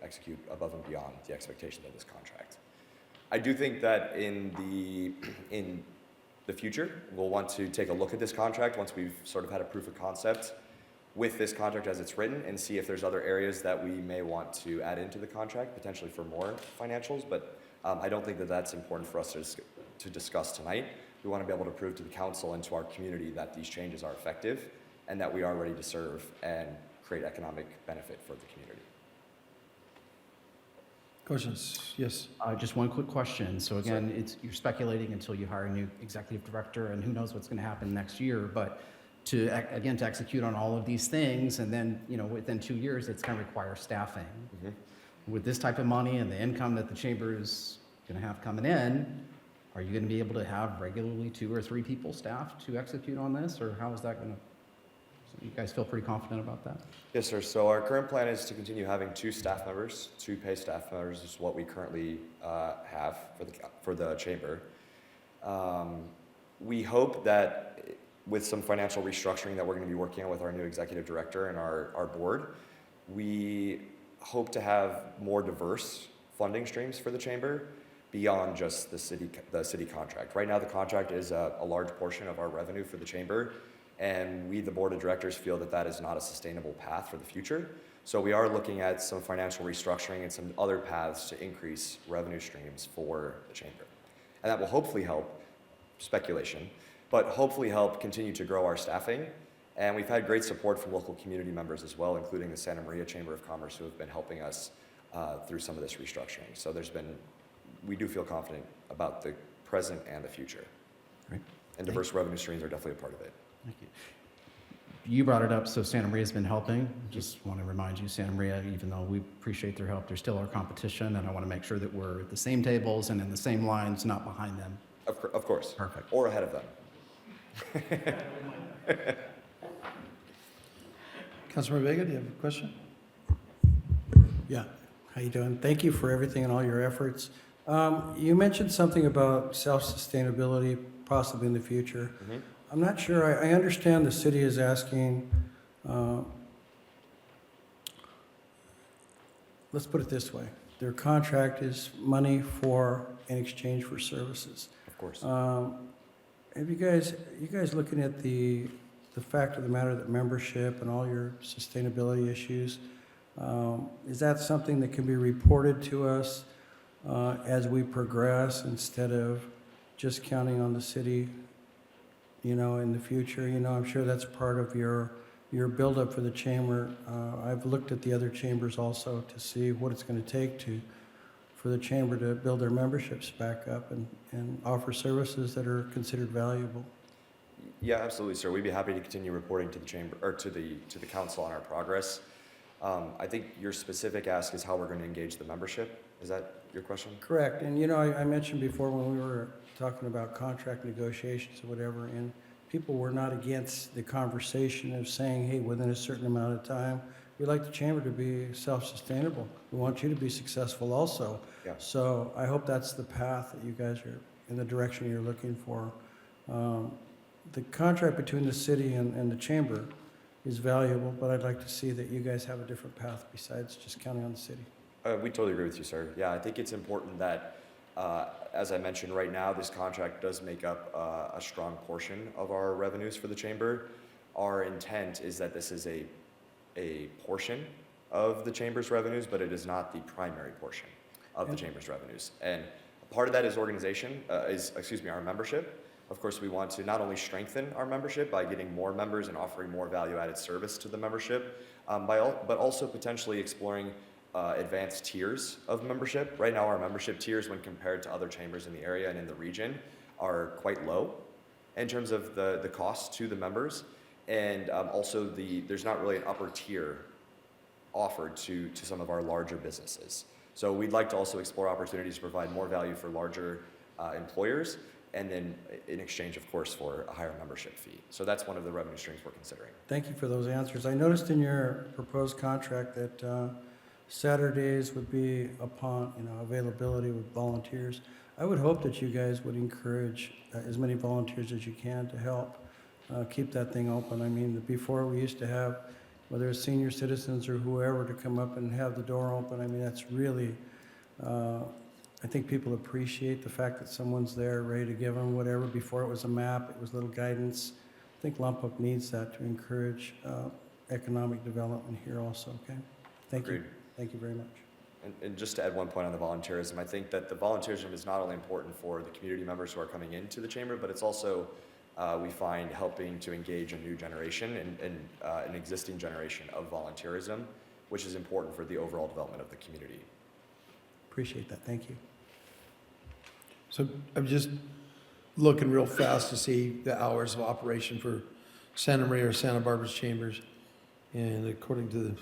execute above and beyond the expectations of this contract. I do think that in the future, we'll want to take a look at this contract once we've sort of had a proof of concept with this contract as it's written and see if there's other areas that we may want to add into the contract, potentially for more financials, but I don't think that that's important for us to discuss tonight. We want to be able to prove to the council and to our community that these changes are effective and that we are ready to serve and create economic benefit for the community. Questions? Yes. Just one quick question. So again, you're speculating until you hire a new executive director, and who knows what's going to happen next year. But to execute on all of these things, and then within 2 years, it's going to require staffing. Mm-hmm. With this type of money and the income that the chamber is going to have coming in, are you going to be able to have regularly 2 or 3 people staffed to execute on this, or how is that going to? So you guys feel pretty confident about that? Yes, sir. So our current plan is to continue having 2 staff members. 2 paid staff members is what we currently have for the chamber. We hope that with some financial restructuring that we're going to be working on with our new executive director and our board, we hope to have more diverse funding streams for the chamber beyond just the city contract. Right now, the contract is a large portion of our revenue for the chamber, and we, the board of directors, feel that that is not a sustainable path for the future. So we are looking at some financial restructuring and some other paths to increase revenue streams for the chamber. And that will hopefully help, speculation, but hopefully help continue to grow our staffing. And we've had great support from local community members as well, including the Santa Maria Chamber of Commerce, who have been helping us through some of this restructuring. So we do feel confident about the present and the future. Great. And diverse revenue streams are definitely a part of it. Thank you. You brought it up, so Santa Maria's been helping. Just want to remind you, Santa Maria, even though we appreciate their help, they're still our competition, and I want to make sure that we're at the same tables and in the same lines, not behind them. Of course. Perfect. Or ahead of them. Councilmember Vega, do you have a question? Yeah, how you doing? Thank you for everything and all your efforts. You mentioned something about self-sustainability possibly in the future. Mm-hmm. I'm not sure, I understand the city is asking, let's put it this way. Their contract is money in exchange for services. Of course. Have you guys looking at the fact of the matter that membership and all your sustainability issues, Is that something that can be reported to us as we progress instead of just counting on the city, in the future? I'm sure that's part of your buildup for the chamber. I've looked at the other chambers also to see what it's going to take for the chamber to build their memberships back up and offer services that are considered valuable. Yeah, absolutely, sir. We'd be happy to continue reporting to the chamber or to the council on our progress. I think your specific ask is how we're going to engage the membership. Is that your question? Correct. And I mentioned before when we were talking about contract negotiations or whatever, and people were not against the conversation of saying, hey, within a certain amount of time, we'd like the chamber to be self-sustainable. We want you to be successful also. Yeah. So I hope that's the path that you guys are in the direction you're looking for. The contract between the city and the chamber is valuable, but I'd like to see that you guys have a different path besides just counting on the city. We totally agree with you, sir. Yeah, I think it's important that, as I mentioned, right now, this contract does make up a strong portion of our revenues for the chamber. Our intent is that this is a portion of the chamber's revenues, but it is not the primary portion of the chamber's revenues. And part of that is our membership. Of course, we want to not only strengthen our membership by getting more members and offering more value-added service to the membership, but also potentially exploring advanced tiers of membership. Right now, our membership tiers, when compared to other chambers in the area and in the region, are quite low in terms of the cost to the members. And also, there's not really an upper tier offered to some of our larger businesses. So we'd like to also explore opportunities to provide more value for larger employers, and then in exchange, of course, for a higher membership fee. So that's one of the revenue streams we're considering. Thank you for those answers. I noticed in your proposed contract that Saturdays would be upon, availability with volunteers. I would hope that you guys would encourage as many volunteers as you can to help keep that thing open. I mean, before we used to have, whether it's senior citizens or whoever, to come up and have the door open. I mean, that's really, I think people appreciate the fact that someone's there ready to give them whatever. Before it was a map, it was little guidance. I think Lompoc needs that to encourage economic development here also, okay? Thank you. Agreed. Thank you very much. And just to add one point on the volunteerism, I think that the volunteerism is not only important for the community members who are coming into the chamber, but it's also, we find, helping to engage a new generation and an existing generation of volunteerism, which is important for the overall development of the community. Appreciate that. Thank you. So I'm just looking real fast to see the hours of operation for Santa Maria or Santa Barbara's chambers. And according to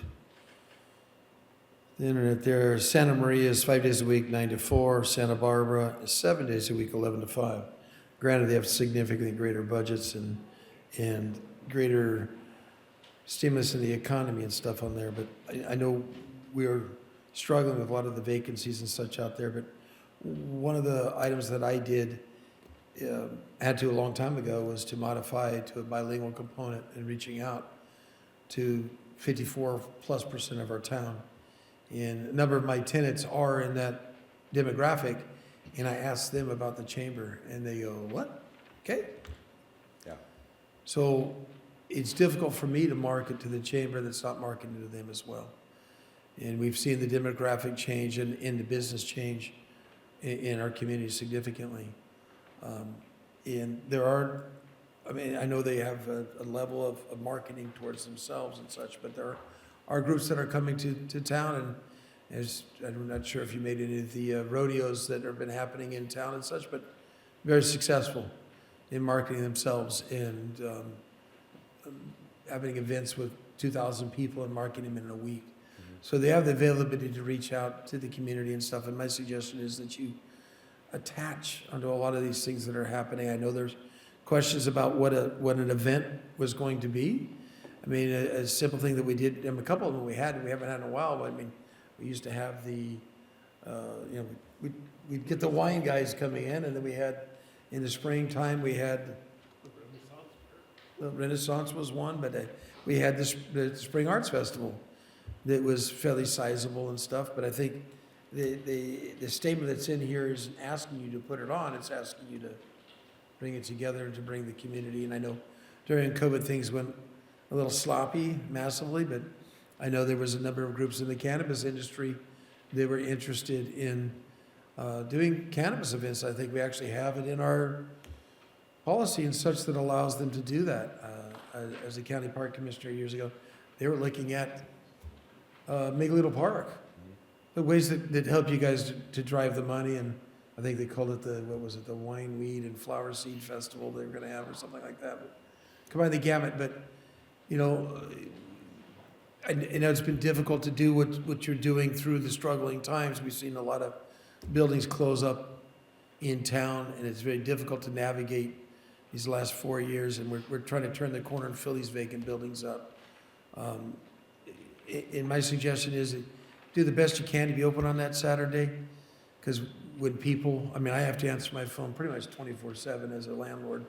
the internet there, Santa Maria is 5 days a week, 9 to 4. Santa Barbara is 7 days a week, 11 to 5. Granted, they have significantly greater budgets and greater stimulus in the economy and stuff on there, but I know we are struggling with a lot of the vacancies and such out there, but one of the items that I did, had to a long time ago, was to modify to a bilingual component and reaching out to 54+% of our town. And a number of my tenants are in that demographic, and I asked them about the chamber, and they go, what? Okay. Yeah. So it's difficult for me to market to the chamber that's not marketing to them as well. And we've seen the demographic change and the business change in our community significantly. And there are, I know they have a level of marketing towards themselves and such, but there are groups that are coming to town, and I'm not sure if you made any of the rodeos that have been happening in town and such, but very successful in marketing themselves and having events with 2,000 people and marketing them in a week. So they have the availability to reach out to the community and stuff, and my suggestion is that you attach onto a lot of these things that are happening. I know there's questions about what an event was going to be. I mean, a simple thing that we did, a couple of them we haven't had in a while, but I mean, we used to have we'd get the wine guys coming in, and then we had, in the springtime, we had, the Renaissance was one, but we had the Spring Arts Festival that was fairly sizable and stuff, but I think the statement that's in here isn't asking you to put it on, it's asking you to bring it together and to bring the community. And I know during COVID things went a little sloppy massively, but I know there was a number of groups in the cannabis industry that were interested in doing cannabis events. I think we actually have it in our policy and such that allows them to do that. As a county park commissioner years ago, they were looking at Miguelito Park, the ways that help you guys to drive the money. And I think they called it the Wine, Weed, and Flower Seed Festival they were going to have or something like that. But combine the gamut, but you know, I know it's been difficult to do what you're doing through the struggling times. We've seen a lot of buildings close up in town, and it's very difficult to navigate these last 4 years, and we're trying to turn the corner and fill these vacant buildings up. And my suggestion is do the best you can to be open on that Saturday, because when people, I mean, I have to answer my phone pretty much 24/7 as a landlord,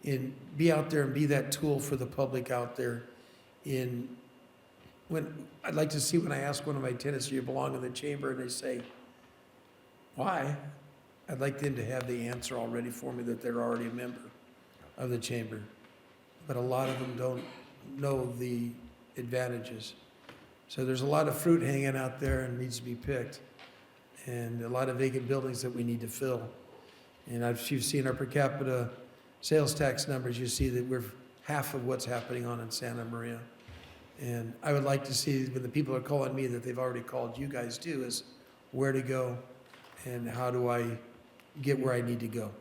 and be out there and be that tool for the public out there. I'd like to see when I ask one of my tenants, do you belong in the chamber, and they say, why? I'd like them to have the answer already for me that they're already a member of the chamber. But a lot of them don't know the advantages. So there's a lot of fruit hanging out there and needs to be picked, and a lot of vacant buildings that we need to fill. And you've seen our per capita sales tax numbers, you see that we're half of what's happening on in Santa Maria. And I would like to see, when the people are calling me, that they've already called you guys too, is where to go and how do I get where I need to go.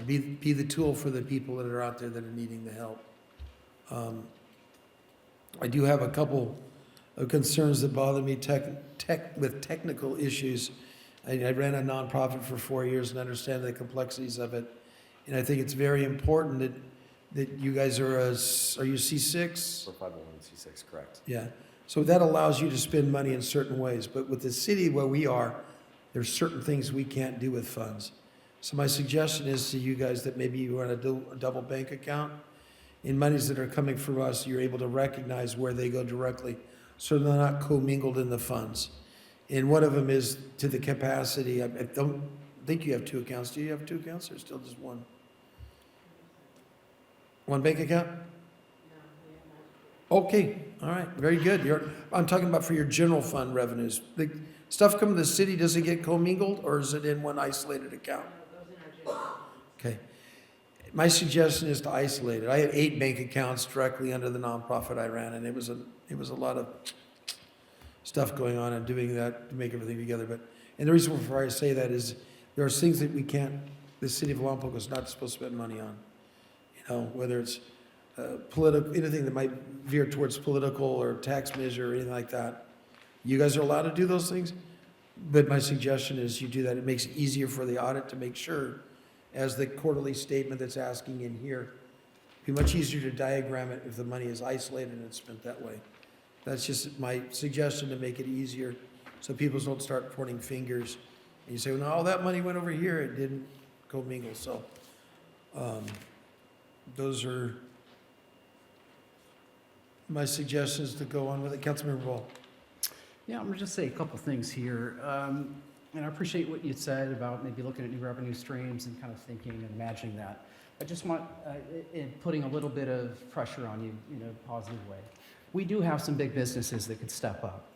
Be the tool for the people that are out there that are needing the help. I do have a couple of concerns that bother me with technical issues. I ran a nonprofit for 4 years and understand the complexities of it. And I think it's very important that you guys are you C6? We're 501c6, correct. Yeah. So that allows you to spend money in certain ways. But with the city where we are, there's certain things we can't do with funds. So my suggestion is to you guys that maybe you run a double bank account. In monies that are coming from us, you're able to recognize where they go directly, so they're not commingled in the funds. And one of them is to the capacity. I don't think you have two accounts. Do you have two accounts or still just one? One bank account? Okay, all right, very good. I'm talking about for your general fund revenues. The stuff coming to the city, does it get commingled or is it in one isolated account? Okay. My suggestion is to isolate it. I had 8 bank accounts directly under the nonprofit I ran, and it was a lot of stuff going on and doing that to make everything together. And the reason why I say that is there are things that the city of Lompoc is not supposed to spend money on. You know, whether it's political, anything that might veer towards political or tax measure or anything like that. You guys are allowed to do those things, but my suggestion is you do that. It makes it easier for the audit to make sure, as the quarterly statement that's asking in here, it'd be much easier to diagram it if the money is isolated and spent that way. That's just my suggestion to make it easier so people don't start pointing fingers. And you say, well, no, that money went over here, it didn't commingle. So those are my suggestions to go on with it. Councilmember Ball. Yeah, I'm going to just say a couple things here. And I appreciate what you said about maybe looking at new revenue streams and kind of thinking and imagining that. I just want putting a little bit of pressure on you in a positive way. We do have some big businesses that could step up.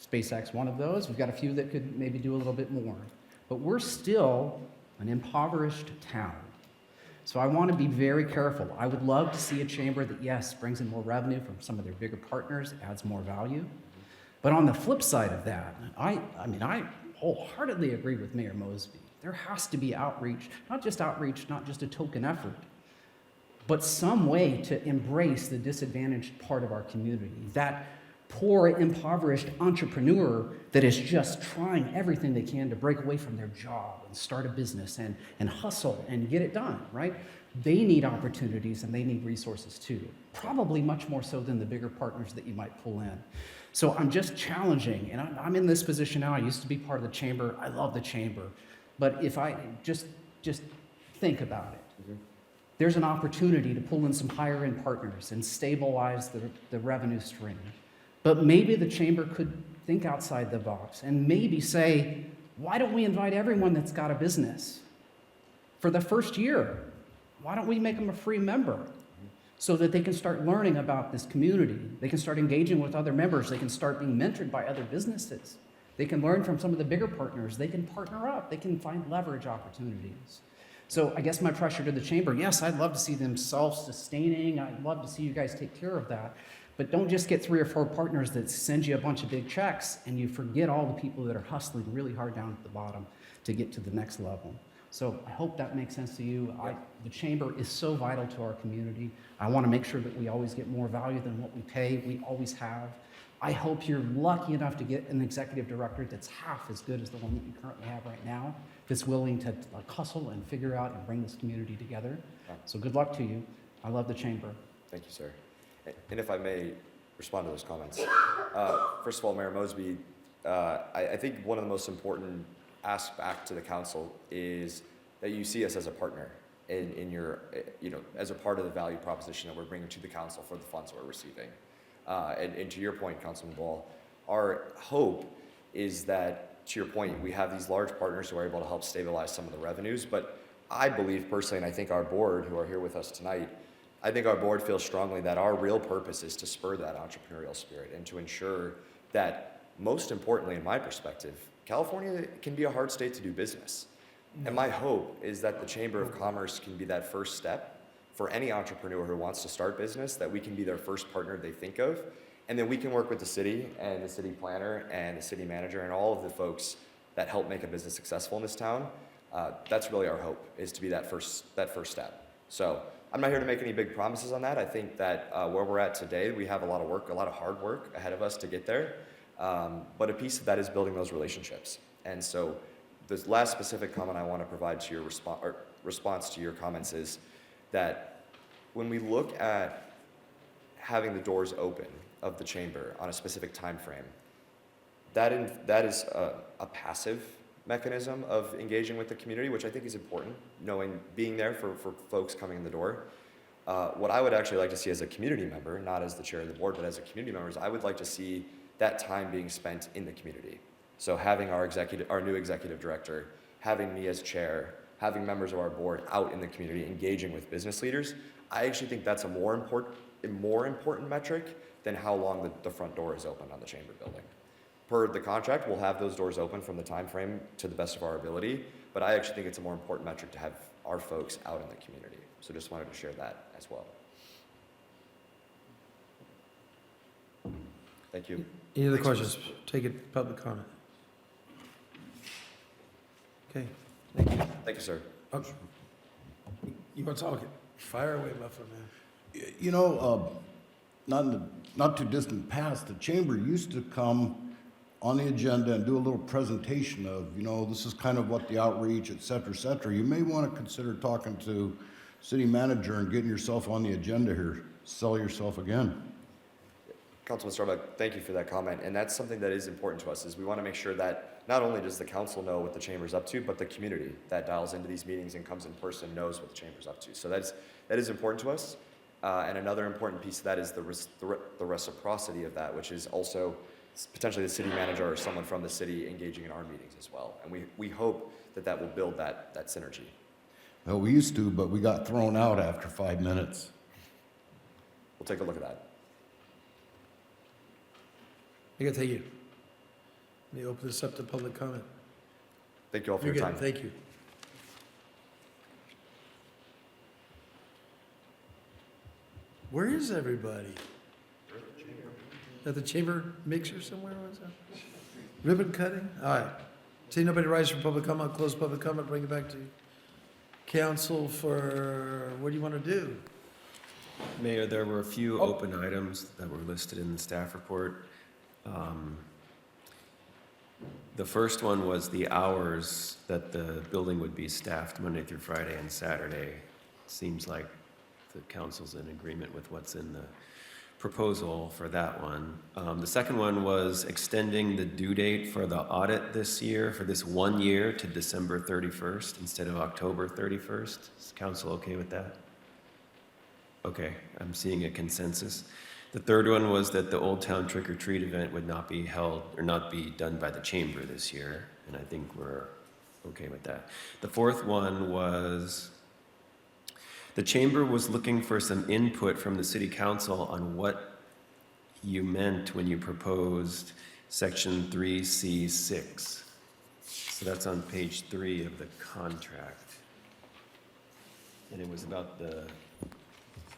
SpaceX, one of those. We've got a few that could maybe do a little bit more. But we're still an impoverished town. So I want to be very careful. I would love to see a chamber that, yes, brings in more revenue from some of their bigger partners, adds more value. But on the flip side of that, I wholeheartedly agree with Mayor Mosby. There has to be outreach, not just a token effort, but some way to embrace the disadvantaged part of our community, that poor, impoverished entrepreneur that is just trying everything they can to break away from their job and start a business and hustle and get it done, right? They need opportunities and they need resources too, probably much more so than the bigger partners that you might pull in. So I'm just challenging, and I'm in this position now. I used to be part of the chamber. I love the chamber. But if I just think about it, there's an opportunity to pull in some higher-end partners and stabilize the revenue stream. But maybe the chamber could think outside the box and maybe say, why don't we invite everyone that's got a business for the first year? Why don't we make them a free member? so that they can start learning about this community. They can start engaging with other members. They can start being mentored by other businesses. They can learn from some of the bigger partners. They can partner up. They can find leverage opportunities. So I guess my pressure to the chamber, yes, I'd love to see them self-sustaining. I'd love to see you guys take care of that. But don't just get 3 or 4 partners that send you a bunch of big checks and you forget all the people that are hustling really hard down at the bottom to get to the next level. So I hope that makes sense to you. The chamber is so vital to our community. I want to make sure that we always get more value than what we pay. We always have. I hope you're lucky enough to get an executive director that's half as good as the one that you currently have right now, that's willing to hustle and figure out and bring this community together. So good luck to you. I love the chamber. Thank you, sir. And if I may respond to those comments. First of all, Mayor Mosby, I think one of the most important asks back to the council is that you see us as a partner in your, as a part of the value proposition that we're bringing to the council for the funds we're receiving. And to your point, Councilman Ball, our hope is that, to your point, we have these large partners who are able to help stabilize some of the revenues. But I believe personally, and I think our board, who are here with us tonight, I think our board feels strongly that our real purpose is to spur that entrepreneurial spirit and to ensure that, most importantly, in my perspective, California can be a hard state to do business. And my hope is that the Chamber of Commerce can be that first step for any entrepreneur who wants to start business, that we can be their first partner they think of, and then we can work with the city and the city planner and the city manager and all of the folks that help make a business successful in this town. That's really our hope, is to be that first step. So I'm not here to make any big promises on that. I think that where we're at today, we have a lot of work, a lot of hard work ahead of us to get there. But a piece of that is building those relationships. And so the last specific comment I want to provide to your response to your comments is that when we look at having the doors open of the chamber on a specific time frame, that is a passive mechanism of engaging with the community, which I think is important, being there for folks coming in the door. What I would actually like to see as a community member, not as the chair of the board, but as a community member, is I would like to see that time being spent in the community. So having our new executive director, having me as chair, having members of our board out in the community engaging with business leaders, I actually think that's a more important metric than how long the front door is open on the chamber building. Per the contract, we'll have those doors open from the time frame to the best of our ability, but I actually think it's a more important metric to have our folks out in the community. So just wanted to share that as well. Thank you. Any other questions? Take it, public comment. Okay, thank you. Thank you, sir. You want to talk it? Fire away, Muffler Man. You know, not in the not too distant past, the chamber used to come on the agenda and do a little presentation of, this is kind of what the outreach, et cetera, et cetera. You may want to consider talking to city manager and getting yourself on the agenda here. Sell yourself again. Councilman Starbuck, thank you for that comment. And that's something that is important to us, is we want to make sure that not only does the council know what the chamber's up to, but the community that dials into these meetings and comes in person knows what the chamber's up to. So that is important to us. And another important piece of that is the reciprocity of that, which is also potentially the city manager or someone from the city engaging in our meetings as well. And we hope that will build that synergy. Well, we used to, but we got thrown out after 5 minutes. We'll take a look at that. I gotta thank you. Let me open this up to public comment. Thank you all for your time. Thank you. Where is everybody? At the chamber mixer somewhere? What's that? Ribbon cutting? All right. See nobody rise from public comment, close public comment, bring it back to council for, what do you want to do? Mayor, there were a few open items that were listed in the staff report. The first one was the hours that the building would be staffed Monday through Friday and Saturday. Seems like the council's in agreement with what's in the proposal for that one. The second one was extending the due date for the audit this year, for this 1 year, to December 31st instead of October 31st. Is council okay with that? Okay, I'm seeing a consensus. The third one was that the Old Town Trick or Treat event would not be held or not be done by the chamber this year, and I think we're okay with that. The fourth one was The chamber was looking for some input from the city council on what you meant when you proposed section 3C6. So that's on page 3 of the contract. And it was about the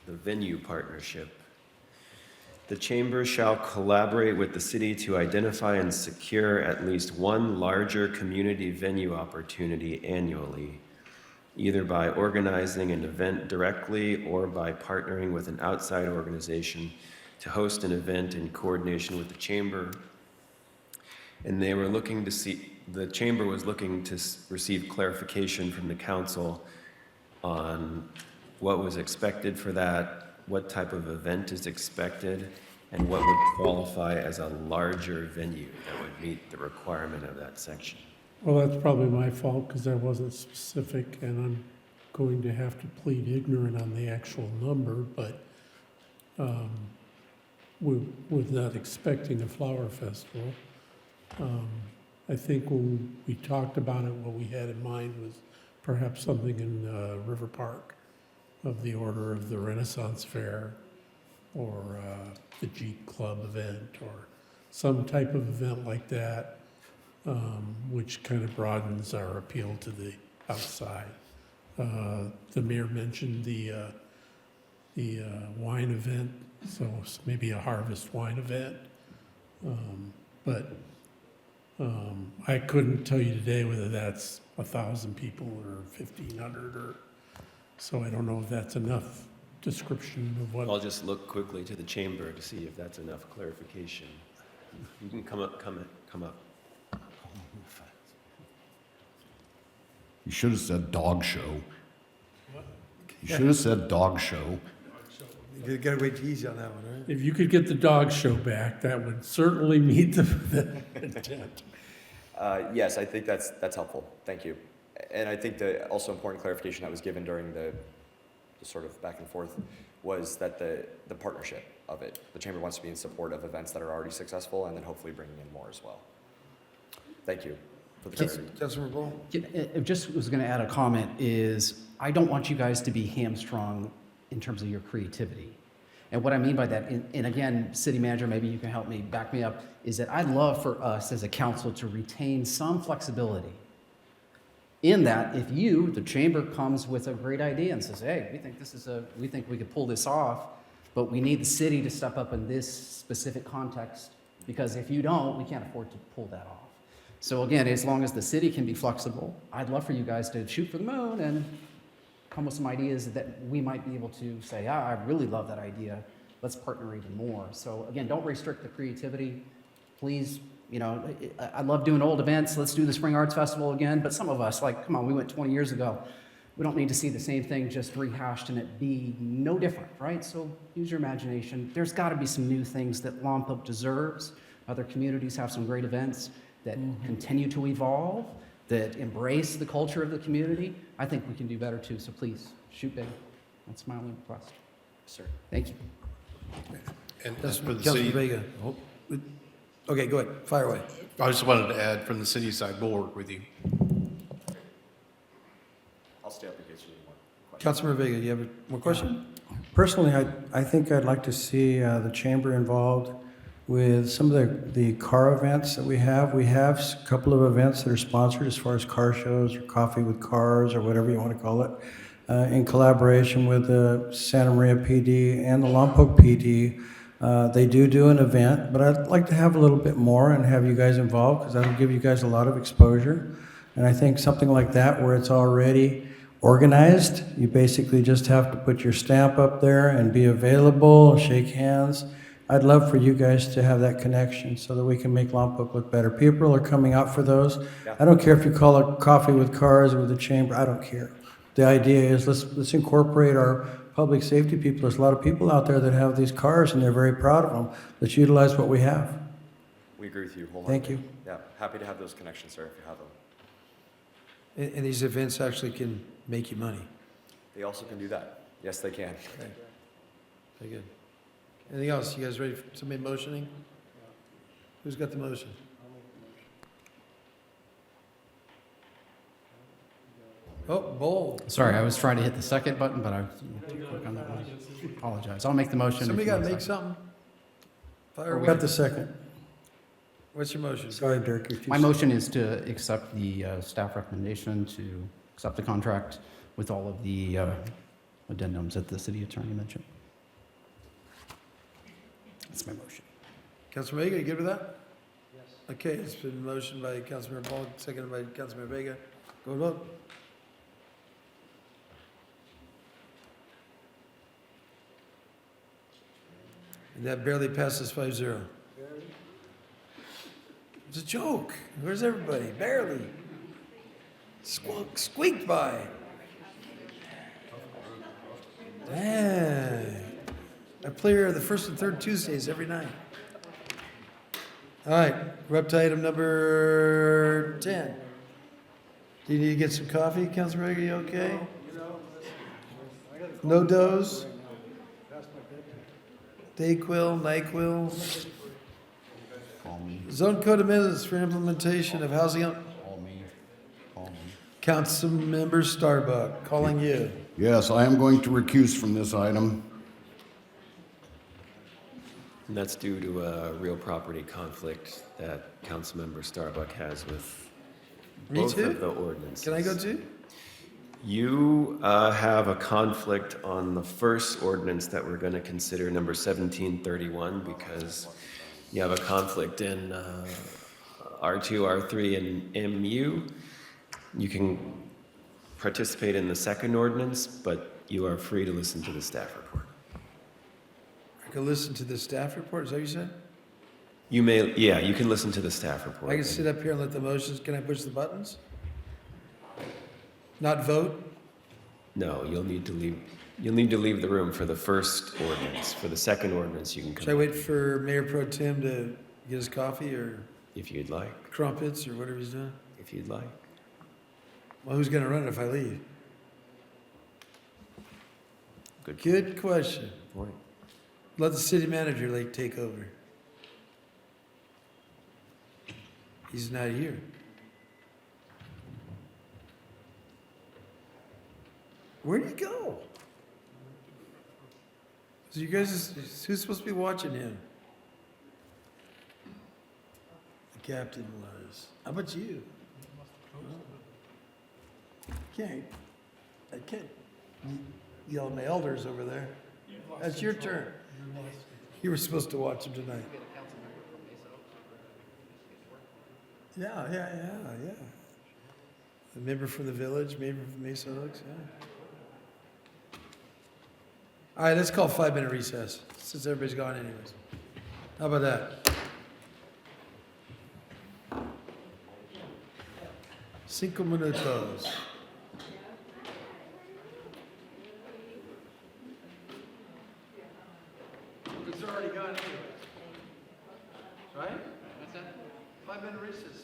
venue partnership. The chamber shall collaborate with the city to identify and secure at least one larger community venue opportunity annually, either by organizing an event directly or by partnering with an outside organization to host an event in coordination with the chamber. And they were looking to see, the chamber was looking to receive clarification from the council on what was expected for that, what type of event is expected, and what would qualify as a larger venue that would meet the requirement of that section. Well, that's probably my fault because I wasn't specific, and I'm going to have to plead ignorant on the actual number, but with not expecting a flower festival. I think when we talked about it, what we had in mind was perhaps something in River Park of the order of the Renaissance Fair or the Jeep Club event or some type of event like that, which kind of broadens our appeal to the outside. The mayor mentioned the wine event, so maybe a harvest wine event. But I couldn't tell you today whether that's 1,000 people or 1,500 or, so I don't know if that's enough description of what. I'll just look quickly to the chamber to see if that's enough clarification. You can come up. You should have said dog show. You should have said dog show. You gotta wait till easy on that one, right? If you could get the dog show back, that would certainly meet the intent. Yes, I think that's helpful. Thank you. And I think the also important clarification that was given during the sort of back and forth was that the partnership of it. The chamber wants to be in support of events that are already successful and then hopefully bringing in more as well. Thank you for the clarity. Councilmember Ball? I just was going to add a comment is I don't want you guys to be hamstrung in terms of your creativity. And what I mean by that, and again, city manager, maybe you can help me, back me up, is that I'd love for us as a council to retain some flexibility in that if you, the chamber, comes with a great idea and says, hey, we think we could pull this off, but we need the city to step up in this specific context, because if you don't, we can't afford to pull that off. So again, as long as the city can be flexible, I'd love for you guys to shoot for the moon and come with some ideas that we might be able to say, I really love that idea. Let's partner even more. So again, don't restrict the creativity. Please, I love doing old events. Let's do the Spring Arts Festival again. But some of us, come on, we went 20 years ago. We don't need to see the same thing just rehashed and it be no different, right? So use your imagination. There's got to be some new things that Lompoc deserves. Other communities have some great events that continue to evolve, that embrace the culture of the community. I think we can do better too, so please, shoot big. That's my only request. Sir. Thank you. And as for the Councilman city, Vega. Okay, go ahead, fire away. I just wanted to add from the city side, we'll work with you. I'll stay up in case you need more questions. Councilmember Vega, you have more question? Personally, I think I'd like to see the chamber involved with some of the car events that we have. We have a couple of events that are sponsored as far as car shows or coffee with cars or whatever you want to call it, in collaboration with the Santa Maria PD and the Lompoc PD. They do an event, but I'd like to have a little bit more and have you guys involved because that'll give you guys a lot of exposure. And I think something like that where it's already organized, you basically just have to put your stamp up there and be available, shake hands. I'd love for you guys to have that connection so that we can make Lompoc look better. People are coming out for those. Yeah. I don't care if you call it coffee with cars or with the chamber. I don't care. The idea is let's incorporate our public safety people. There's a lot of people out there that have these cars and they're very proud of them. Let's utilize what we have. We agree with you wholeheartedly. Thank you. Yeah, happy to have those connections, sir, if you have them. And these events actually can make you money. They also can do that. Yes, they can. Okay. Very good. Anything else? You guys ready for somebody motioning? Who's got the motion? Oh, bold. Sorry, I was trying to hit the second button, but I was too quick on that one. Apologize. I'll make the motion. if Somebody you got to want a make second. something? Fire Got away. the second. What's your motion? Sorry, Dirk, you're too. My motion is to accept the staff recommendation to accept the contract with all of the addendums that the city attorney mentioned. That's my motion. Councilor Vega, you good with that? Yes. Okay, it's been motioned by Councilmember Paul, seconded by Councilmember Vega. Go and vote. And that barely passes 5-0. It's a joke. Where's everybody? Barely. Squeaked by. Dang. I play here the first and third Tuesdays every night. All right, we're up to item number 10. Do you need to get some coffee, Councilor Vega? You okay? No dose? Dayquil, NyQuil? Call me. Zone code amendments for implementation of housing. Call me. Call me. Councilmember Starbuck, calling you. Yes, I am going to recuse from this item. And that's due to a real property conflict that Councilmember Starbuck has with Me both too? of the ordinances. Can I go too? You have a conflict on the first ordinance that we're going to consider, number 1731, because you have a conflict in R2, R3, and MU. You can participate in the second ordinance, but you are free to listen to the staff report. I can listen to the staff report, is that what you said? You may, yeah, you can listen to the staff report. I can sit up here and let the motions, can I push the buttons? Not vote? No, you'll need to leave the room for the first ordinance. For the second ordinance, you can come. Should I wait for Mayor Pro Tem to get his coffee or If you'd like, crumpets or whatever he's doing? if you'd like. Well, who's gonna run it if I leave? Good Good question. point. Let the city manager take over. He's not here. Where'd he go? So you guys, who's supposed to be watching him? The captain was. How about you? I can't yell at my elders over there. That's your turn. You were supposed to watch him tonight. Yeah. A member from the village, member from Mesa Hooks, yeah. All right, let's call a 5-minute recess, since everybody's gone anyways. How about that? 5 minutos. It's already gone anyway. Right? What's that? 5-minute recess.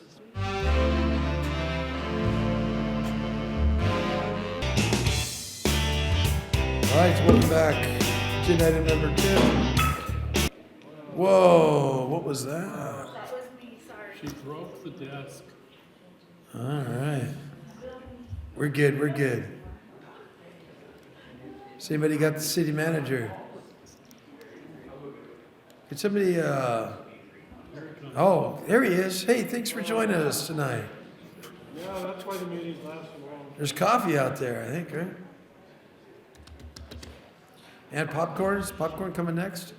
All right, so welcome back to item number 10. Whoa, what was that? That was me, sorry. She broke the desk. All right. We're good. Has anybody got the city manager? Could somebody, oh, there he is. Hey, thanks for joining us tonight. Yeah, that's why the meetings last so long. There's coffee out there, I think, right? And popcorn? Is popcorn coming next?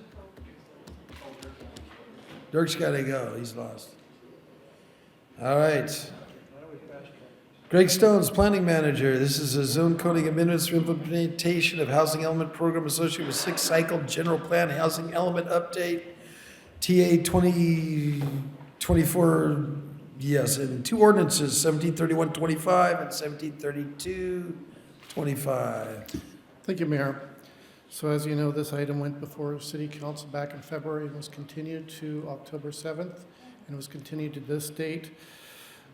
Dirk's got to go. He's lost. All right. Greg Stone's planning manager. This is a zone coding amendments for implementation of housing element program associated with 6th cycle general plan housing element update. TA 2024, yes, and 2 ordinances, 1731-25 and 1732-25. Thank you, Mayor. So as you know, this item went before City Council back in February and was continued to October 7th, and was continued to this date.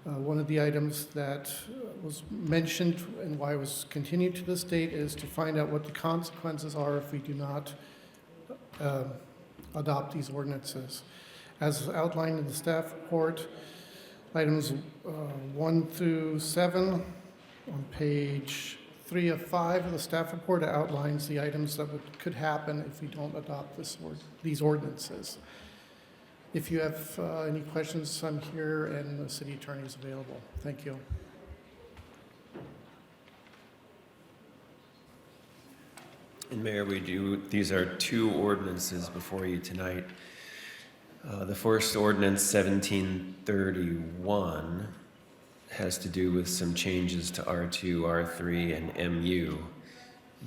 One of the items that was mentioned and why it was continued to this date is to find out what the consequences are if we do not adopt these ordinances. As outlined in the staff report, items 1 through 7 On page 3 of 5 of the staff report, it outlines the items that could happen if we don't adopt these ordinances. If you have any questions, I'm here and the city attorney is available. Thank you. And Mayor, these are 2 ordinances before you tonight. The first ordinance, 1731, has to do with some changes to R2, R3, and MU.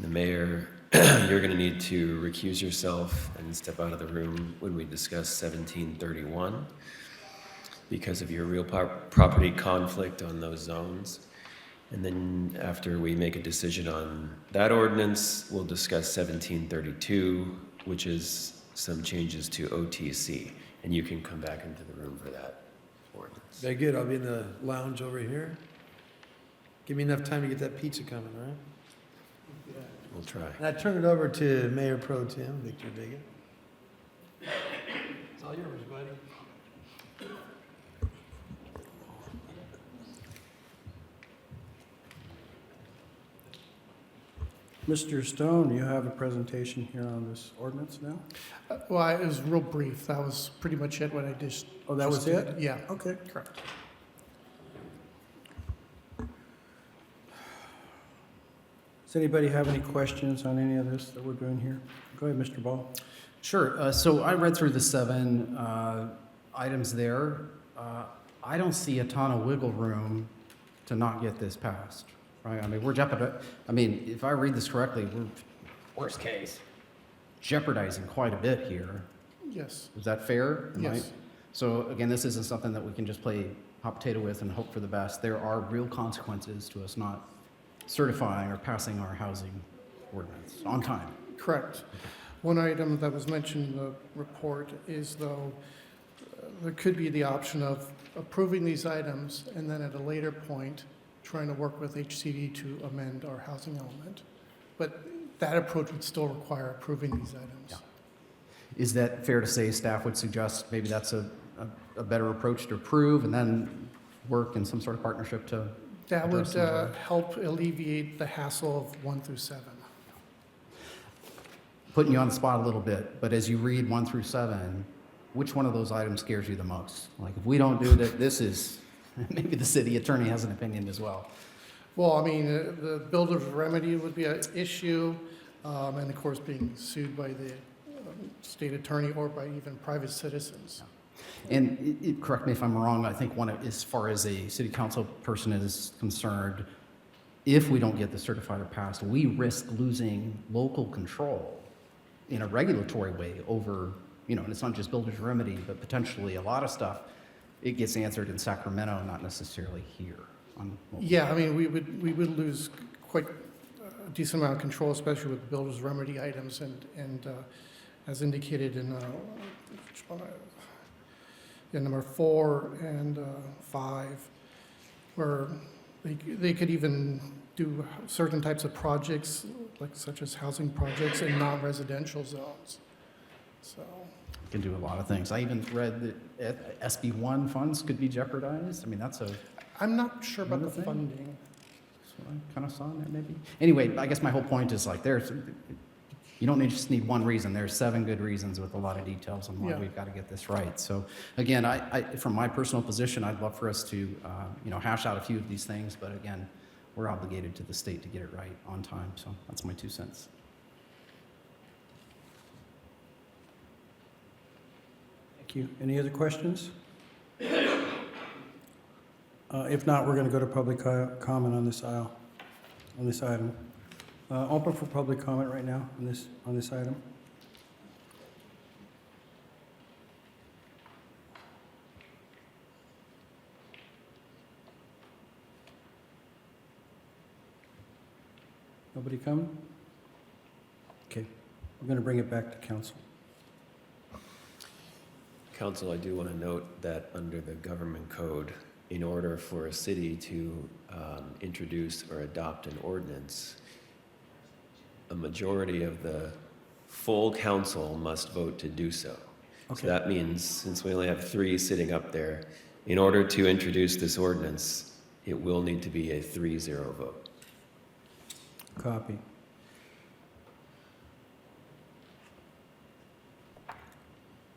The mayor, you're going to need to recuse yourself and step out of the room when we discuss 1731 because of your real property conflict on those zones. And then after we make a decision on that ordinance, we'll discuss 1732, which is some changes to OTC. And you can come back into the room for that ordinance. Very good. I'll be in the lounge over here. Give me enough time to get that pizza coming, all right? We'll try. And I turn it over to Mayor Pro Tem Victor Diggett. It's all yours, buddy. Mr. Stone, you have a presentation here on this ordinance now? Well, it was real brief. That was pretty much it, what I just. Oh, that was it? Yeah. Okay. Correct. Does anybody have any questions on any of this that we're doing here? Go ahead, Mr. Ball. Sure. So I read through the 7 items there. I don't see a ton of wiggle room to not get this passed, right? I mean, if I read this correctly, we're, worst case, jeopardizing quite a bit here. Yes. Is that fair? Yes. So again, this isn't something that we can just play hot potato with and hope for the best. There are real consequences to us not certifying or passing our housing ordinance on time. Correct. One item that was mentioned in the report is, though, there could be the option of approving these items and then at a later point, trying to work with HCD to amend our housing element. But that approach would still require approving these items. Yeah. Is that fair to say staff would suggest maybe that's a better approach to approve and then work in some sort of partnership to That would address those? help alleviate the hassle of 1 through 7. Putting you on the spot a little bit, but as you read 1 through 7, which one of those items scares you the most? Like, if we don't do that, this is, maybe the city attorney has an opinion as well. Well, I mean, the builder's remedy would be an issue, and of course, being sued by the state attorney or by even private citizens. And correct me if I'm wrong, I think as far as a city council person is concerned, if we don't get the certified or passed, we risk losing local control in a regulatory way over, and it's not just builder's remedy, but potentially a lot of stuff, it gets answered in Sacramento, not necessarily here. Yeah, I mean, we would lose quite a decent amount of control, especially with builder's remedy items, and as indicated in number 4 and 5, where they could even do certain types of projects, such as housing projects in non-residential zones. So. Can do a lot of things. I even read that SB1 funds could be jeopardized. I mean, that's I'm not sure about the funding. So I kind of saw that maybe. Anyway, I guess my whole point is you don't just need one reason. There's 7 good reasons with a lot of details on why we've got to get this right. So again, I from my personal position, I'd love for us to hash out a few of these things, but again, we're obligated to the state to get it right on time. So that's my 2 cents. Thank you. Any other questions? If not, we're going to go to public comment on this item. Open for public comment right now on this item. Nobody coming? Okay, we're going to bring it back to council. Council, I do want to note that under the government code, in order for a city to introduce or adopt an ordinance, a majority of the full council must vote to do so. Okay. So that means, since we only have 3 sitting up there, in order to introduce this ordinance, it will need to be a 3-0 vote. Copy.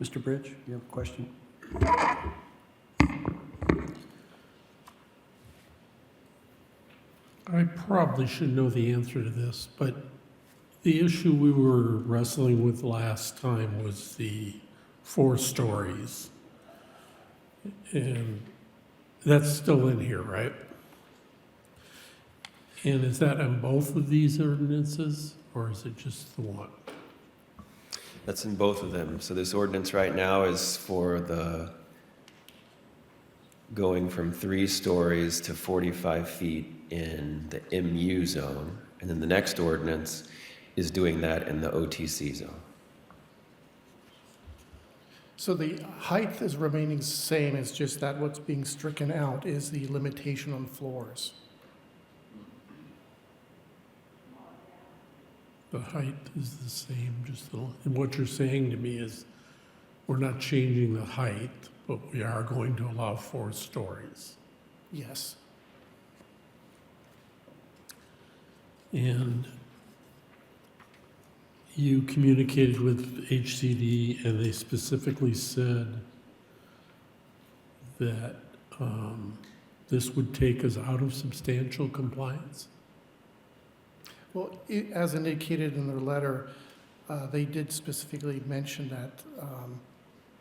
Mr. Bridge, you have a question? I probably should know the answer to this, but the issue we were wrestling with last time was the 4 stories. And that's still in here, right? And is that on both of these ordinances, or is it just the one? That's in both of them. So this ordinance right now is for the going from 3 stories to 45 feet in the MU zone. And then the next ordinance is doing that in the OTC zone. So the height is remaining the same, it's just that what's being stricken out is the limitation on floors. The height is the same, just the, and what you're saying to me is we're not changing the height, but we are going to allow 4 stories. Yes. And you communicated with HCD and they specifically said that this would take us out of substantial compliance? Well, as indicated in their letter, they did specifically mention that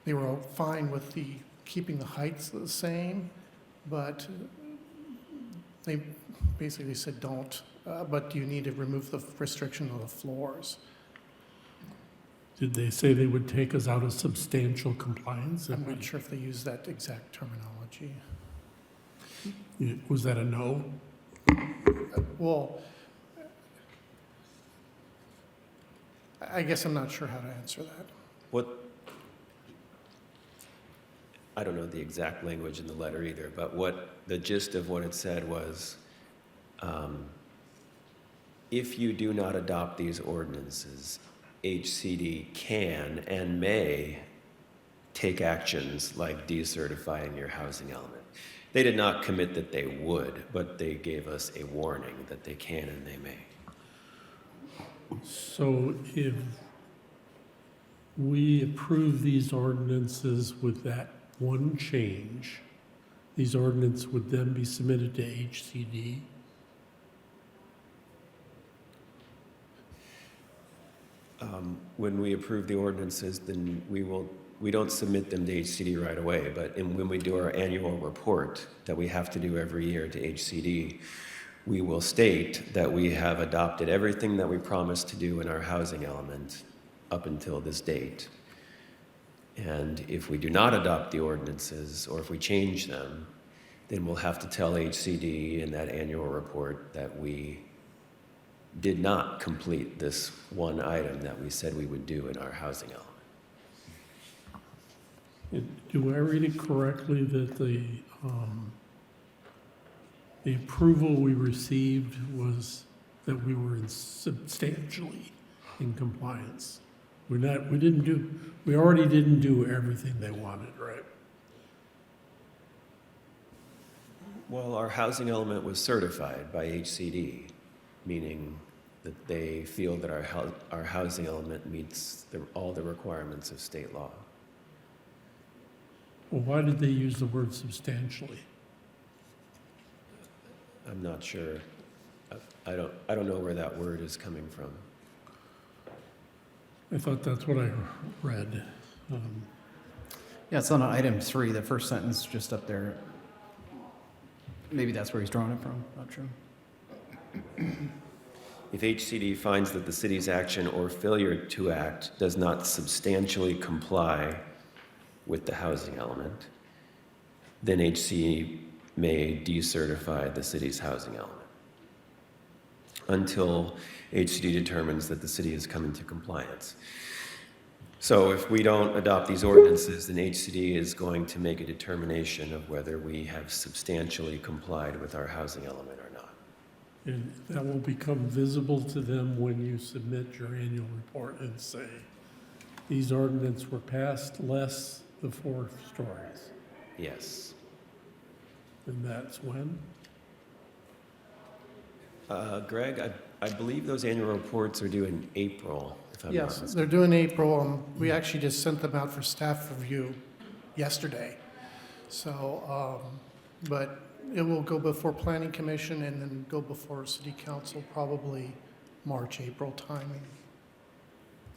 they were fine with keeping the heights the same, but they basically said don't, but you need to remove the restriction of the floors. Did they say they would take us out of substantial compliance? I'm not sure if they used that exact terminology. Was that a no? Well, I guess I'm not sure how to answer that. I don't know the exact language in the letter either, but the gist of what it said was, if you do not adopt these ordinances, HCD can and may take actions like decertifying your housing element. They did not commit that they would, but they gave us a warning that they can and they may. So if we approve these ordinances with that one change, these ordinances would then be submitted to HCD? When we approve the ordinances, then we don't submit them to HCD right away, but when we do our annual report that we have to do every year to HCD, we will state that we have adopted everything that we promised to do in our housing element up until this date. And if we do not adopt the ordinances, or if we change them, then we'll have to tell HCD in that annual report that we did not complete this one item that we said we would do in our housing element. Do I read it correctly that the approval we received was that we were substantially in compliance? We already didn't do everything they wanted, right? Well, our housing element was certified by HCD, meaning that they feel that our housing element meets all the requirements of state law. Well, why did they use the word substantially? I'm not sure. I don't know where that word is coming from. I thought that's what I read. Yeah, it's on item 3, the first sentence just up there. Maybe that's where he's drawing it from, not sure. If HCD finds that the city's action or failure to act does not substantially comply with the housing element, then HCD may decertify the city's housing element until HCD determines that the city has come into compliance. So if we don't adopt these ordinances, then HCD is going to make a determination of whether we have substantially complied with our housing element or not. And that will become visible to them when you submit your annual report and say, these ordinances were passed less the 4 stories. Yes. And that's when? Greg, I believe those annual reports are due in April, if I'm not Yes, mistaken. they're due in April. We actually just sent them out for staff review yesterday. So, but it will go before Planning Commission and then go before City Council, probably March, April timing.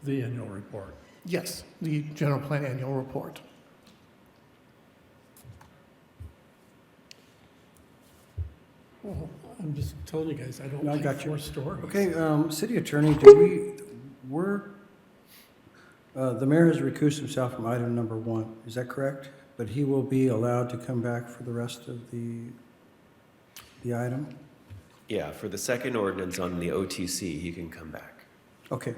The annual report. Yes, the general plan annual report. Well, I'm just telling you guys, I don't No, I like got you. 4 stories. Okay, City Attorney, the mayor has recused himself from item number 1, is that correct? But he will be allowed to come back for the rest of the item? Yeah, for the second ordinance on the OTC, he can come back. Okay.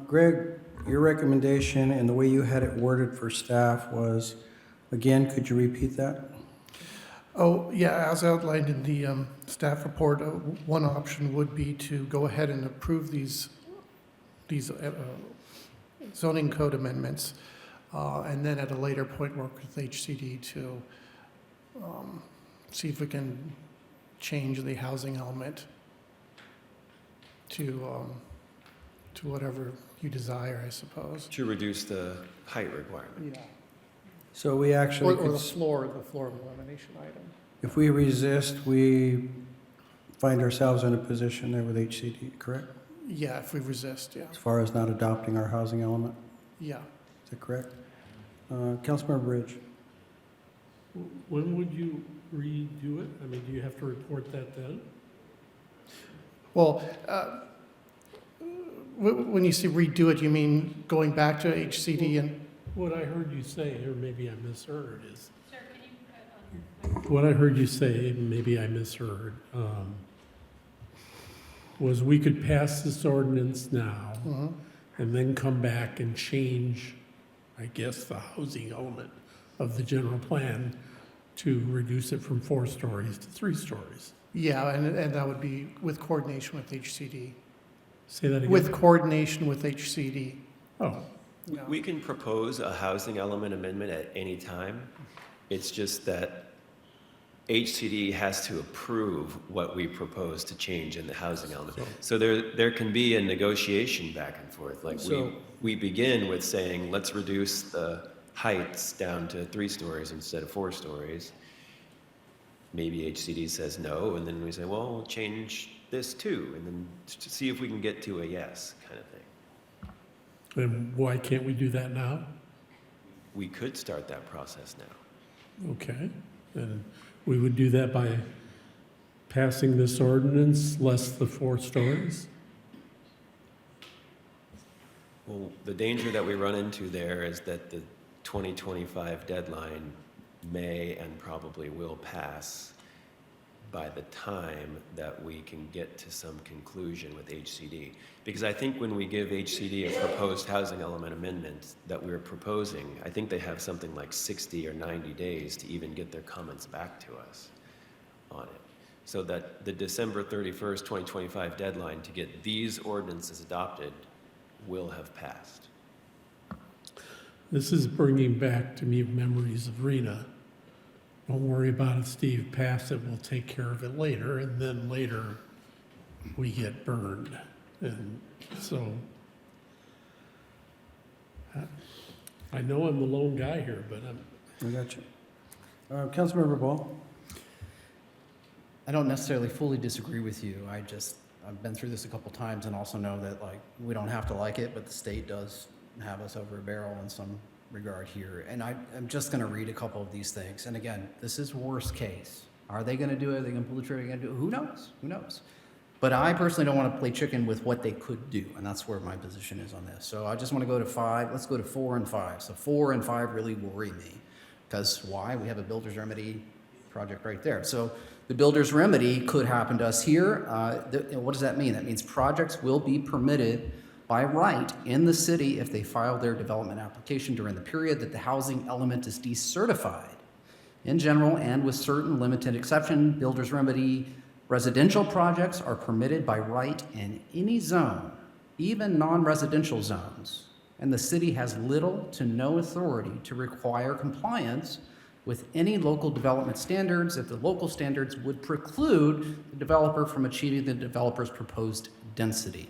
Greg, your recommendation and the way you had it worded for staff was, again, could you repeat that? Oh, yeah, as outlined in the staff report, one option would be to go ahead and approve these zoning code amendments, and then at a later point work with HCD to see if we can change the housing element to whatever you desire, I suppose. To reduce the height requirement. Yeah. So we actually, Or the floor of elimination item. if we resist, we find ourselves in a position there with HCD, correct? Yeah, if we resist, yeah. As far as not adopting our housing element, Yeah. is that correct? Councilmember Bridge? When would you redo it? I mean, do you have to report that then? Well, when you say redo it, you mean going back to HCD and? What I heard you say, or maybe I misheard, is... What I heard you say, maybe I misheard, was we could pass this ordinance now Mhm. and then come back and change, I guess, the housing element of the general plan to reduce it from 4 stories to 3 stories. Yeah, and that would be with coordination with HCD. Say that again? With coordination with HCD. Oh, Yeah. We can propose a housing element amendment at any time. It's just that HCD has to approve what we propose to change in the housing element. So there can be a negotiation back and forth. Like we begin with saying, let's reduce the heights down to 3 stories instead of 4 stories. Maybe HCD says no, and then we say, well, we'll change this too, and then to see if we can get to a yes kind of thing. and why can't we do that now? We could start that process now. Okay, and we would do that by passing this ordinance less the 4 stories? Well, the danger that we run into there is that the 2025 deadline may and probably will pass by the time that we can get to some conclusion with HCD. Because I think when we give HCD a proposed housing element amendment that we're proposing, I think they have something like 60 or 90 days to even get their comments back to us on it. So that the December 31st, 2025 deadline to get these ordinances adopted will have passed. This is bringing back to me memories of Rena. Don't worry about it, Steve, pass it, we'll take care of it later, and then later we get burned. And so, I know I'm the lone guy here, but I got you. Councilmember Ball? I don't necessarily fully disagree with you. I've been through this a couple times and also know that, like, we don't have to like it, but the state does have us over a barrel in some regard here. And I'm just going to read a couple of these things. And again, this is worst case. Are they going to do it? Are they going to pull the trigger? Are they going to do it? Who knows? Who knows? But I personally don't want to play chicken with what they could do, and that's where my position is on this. So I just want to go to 5. Let's go to 4 and 5. So 4 and 5 really worry me. Because why? We have a builder's remedy project right there. So the builder's remedy could happen to us here. What does that mean? That means projects will be permitted by right in the city if they file their development application during the period that the housing element is decertified. In general, and with certain limited exception, builder's remedy residential projects are permitted by right in any zone, even non-residential zones, and the city has little to no authority to require compliance with any local development standards if the local standards would preclude the developer from achieving the developer's proposed density.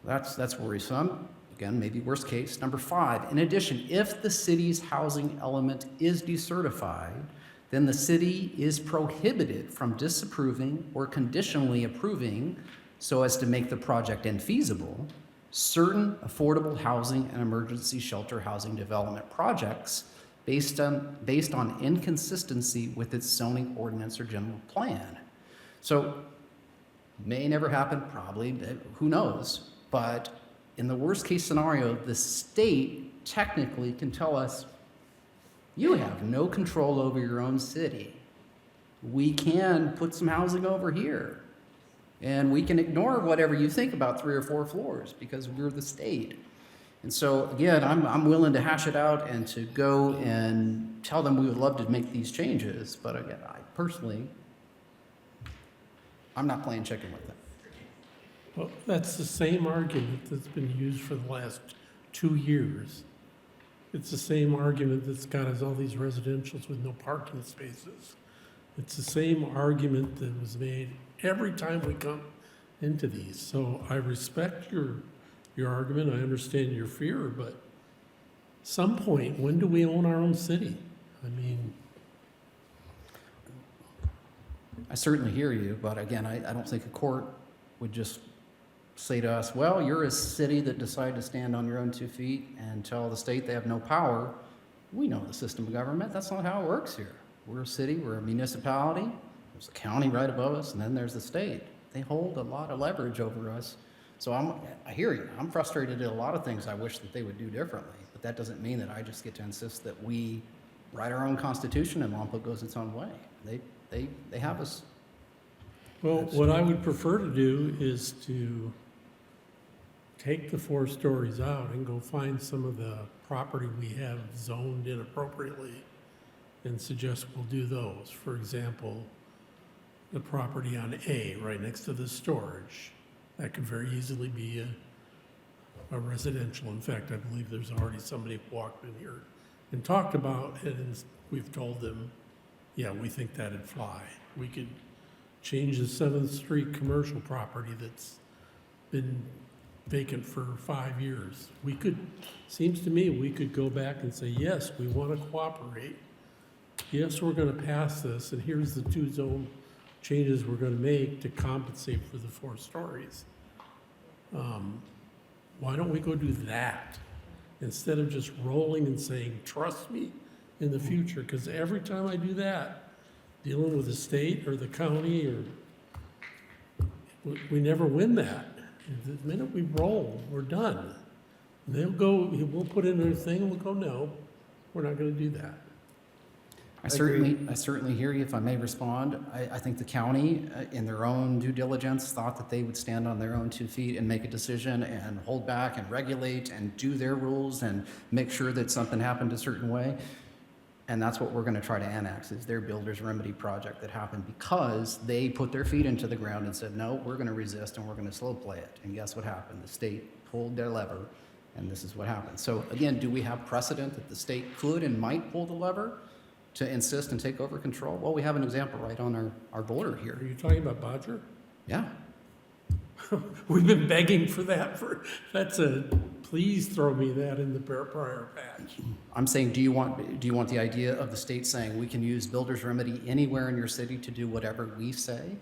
That's worrisome. Again, maybe worst case. Number 5, in addition, if the city's housing element is decertified, then the city is prohibited from disapproving or conditionally approving, so as to make the project infeasible, certain affordable housing and emergency shelter housing development projects based on inconsistency with its zoning ordinance or general plan. So, may never happen, probably, who knows, but in the worst case scenario, the state technically can tell us, you have no control over your own city. We can put some housing over here, and we can ignore whatever you think about 3 or 4 floors because we're the state. And so, again, I'm willing to hash it out and to go and tell them we would love to make these changes, but again, I personally, I'm not playing chicken with it. Well, that's the same argument that's been used for the last 2 years. It's the same argument that's got us all these residentials with no parking spaces. It's the same argument that was made every time we come into these. So I respect your argument, I understand your fear, but some point, when do we own our own city? I mean, I certainly hear you, but again, I don't think a court would just say to us, well, you're a city that decided to stand on your own 2 feet and tell the state they have no power. We know the system of government. That's not how it works here. We're a city, we're a municipality, there's a county right above us, and then there's the state. They hold a lot of leverage over us. So I hear you. I'm frustrated at a lot of things I wish that they would do differently, but that doesn't mean that I just get to insist that we write our own constitution and Lompoc goes its own way. They have us. well, what I would prefer to do is to take the 4 stories out and go find some of the property we have zoned inappropriately and suggest we'll do those. For example, the property on A, right next to the storage, that could very easily be a residential. In fact, I believe there's already somebody walked in here and talked about it, and we've told them, yeah, we think that'd fly. We could change the 7th Street commercial property that's been vacant for 5 years. We could, seems to me, we could go back and say, yes, we want to cooperate. Yes, we're going to pass this, and here's the 2 zone changes we're going to make to compensate for the 4 stories. Why don't we go do that instead of just rolling and saying, trust me in the future? Because every time I do that, dealing with the state or the county, or we never win that. The minute we roll, we're done. They'll go, we'll put in their thing, and we'll go, no, we're not going to do that. I certainly hear you, if I may respond. I think the county, in their own due diligence, thought that they would stand on their own 2 feet and make a decision and hold back and regulate and do their rules and make sure that something happened a certain way. And that's what we're going to try to annex, is their builder's remedy project that happened because they put their feet into the ground and said, no, we're going to resist and we're going to slow play it. And guess what happened? The state pulled their lever, and this is what happened. So again, do we have precedent that the state could and might pull the lever to insist and take over control? Well, we have an example right on our border here. Are you talking about Bodger? Yeah. We've been begging for that please throw me that in the prior patch. I'm saying, do you want the idea of the state saying we can use builder's remedy anywhere in your city to do whatever we say?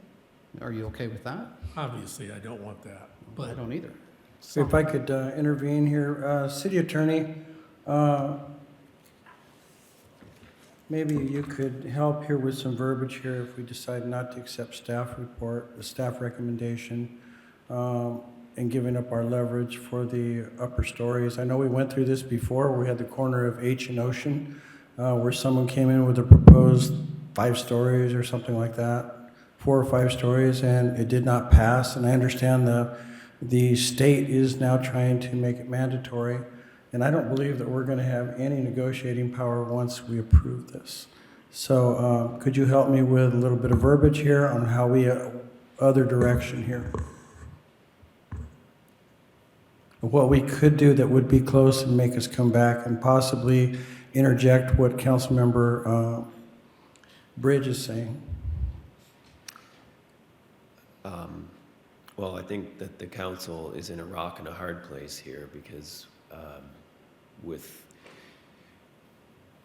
Are you okay with that? Obviously, I don't want that, but I don't either. If I could intervene here, City Attorney, maybe you could help here with some verbiage here if we decide not to accept staff report, the staff recommendation, and giving up our leverage for the upper stories. I know we went through this before, where we had the corner of H and Ocean, where someone came in with a proposed 5 stories or something like that, 4 or 5 stories, and it did not pass. And I understand the state is now trying to make it mandatory. And I don't believe that we're going to have any negotiating power once we approve this. So could you help me with a little bit of verbiage here on how we, other direction here? What we could do that would be close and make us come back and possibly interject what Councilmember Bridge is saying. Well, I think that the council is in a rock and a hard place here because with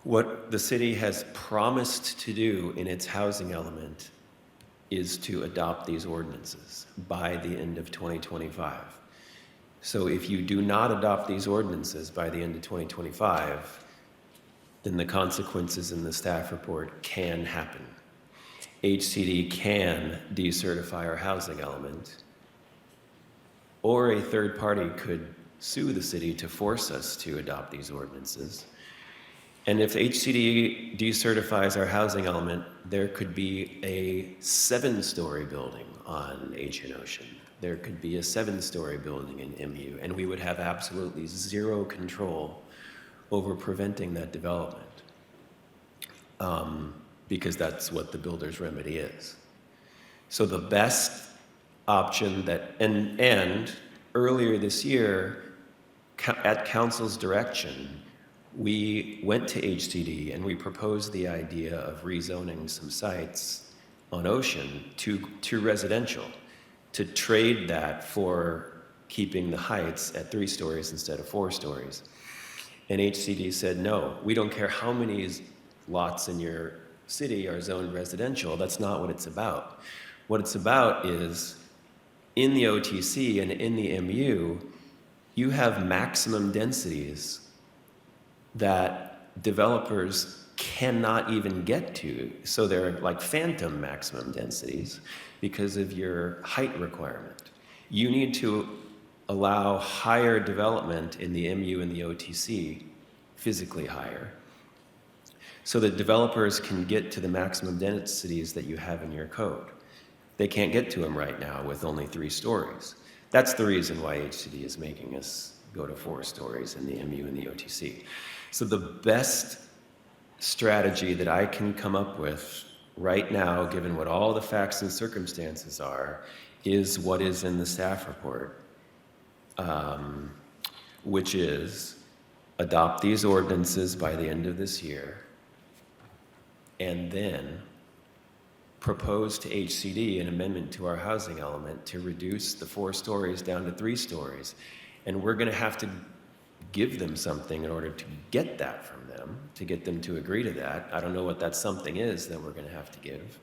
what the city has promised to do in its housing element is to adopt these ordinances by the end of 2025. So if you do not adopt these ordinances by the end of 2025, then the consequences in the staff report can happen. HCD can decertify our housing element, or a third party could sue the city to force us to adopt these ordinances. And if HCD decertifies our housing element, there could be a 7-story building on Asian Ocean. There could be a 7-story building in MU, and we would have absolutely zero control over preventing that development, because that's what the builder's remedy is. So the best option that, and earlier this year, at council's direction, we went to HCD and we proposed the idea of rezoning some sites on Ocean to residential, to trade that for keeping the heights at 3 stories instead of 4 stories. And HCD said, no, we don't care how many lots in your city are zoned residential. That's not what it's about. What it's about is, in the OTC and in the MU, you have maximum densities that developers cannot even get to. So they're like phantom maximum densities because of your height requirement. You need to allow higher development in the MU and the OTC, physically higher, so that developers can get to the maximum densities that you have in your code. They can't get to them right now with only 3 stories. That's the reason why HCD is making us go to 4 stories in the MU and the OTC. So the best strategy that I can come up with right now, given what all the facts and circumstances are, is what is in the staff report, which is adopt these ordinances by the end of this year, and then propose to HCD an amendment to our housing element to reduce the 4 stories down to 3 stories. And we're going to have to give them something in order to get that from them, to get them to agree to that. I don't know what that something is that we're going to have to give.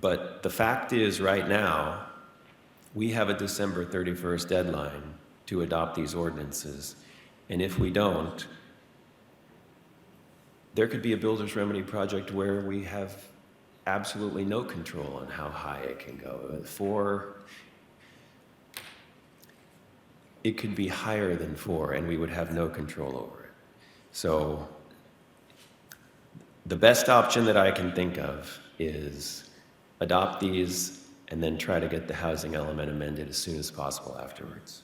But the fact is, right now, we have a December 31st deadline to adopt these ordinances. And if we don't, there could be a builder's remedy project where we have absolutely no control on how high it can go. It could be higher than 4, and we would have no control over it. So the best option that I can think of is adopt these and then try to get the housing element amended as soon as possible afterwards.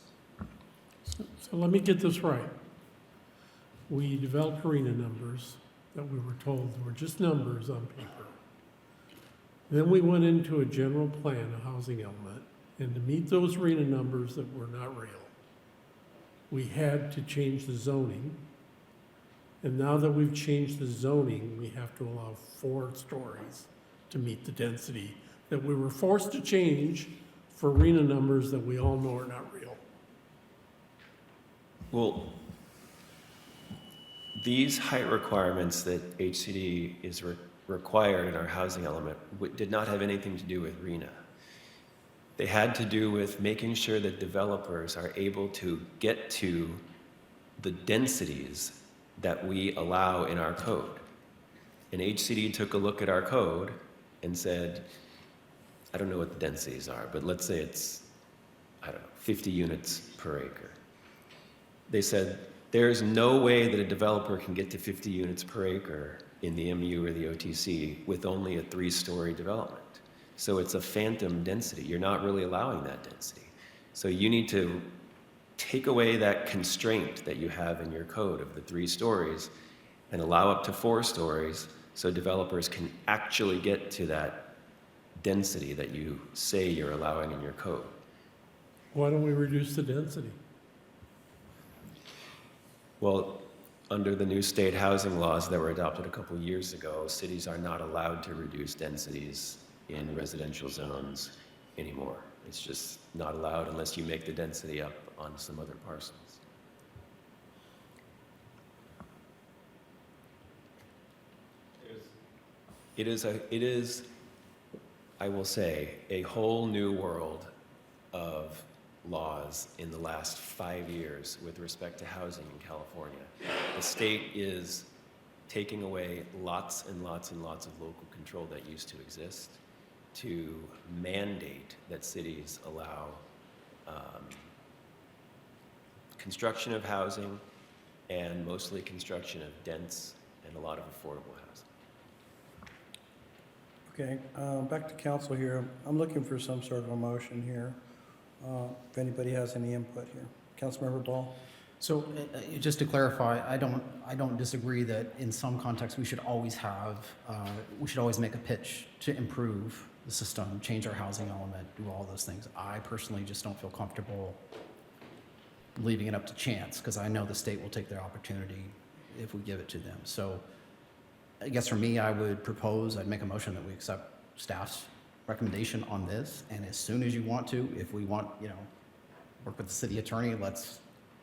So let me get this right. We developed arena numbers that we were told were just numbers on paper. Then we went into a general plan, a housing element, and to meet those arena numbers that were not real, we had to change the zoning. And now that we've changed the zoning, we have to allow 4 stories to meet the density that we were forced to change for arena numbers that we all know are not real. Well, these height requirements that HCD is required in our housing element did not have anything to do with RENA. They had to do with making sure that developers are able to get to the densities that we allow in our code. And HCD took a look at our code and said, I don't know what the densities are, but let's say it's, 50 units per acre. They said, there's no way that a developer can get to 50 units per acre in the MU or the OTC with only a 3-story development. So it's a phantom density. You're not really allowing that density. So you need to take away that constraint that you have in your code of the 3 stories and allow up to 4 stories so developers can actually get to that density that you say you're allowing in your code. Why don't we reduce the density? Well, under the new state housing laws that were adopted a couple years ago, cities are not allowed to reduce densities in residential zones anymore. It's just not allowed unless you make the density up on some other parcels. It is, I will say, a whole new world of laws in the last 5 years with respect to housing in California. The state is taking away lots and lots and lots of local control that used to exist to mandate that cities allow construction of housing, and mostly construction of dense and a lot of affordable housing. Okay, back to council here. I'm looking for some sort of a motion here. If anybody has any input here. Councilmember Ball? So just to clarify, I don't disagree that in some contexts we should always make a pitch to improve the system, change our housing element, do all those things. I personally just don't feel comfortable leaving it up to chance, because I know the state will take their opportunity if we give it to them. So I guess for me, I'd make a motion that we accept staff's recommendation on this, and as soon as you want to, if we want, work with the city attorney,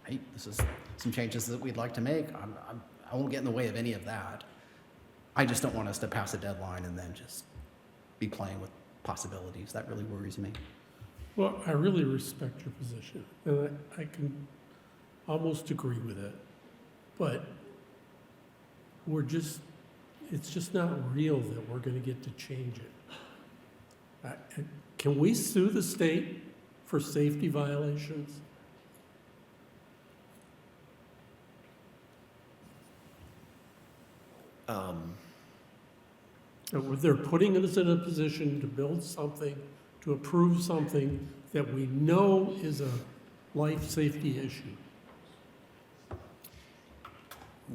hey, this is some changes that we'd like to make. I won't get in the way of any of that. I just don't want us to pass a deadline and then just be playing with possibilities. That really worries me. Well, I really respect your position, and I can almost agree with it, but it's just not real that we're gonna get to change it. Can we sue the state for safety violations? They're putting us in a position to build something, to approve something that we know is a life safety issue.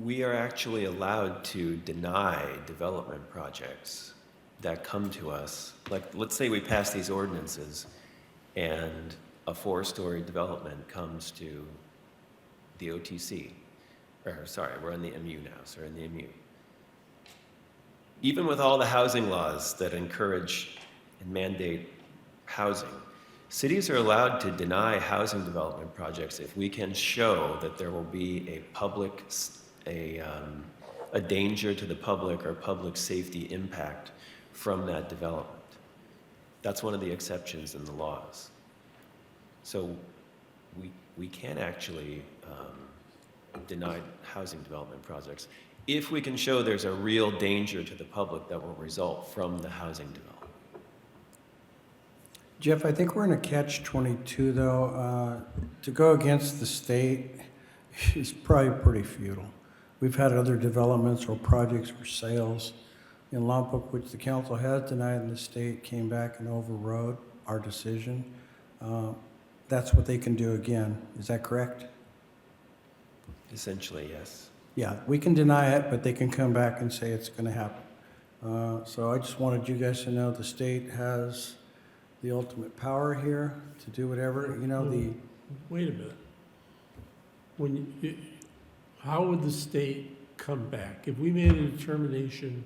We are actually allowed to deny development projects that come to us. Like, let's say we pass these ordinances and a 4-story development comes to the OTC, we're in the MU now, so we're in the MU. Even with all the housing laws that encourage and mandate housing, cities are allowed to deny housing development projects if we can show that there will be a danger to the public or public safety impact from that development. That's one of the exceptions in the laws. So we can actually deny housing development projects if we can show there's a real danger to the public that will result from the housing development. Jeff, I think we're in a catch-22 though. To go against the state is probably pretty futile. We've had other developments or projects for sales in Lompoc, which the council has denied, and the state came back and overrode our decision. That's what they can do again. Is that correct? Essentially, yes. Yeah, we can deny it, but they can come back and say it's going to happen. So I just wanted you guys to know the state has the ultimate power here to do whatever, Wait a minute. How would the state come back? If we made a determination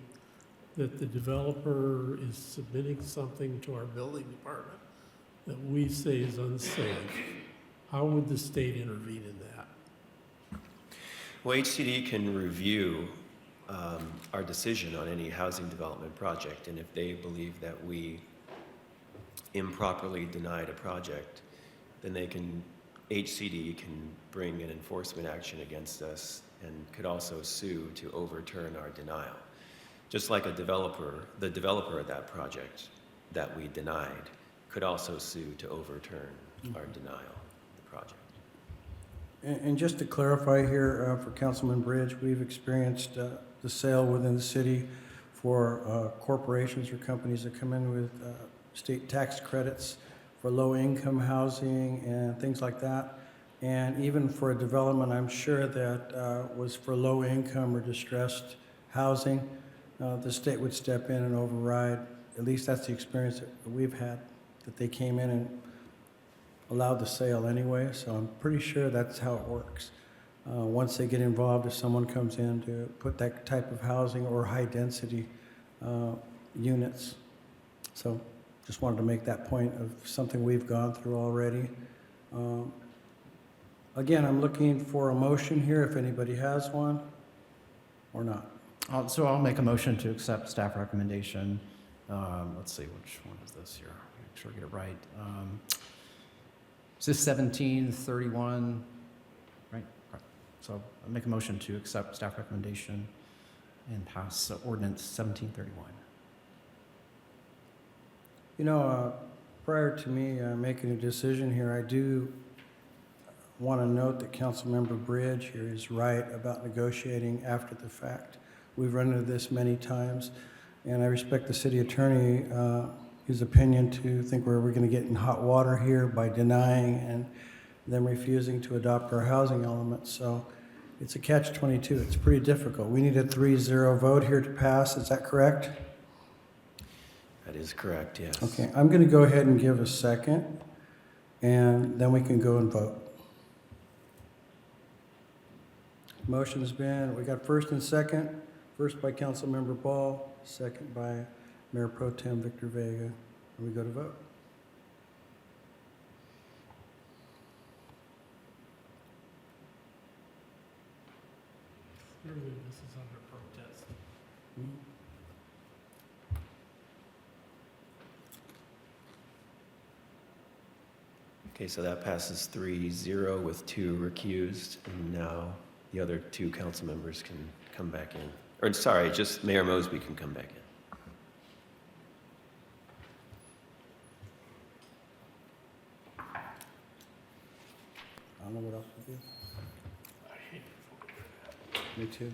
that the developer is submitting something to our building department that we say is unsafe, how would the state intervene in that? Well, HCD can review our decision on any housing development project, and if they believe that we improperly denied a project, then HCD can bring an enforcement action against us and could also sue to overturn our denial. Just like the developer of that project that we denied could also sue to overturn our denial of the project. And just to clarify here for Councilman Bridge, we've experienced the sale within the city for corporations or companies that come in with state tax credits for low-income housing and things like that. And even for a development, I'm sure that was for low-income or distressed housing, the state would step in and override. At least that's the experience that we've had, that they came in and allowed the sale anyway. So I'm pretty sure that's how it works. once they get involved, if someone comes in to put that type of housing or high-density units. So just wanted to make that point of something we've gone through already. Again, I'm looking for a motion here, if anybody has one, or not. So I'll make a motion to accept staff recommendation. Let's see, which one is this here? Make sure I get it right. Is this 1731? Right? Right. So I'll make a motion to accept staff recommendation and pass ordinance 1731. You know, prior to me making a decision here, I do want to note that Councilmember Bridge here is right about negotiating after the fact. We've run into this many times, and I respect the city attorney, his opinion to think we're going to get in hot water here by denying and them refusing to adopt our housing elements. So it's a catch-22. It's pretty difficult. We need a 3-0 vote here to pass. Is that correct? That is correct, yes. Okay, I'm going to go ahead and give a second, and then we can go and vote. Motion's been, we got first and second. First by Councilmember Ball, second by Mayor Pro Tem Victor Vega. And we go to vote. Clearly, this is under protest. Okay, so that passes 3-0 with 2 recused, and now the other 2 council members can come back in. Or, sorry, just Mayor Mosby can come back in. I don't know what else to do. Me too.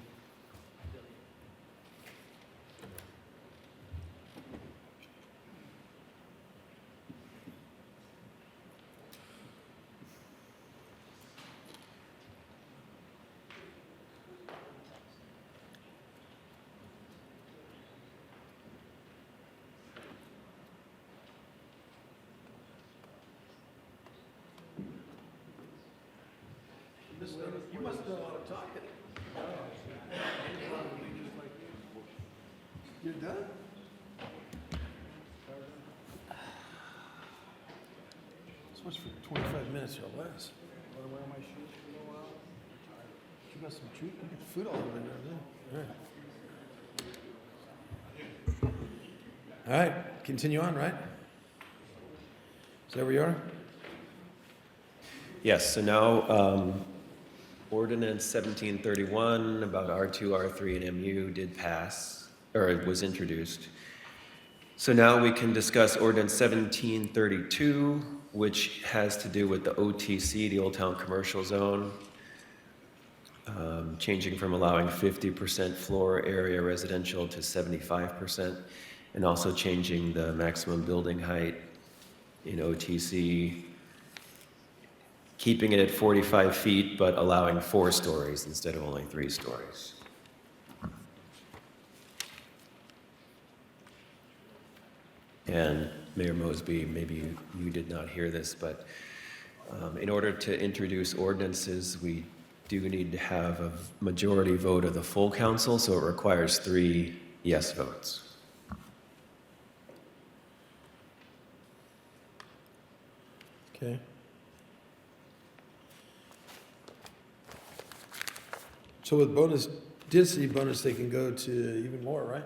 You must do a lot of talking. You're done? So much for 25 minutes or less. Want to wear my shoes for a while? You got some treat? You got food all over there. All right, continue on, right? Is that where you are? Yes, so now ordinance 1731 about R2, R3, and MU did pass, or it was introduced. So now we can discuss ordinance 1732, which has to do with the OTC, the Old Town Commercial Zone, changing from allowing 50% floor area residential to 75%, and also changing the maximum building height in OTC, keeping it at 45 feet, but allowing 4 stories instead of only 3 stories. And Mayor Mosby, maybe you did not hear this, but in order to introduce ordinances, we do need to have a majority vote of the full council, so it requires 3 yes votes. Okay. So with bonus, density bonus, they can go to even more, right?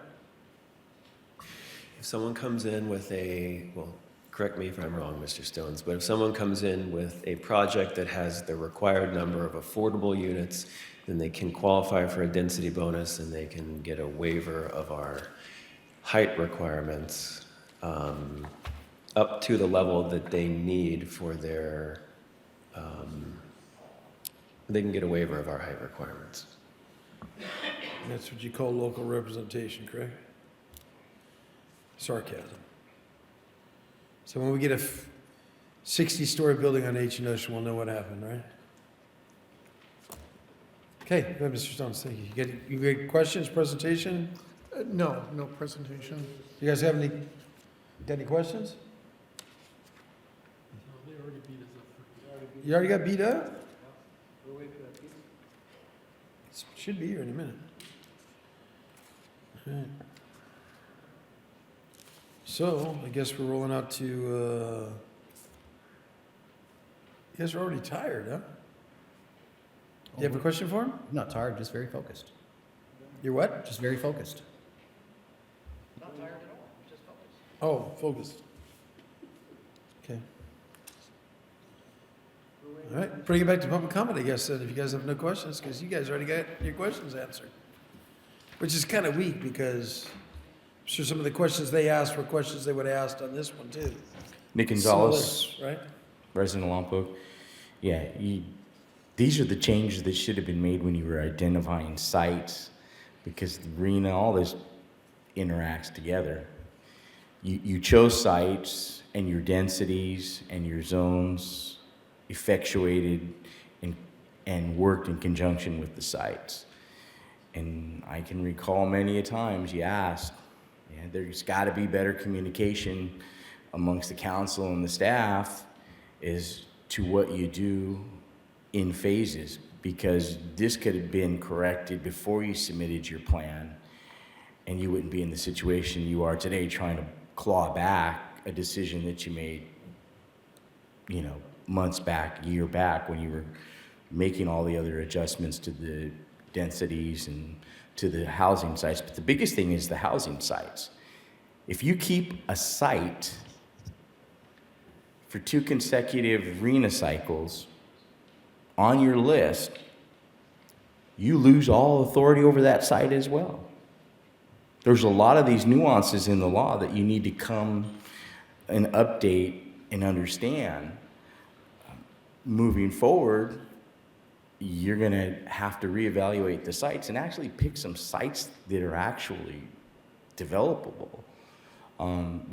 If someone comes in with a, well, correct me if I'm wrong, Mr. Stones, but if someone comes in with a project that has the required number of affordable units, then they can qualify for a density bonus and they can get a waiver of our height requirements up to the level that they need for their, they can get a waiver of our height requirements. And that's what you call local representation, correct? Sarcasm. So when we get a 60-story building on H and Ocean, we'll know what happened, right? Okay, go ahead, Mr. Stones, thank you. You get questions, presentation? No presentation. You guys have any, got any questions? You already got beat up? should be here in a minute. All right. So, I guess we're rolling out to, you guys are already tired, huh? Do you have a question for him? I'm not tired, just very focused. You're what? Just very focused. Oh, focused. Okay. All right, bring it back to public comment, I guess, then, if you guys have no questions, because you guys already got your questions answered. Which is kind of weak, because I'm sure some of the questions they asked were questions they would have asked on this one, too. Nick Gonzalez, Similar, right? resident of Lompoc. Yeah, these are the changes that should have been made when you were identifying sites, because the arena, all this interacts together. You chose sites, and your densities and your zones effectuated and worked in conjunction with the sites. And I can recall many a times you asked, there's got to be better communication amongst the council and the staff as to what you do in phases, because this could have been corrected before you submitted your plan, and you wouldn't be in the situation you are today trying to claw back a decision that you made, months back, a year back, when you were making all the other adjustments to the densities and to the housing sites. But the biggest thing is the housing sites. If you keep a site for 2 consecutive RENA cycles on your list, you lose all authority over that site as well. There's a lot of these nuances in the law that you need to come and update and understand. Moving forward, you're going to have to reevaluate the sites and actually pick some sites that are actually developable.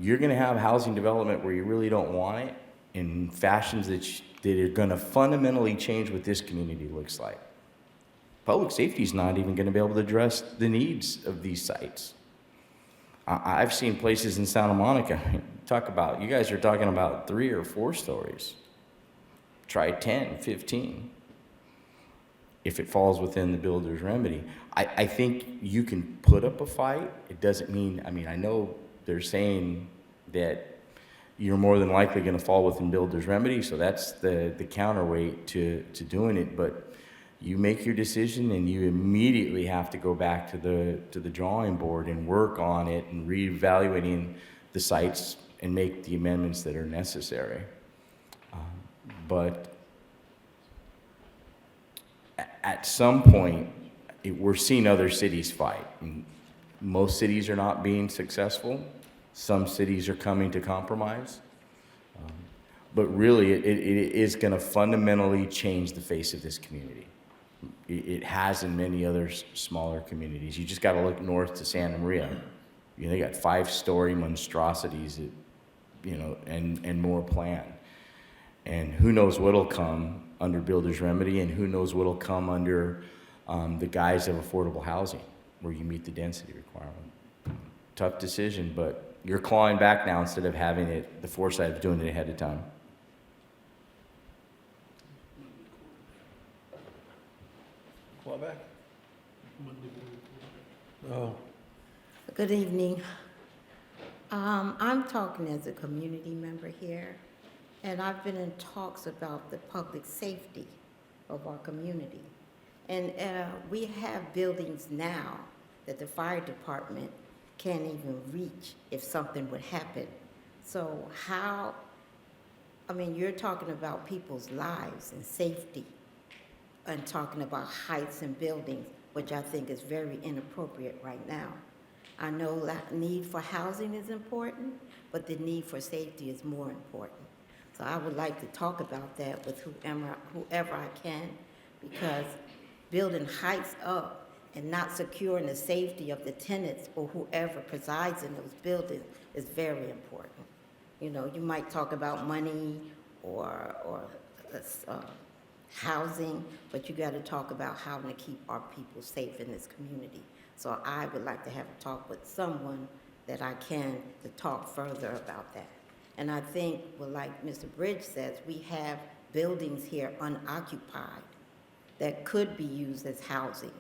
You're going to have housing development where you really don't want it in fashions that are going to fundamentally change what this community looks like. Public safety is not even going to be able to address the needs of these sites. I've seen places in Santa Monica, you guys are talking about 3 or 4 stories. Try 10, 15, if it falls within the builder's remedy. I think you can put up a fight. It doesn't mean, I know they're saying that you're more than likely going to fall within builder's remedy, so that's the counterweight to doing it. But you make your decision, and you immediately have to go back to the drawing board and work on it and reevaluating the sites and make the amendments that are necessary. But at some point, we're seeing other cities fight. And most cities are not being successful. Some cities are coming to compromise. But really, it is going to fundamentally change the face of this community. It has in many other smaller communities. You just got to look north to Santa Maria. They got 5-story monstrosities that, and more planned. And who knows what'll come under builder's remedy, and who knows what'll come under the guise of affordable housing, where you meet the density requirement. Tough decision, but you're clawing back now instead of having the foresight of doing it ahead of time. Claw back. Oh. Good evening. I'm talking as a community member here, and I've been in talks about the public safety of our community. And we have buildings now that the fire department can't even reach if something would happen. So you're talking about people's lives and safety, and talking about heights and buildings, which I think is very inappropriate right now. I know that need for housing is important, but the need for safety is more important. So I would like to talk about that with whoever I can, because building heights up and not securing the safety of the tenants or whoever presides in those buildings is very important. You might talk about money or housing, but you got to talk about how to keep our people safe in this community. So I would like to have a talk with someone that I can to talk further about that. And I think, like Mr. Bridge says, we have buildings here unoccupied that could be used as housing.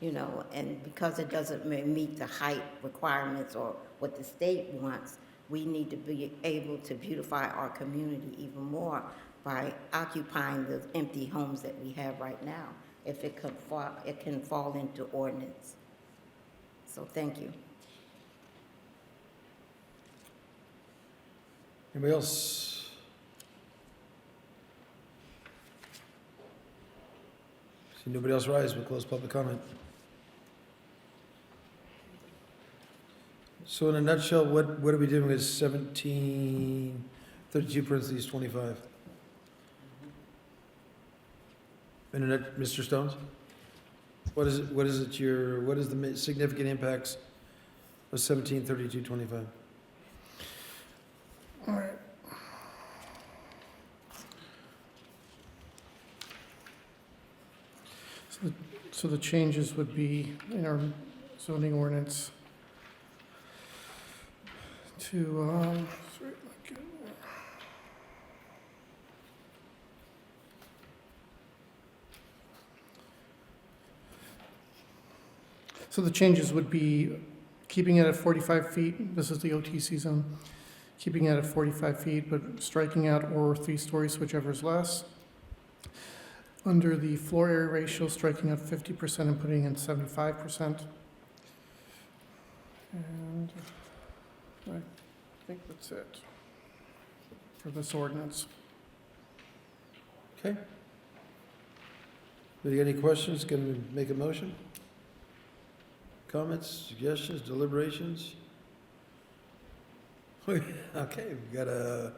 you know, and because it doesn't meet the height requirements or what the state wants, we need to be able to beautify our community even more by occupying the empty homes that we have right now, if it can fall into ordinance. So thank you. Anybody else? See nobody else rise, we'll close public comment. So in a nutshell, what are we doing with 1732 parentheses 25? In a Mr. Stones? What is the significant impacts of 1732-25? All right. So the changes would be in our zoning ordinance to, so the changes would be keeping it at 45 feet. This is the OTC zone. Keeping it at 45 feet, but striking out or 3 stories, whichever is less. Under the floor area ratio, striking out 50% and putting in 75%. And I think that's it for this ordinance. Okay. Anybody got any questions? Can we make a motion? Comments, suggestions, deliberations? Okay, we got I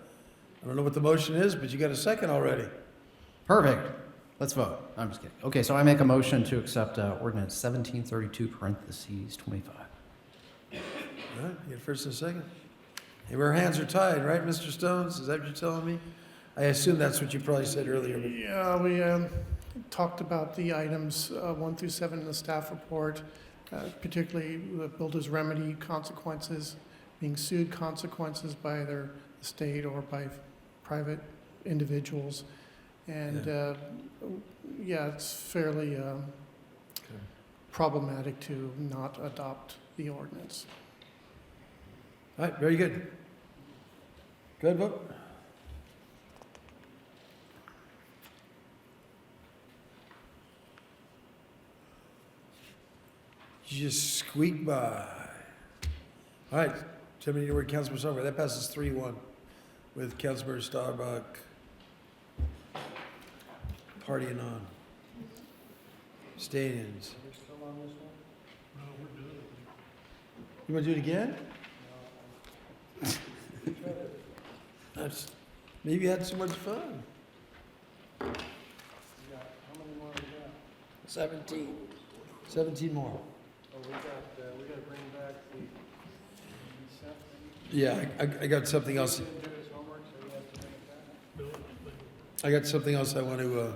don't know what the motion is, but you got a second already. Perfect. Let's vote. I'm just kidding. Okay, so I make a motion to accept ordinance 1732 parentheses 25. All right, you get first and second. Hey, our hands are tied, right, Mr. Stones? Is that what you're telling me? I assume that's what you probably said earlier, but. Yeah, we talked about the items 1 through 7 in the staff report, particularly the builder's remedy consequences, being sued consequences by either the state or by private individuals. And yeah, it's fairly problematic to not adopt the ordinance. All right, very good. Good vote. You just squeak by. All right, tell me your word, Councilmember Sommer. That passes 3-1 with Councilmember Starbuck partying on. Stay-ins. You want to do it again? Maybe you had so much fun. 17. 17 more. Oh, we got to bring back the. Yeah, I got something else. I got something else I want to.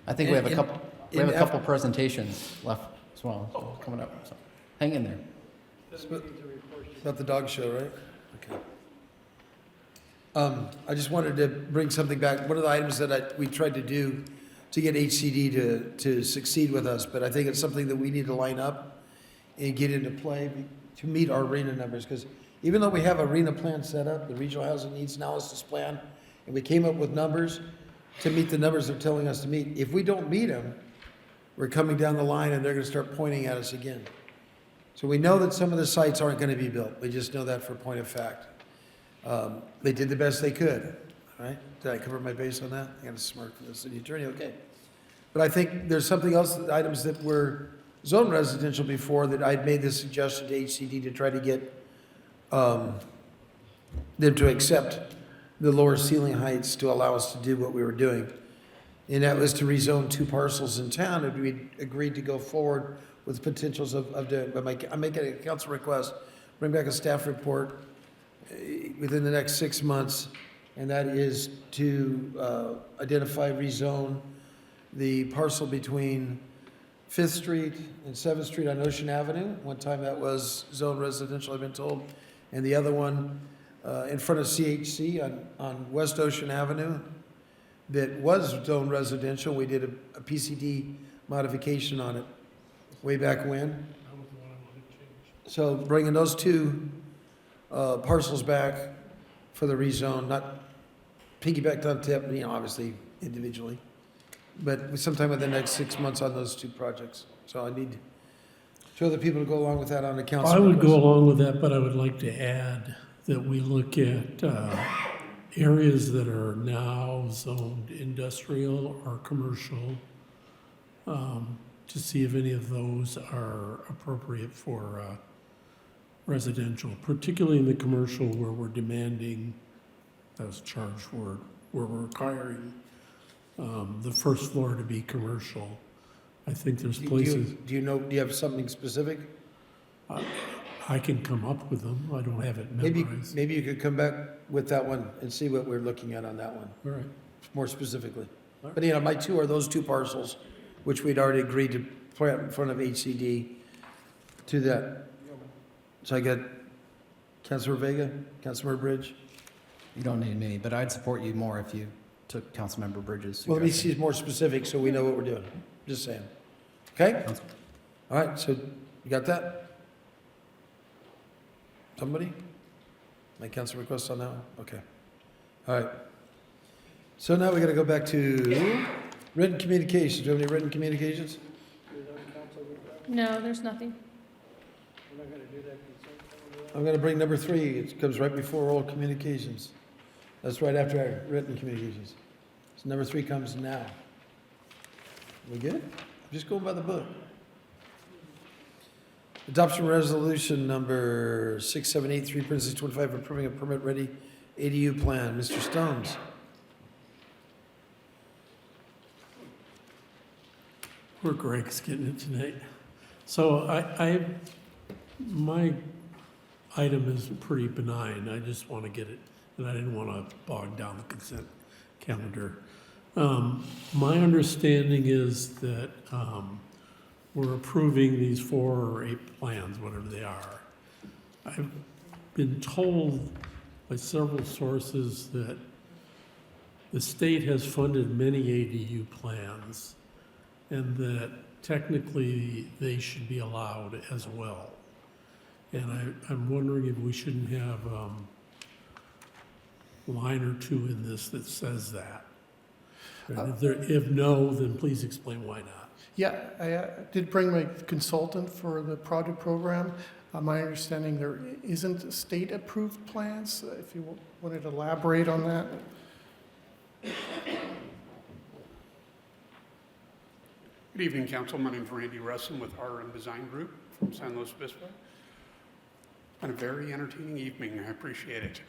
I think we have a couple. We have a couple presentations left as well coming up. So hang in there. About the dog show, right? Okay. I just wanted to bring something back. One of the items that we tried to do to get HCD to succeed with us, but I think it's something that we need to line up and get into play to meet our arena numbers. Because even though we have arena plan set up, the regional housing needs analysis plan, and we came up with numbers to meet the numbers they're telling us to meet. If we don't meet them, we're coming down the line and they're going to start pointing at us again. So we know that some of the sites aren't going to be built. We just know that for point of fact. They did the best they could, right? Did I cover my base on that? I got a smirk from the city attorney, okay. But I think there's something else, items that were zone residential before that I'd made this suggestion to HCD to try to get them to accept the lower ceiling heights to allow us to do what we were doing. And that was to rezone 2 parcels in town, and we agreed to go forward with potentials of doing, but I'm making a council request, bring back a staff report within the next 6 months, and that is to identify, rezone the parcel between 5th Street and 7th Street on Ocean Avenue. One time that was zone residential, I've been told, and the other one in front of CHC on West Ocean Avenue that was zone residential. We did a PCD modification on it way back when. So bringing those two parcels back for the rezone, not piggybacked on tip, obviously individually, but sometime in the next 6 months on those two projects. So I need two other people to go along with that on the council. I would go along with that, but I would like to add that we look at areas that are now zoned industrial or commercial, to see if any of those are appropriate for residential, particularly in the commercial where we're demanding, that's a charged word, where we're requiring the first floor to be commercial. I think there's places. Do you have something specific? I can come up with them. I don't have it memorized. Maybe you could come back with that one and see what we're looking at on that one, All right. more specifically. But my two are those two parcels, which we'd already agreed to plant in front of HCD to that. So I got Councilor Vega, Councilor Bridge. You don't need me, but I'd support you more if you took Councilmember Bridges' Well, let me suggestion. see more specific so we know what we're doing. Just saying. Okay? All right, so you got that? Somebody? Make council requests on that one? Okay. All right. So now we got to go back to written communications. Do you have any written communications? No, there's nothing. I'm going to bring number 3. It comes right before all communications. That's right after our written communications. So number 3 comes now. We good? Just going by the book. Adoption resolution number 6783, Princess 25, approving a permit-ready ADU plan. Mr. Stones. Poor Greg's getting it tonight. So my item is pretty benign. I just want to get it, and I didn't want to bog down the consent calendar. My understanding is that we're approving these 4 or 8 plans, whatever they are. I've been told by several sources that the state has funded many ADU plans and that technically they should be allowed as well. And I'm wondering if we shouldn't have a line or two in this that says that. And if no, then please explain why not. Yeah, I did bring my consultant for the project program. My understanding there isn't state-approved plans, if you wanted to elaborate on that. Good evening, Council. My name is Randy Russin with RM Design Group from San Luis Obispo. Been a very entertaining evening. I appreciate it.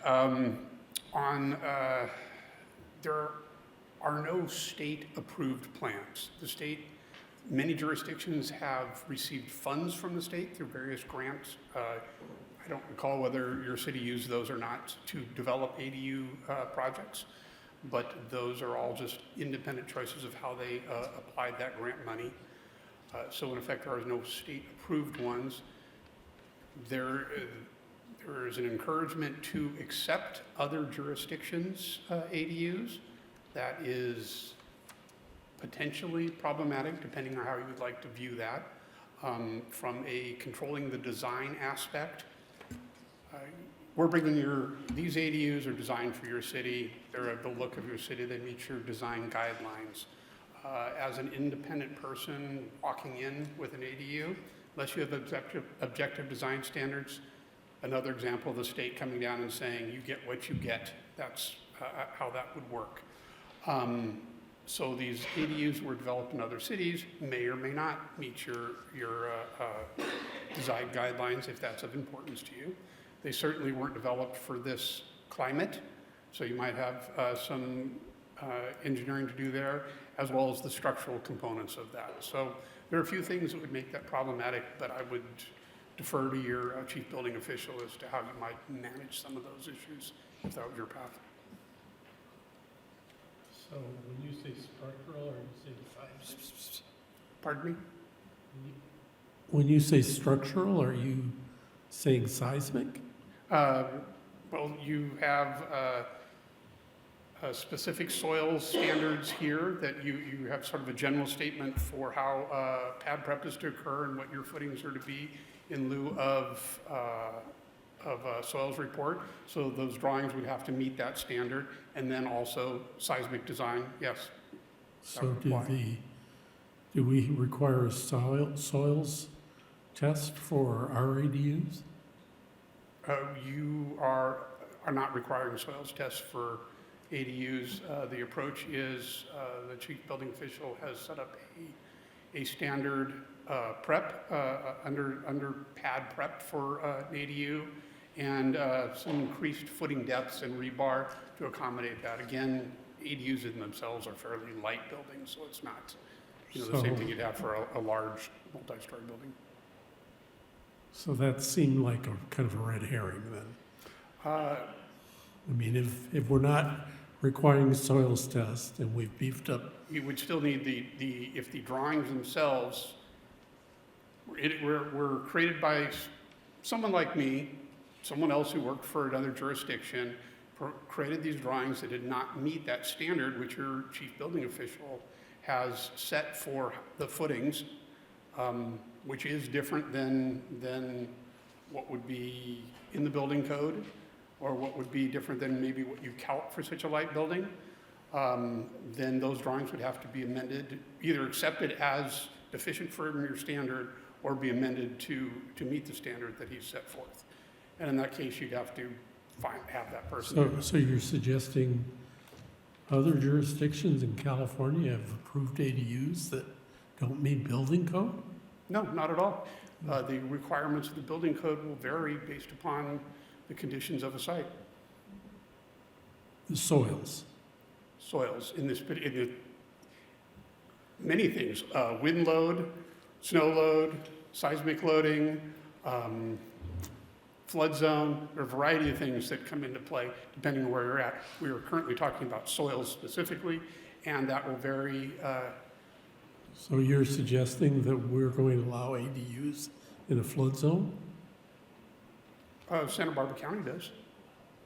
There are no state-approved plans. Many jurisdictions have received funds from the state through various grants. I don't recall whether your city used those or not to develop ADU projects, but those are all just independent choices of how they applied that grant money. So in effect, there are no state-approved ones. There is an encouragement to accept other jurisdictions' ADUs. That is potentially problematic, depending on how you would like to view that. From a controlling the design aspect, we're bringing these ADUs are designed for your city. They're the look of your city. They meet your design guidelines. As an independent person walking in with an ADU, unless you have objective design standards, another example of the state coming down and saying, you get what you get. That's how that would work. So these ADUs were developed in other cities, may or may not meet your design guidelines if that's of importance to you. They certainly weren't developed for this climate, so you might have some engineering to do there, as well as the structural components of that. So there are a few things that would make that problematic, but I would defer to your chief building official as to how you might manage some of those issues if that was your path. So when you say structural or you say seismic? Pardon me? When you say structural, are you saying seismic? Well, you have specific soil standards here, that you have sort of a general statement for how pad prep is to occur and what your footings are to be in lieu of soils report. So those drawings would have to meet that standard, and then also seismic design, yes. that So would apply. do we require a soils test for our ADUs? You are not requiring soils tests for ADUs. The approach is the chief building official has set up a standard prep under pad prep for an ADU, and some increased footing depths and rebar to accommodate that. Again, ADUs in themselves are fairly light buildings, so it's not, the same thing you'd have for a large multi-story building. So that seemed like a kind of a red herring then. I mean, if we're not requiring soils test and we've beefed up, You would still need if the drawings themselves were created by someone like me, someone else who worked for another jurisdiction, created these drawings that did not meet that standard, which your chief building official has set for the footings, which is different than what would be in the building code, or what would be different than maybe what you count for such a light building, then those drawings would have to be amended, either accepted as deficient from your standard, or be amended to meet the standard that he's set forth. And in that case, you'd have to have that person. so you're suggesting other jurisdictions in California have approved ADUs that don't meet building code? No, not at all. The requirements of the building code will vary based upon the conditions of a site. The soils. Soils in many things, wind load, snow load, seismic loading, flood zone. There are a variety of things that come into play depending on where you're at. We are currently talking about soils specifically, and that will vary. So you're suggesting that we're going to allow ADUs in a flood zone? Santa Barbara County does,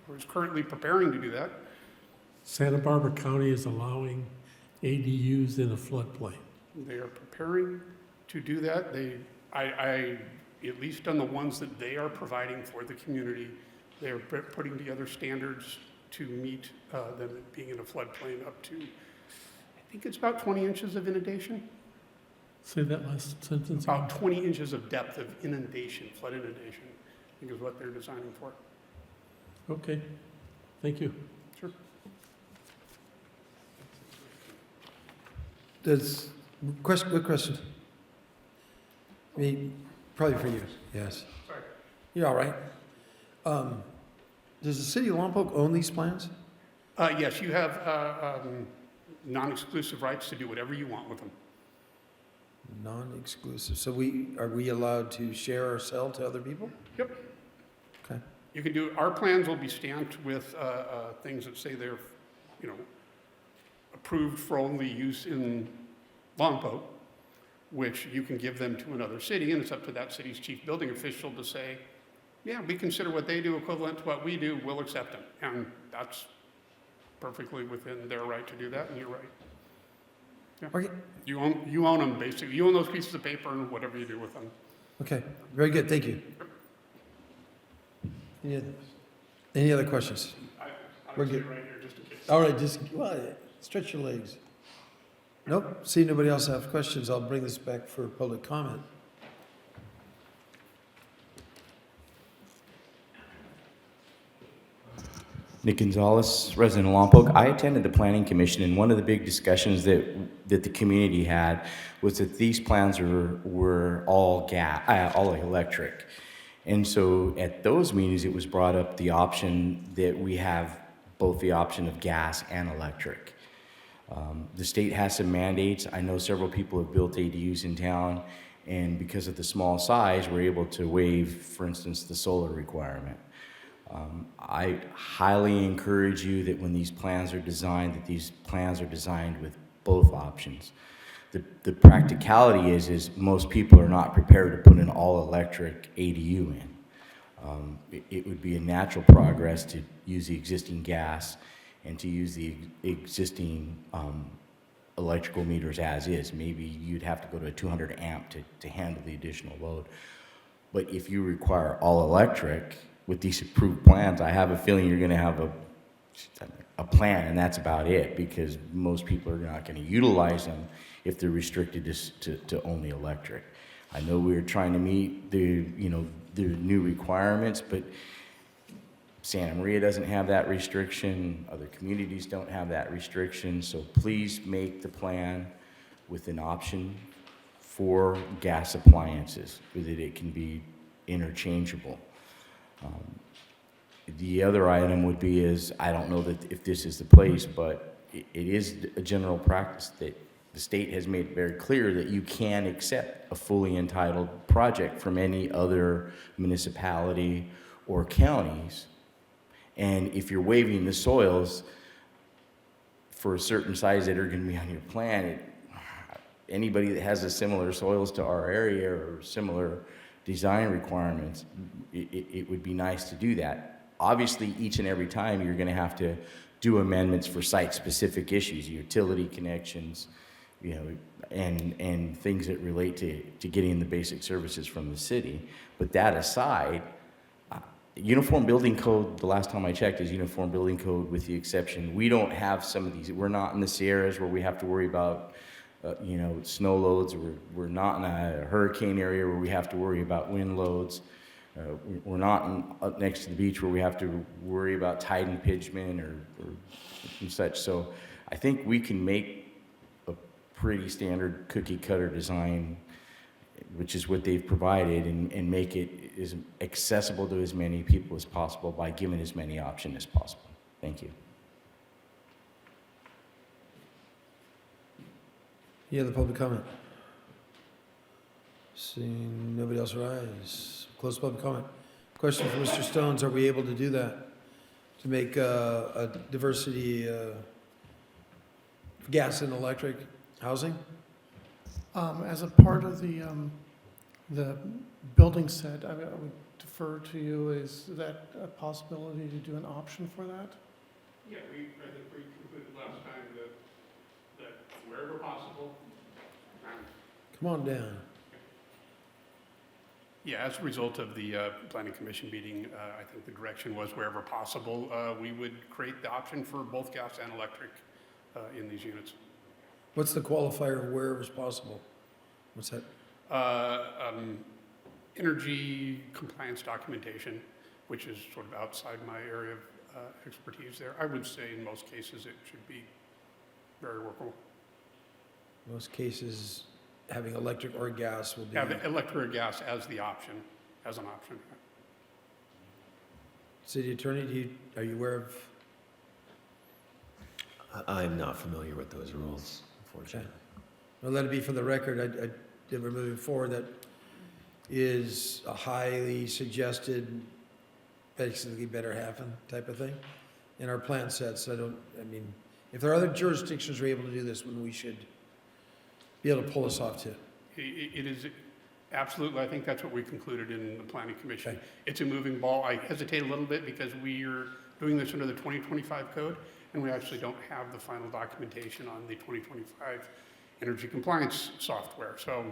or is currently preparing to do that. Santa Barbara County is allowing ADUs in a floodplain. They are preparing to do that. At least on the ones that they are providing for the community, they are putting together standards to meet them being in a floodplain up to, I think it's about 20 inches of inundation. Say that last sentence. About 20 inches of depth of inundation, flood inundation, I think is what they're designing for. Okay, thank you. Sure. Good question. Probably for you, yes. Sorry. You're all right. Does the city of Lompoc own these plans? Yes, you have non-exclusive rights to do whatever you want with them. Non-exclusive. So are we allowed to share or sell to other people? Yep. Okay. You can do, our plans will be stamped with things that say they're, approved for only use in Lompoc, which you can give them to another city, and it's up to that city's chief building official to say, yeah, we consider what they do equivalent to what we do, we'll accept them. And that's perfectly within their right to do that, and you're right. Yeah. Okay. You own them, basically. You own those pieces of paper and whatever you do with them. Okay, very good, thank you. Any other questions? We're good. Right here, just in case. All right, stretch your legs. Nope, see nobody else have questions, I'll bring this back for public comment. Nick Gonzalez, resident of Lompoc. I attended the Planning Commission, and one of the big discussions that the community had was that these plans were all all electric. And so at those meetings, it was brought up the option that we have both the option of gas and electric. The state has some mandates. I know several people have built ADUs in town, and because of the small size, we're able to waive, for instance, the solar requirement. I highly encourage you that when these plans are designed, that these plans are designed with both options. The practicality is most people are not prepared to put an all-electric ADU in. It would be a natural progress to use the existing gas and to use the existing electrical meters as is. Maybe you'd have to go to a 200 amp to handle the additional load. But if you require all electric with these approved plans, I have a feeling you're going to have a plan, and that's about it, because most people are not going to utilize them if they're restricted to only electric. I know we're trying to meet the new requirements, but Santa Maria doesn't have that restriction. Other communities don't have that restriction. So please make the plan with an option for gas appliances so that it can be interchangeable. The other item would be I don't know that if this is the place, but it is a general practice that the state has made it very clear that you can accept a fully entitled project from any other municipality or counties. And if you're waiving the soils for a certain size that are going to be on your plan, anybody that has a similar soils to our area or similar design requirements, it would be nice to do that. Obviously, each and every time you're going to have to do amendments for site-specific issues, utility connections, and things that relate to getting the basic services from the city. But that aside, Uniform Building Code, the last time I checked, is Uniform Building Code with the exception. We don't have some of these. We're not in the Sierras where we have to worry about snow loads. We're not in a hurricane area where we have to worry about wind loads. We're not up next to the beach where we have to worry about tide impingement or and such. So I think we can make a pretty standard cookie cutter design, which is what they've provided, and make it as accessible to as many people as possible by giving as many options as possible. Thank you. Any other public comment? Seeing nobody else rise. Close public comment. Question for Mr. Stones, are we able to do that? To make a diversity gas and electric housing? As a part of the building set, I would defer to you. Is that a possibility to do an option for that? Yeah, I think we concluded last time that wherever possible. Come on down. Yeah, as a result of the Planning Commission meeting, I think the direction was wherever possible, we would create the option for both gas and electric in these units. What's the qualifier of wherever's possible? What's that? Energy compliance documentation, which is sort of outside my area of expertise there. I would say in most cases it should be very workable. Most cases, having electric or gas will be. Have electric or gas as an option. City Attorney, are you aware of? I'm not familiar with those rules, unfortunately. Well, let it be for the record, I did we're moving forward, that is a highly suggested, basically better happen type of thing in our plan sets. If there are other jurisdictions who are able to do this, then we should be able to pull this off too. It is absolutely, I think that's what we concluded in the Planning Commission. Okay. It's a moving ball. I hesitate a little bit because we are doing this under the 2025 code, and we actually don't have the final documentation on the 2025 energy compliance software. So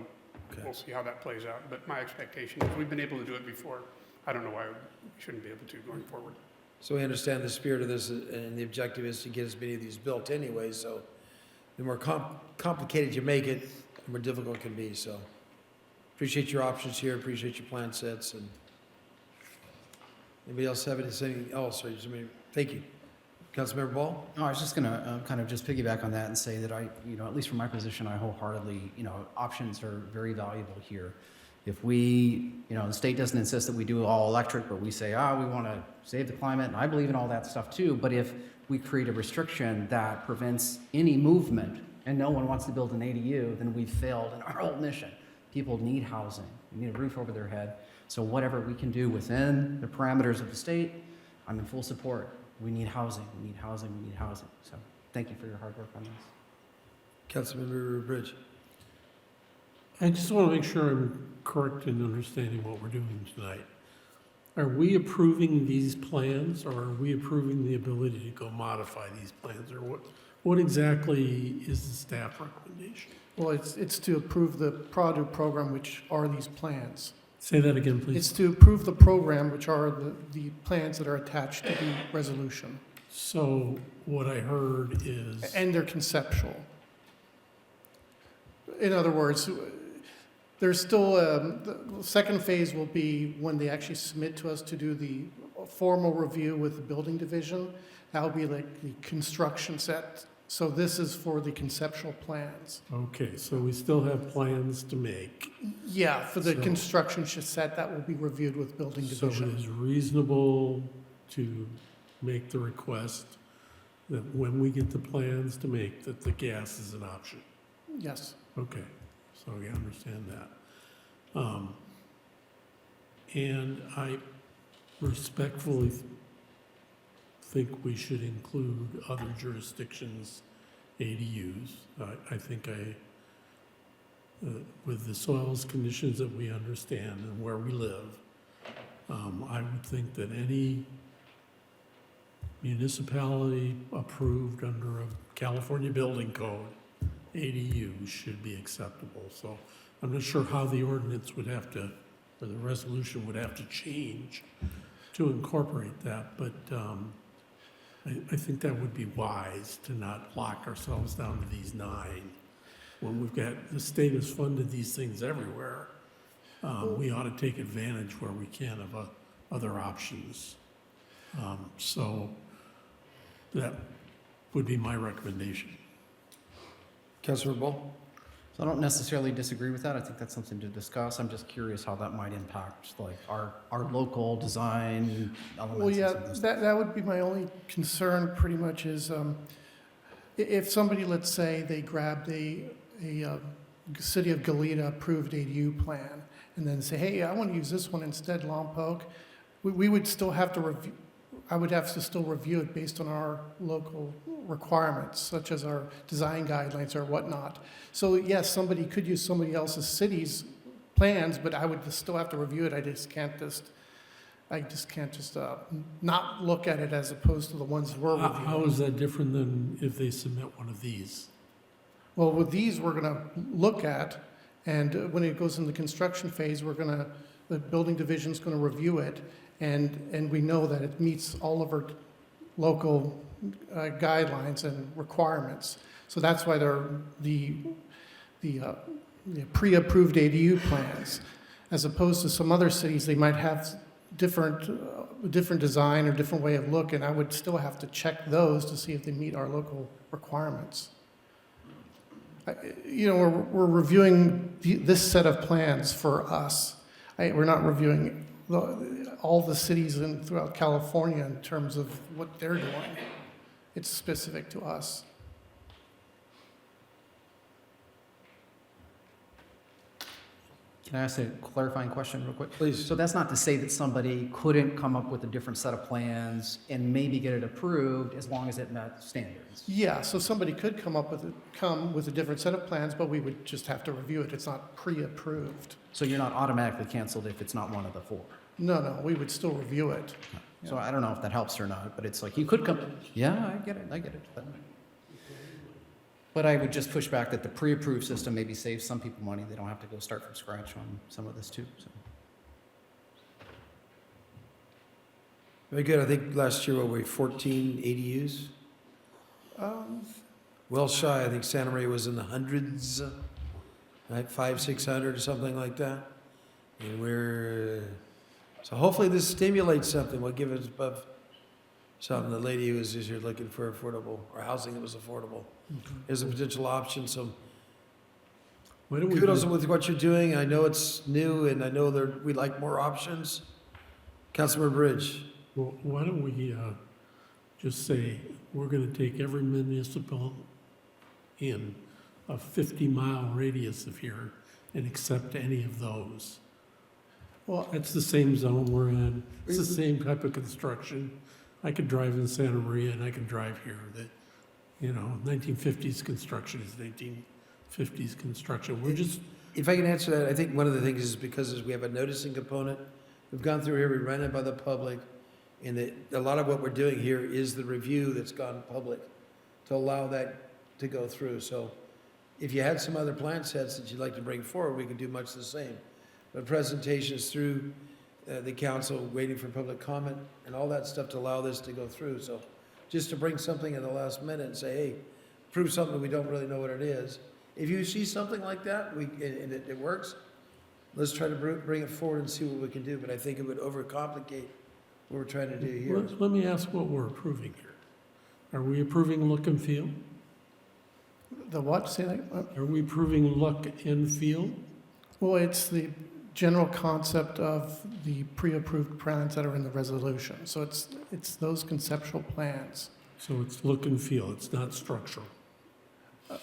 we'll see how that plays out. But my expectation is we've been able to do it before. I don't know why we shouldn't be able to going forward. So we understand the spirit of this, and the objective is to get as many of these built anyway. So the more complicated you make it, the more difficult it can be. So appreciate your options here. Appreciate your plan sets. And anybody else have anything else? Thank you. Councilmember Ball? No, I was just going to kind of just piggyback on that and say that at least from my position, I wholeheartedly, options are very valuable here. If we, the state doesn't insist that we do all electric, but we say, we want to save the climate, and I believe in all that stuff too, but if we create a restriction that prevents any movement and no one wants to build an ADU, then we've failed in our whole mission. People need housing, they need a roof over their head. So whatever we can do within the parameters of the state, I'm in full support. We need housing, we need housing, we need housing. So thank you for your hard work on this. Councilmember Bridge. I just want to make sure I'm correct in understanding what we're doing tonight. Are we approving these plans, or are we approving the ability to go modify these plans? Or what exactly is the staff recommendation? Well, it's to approve the product program, which are these plans. Say that again, please. It's to approve the program, which are the plans that are attached to the resolution. So what I heard is, And they're conceptual. In other words, there's still, the second phase will be when they actually submit to us to do the formal review with the building division. That'll be like the construction set. So this is for the conceptual plans. okay, so we still have plans to make. Yeah, for the So- construction set, that will be reviewed with building So it division. is reasonable to make the request that when we get the plans to make, that the gas is an option. Yes. Okay, so we understand that. And I respectfully think we should include other jurisdictions' ADUs. I think with the soils conditions that we understand and where we live, I would think that any municipality approved under a California building code, ADU should be acceptable. So I'm not sure how the ordinance would have to, or the resolution would have to change to incorporate that, but I think that would be wise to not lock ourselves down to these 9. When we've got, the state has funded these things everywhere, we ought to take advantage where we can of other options. So that would be my recommendation. Councilor Ball? So I don't necessarily disagree with that. I think that's something to discuss. I'm just curious how that might impact like our local design elements. Well, and yeah, some of those that would be my only concern pretty much is if somebody, let's say, they grabbed a City of Goleta approved ADU plan and then say, hey, I want to use this one instead, Lompoc, we would still have to review, I would have to still review it based on our local requirements, such as our design guidelines or whatnot. So yes, somebody could use somebody else's city's plans, but I would still have to review it. I just can't not look at it as opposed to the ones we're reviewing. How is that different than if they submit one of these? Well, with these, we're going to look at, and when it goes in the construction phase, the building division's going to review it, and we know that it meets all of our local guidelines and requirements. So that's why they're the pre-approved ADU plans, as opposed to some other cities, they might have different design or different way of looking. I would still have to check those to see if they meet our local requirements. We're reviewing this set of plans for us. We're not reviewing all the cities throughout California in terms of what they're doing. It's specific to us. Can I ask a clarifying question real quick? Please. So that's not to say that somebody couldn't come up with a different set of plans and maybe get it approved as long as it met standards? Yeah, so somebody could come with a different set of plans, but we would just have to review it. It's not pre-approved. So you're not automatically canceled if it's not one of the 4? No, we would still review it. So I don't know if that helps or not, but it's like you could come, yeah, I get it. But I would just push back that the pre-approved system maybe saves some people money. They don't have to go start from scratch on some of this too, so. Very good. I think last year, 14 ADUs? Well shy. I think Santa Maria was in the hundreds, right? 500, 600 or something like that. And so hopefully this stimulates something. We'll give it above something. The lady who was just here looking for affordable, or housing that was affordable. Is a potential option, so kudos with what you're doing. I know it's new, and I know we'd like more options. Councilor Bridge. Well, why don't we just say, we're going to take every municipal in a 50-mile radius of here and accept any of those. Well, it's the same zone we're in. It's the same type of construction. I could drive in Santa Maria and I can drive here. 1950s construction is 1950s construction. We're just... If I can answer that, I think one of the things is because we have a noticing component, we've gone through here, we ran it by the public, and a lot of what we're doing here is the review that's gone public to allow that to go through. So if you had some other plan sets that you'd like to bring forward, we can do much the same. But presentations through the council, waiting for public comment, and all that stuff to allow this to go through. So just to bring something at the last minute and say, hey, prove something we don't really know what it is. If you see something like that, and it works, let's try to bring it forward and see what we can do. But I think it would overcomplicate what we're trying to do here. Let me ask what we're approving here. Are we approving look and feel? The what, say that? Are we approving look and feel? Well, it's the general concept of the pre-approved plans that are in the resolution. So it's those conceptual plans. So it's look and feel, it's not structural.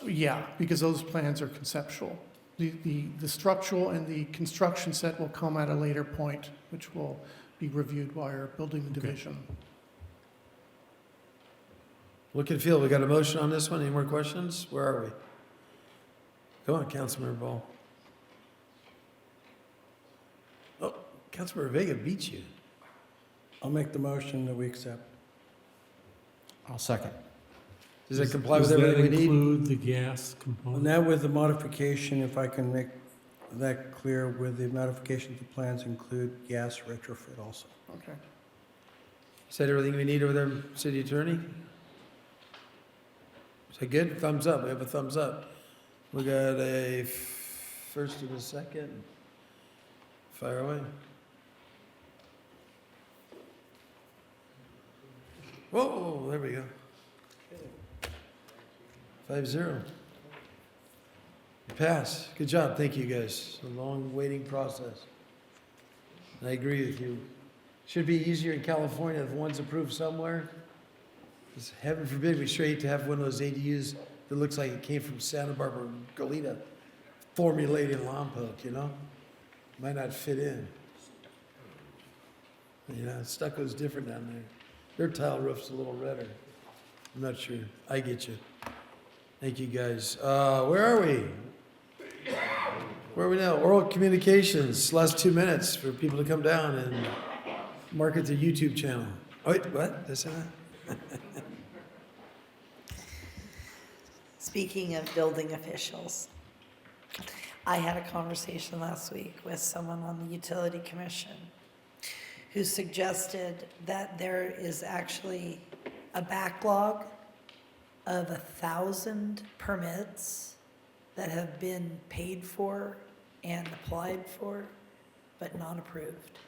Yeah, because those plans are conceptual. The structural and the construction set will come at a later point, which will be reviewed by our building division. Look and feel, we got a motion on this one. Any more questions? Where are we? Come on, Councilmember Ball. Oh, Councilmember Vega beat you. I'll make the motion that we accept. I'll second. Does it comply with everything we Does that need? include the gas And component? that with the modification, if I can make that clear, with the modification, the plans include gas retrofit also. Okay. Is that everything we need over there, City Attorney? Is that good? Thumbs up. We have a thumbs up. We got a first and a second. Fire away. Whoa, there we go. 5-0. You pass. Good job. Thank you, guys. It's a long waiting process. I agree with you. Should be easier in California if one's approved somewhere. Because heaven forbid we straight to have one of those ADUs that looks like it came from Santa Barbara, Goleta, formulated Lompoc, you know? Might not fit in. You know, stucco's different down there. Their tile roof's a little redder. I'm not sure. I get you. Thank you, guys. Where are we? Where are we now? Oral communications, last 2 minutes for people to come down and market their YouTube channel. Oh, wait, what? Did I say that? Speaking of building officials, I had a conversation last week with someone on the Utility Commission who suggested that there is actually a backlog of 1,000 permits that have been paid for and applied for, but not approved.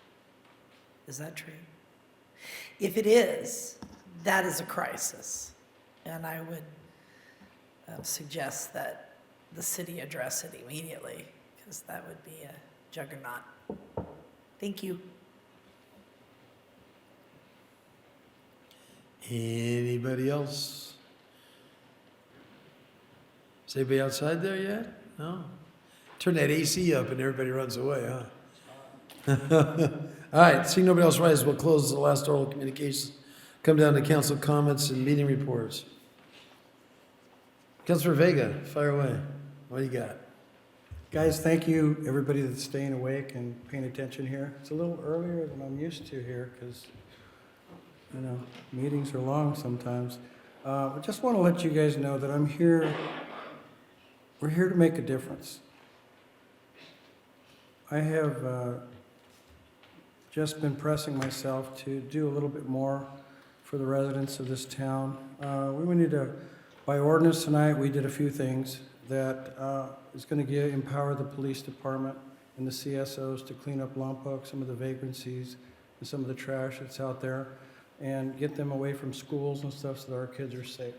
Is that true? If it is, that is a crisis. And I would suggest that the city address it immediately, because that would be a juggernaut. Thank you. Anybody else? Is anybody outside there yet? No? Turn that AC up and everybody runs away, huh? All right, seeing nobody else rise, we'll close the last oral communications. Come down to council comments and meeting reports. Councilor Vega, fire away. What do you got? Guys, thank you, everybody that's staying awake and paying attention here. It's a little earlier than I'm used to here because, you know, meetings are long sometimes. I just want to let you guys know that I'm here, we're here to make a difference. I have just been pressing myself to do a little bit more for the residents of this town. We need to, by ordinance tonight, we did a few things that is going to empower the police department and the CSOs to clean up Lompoc, some of the vagrancies and some of the trash that's out there, and get them away from schools and stuff so that our kids are safe.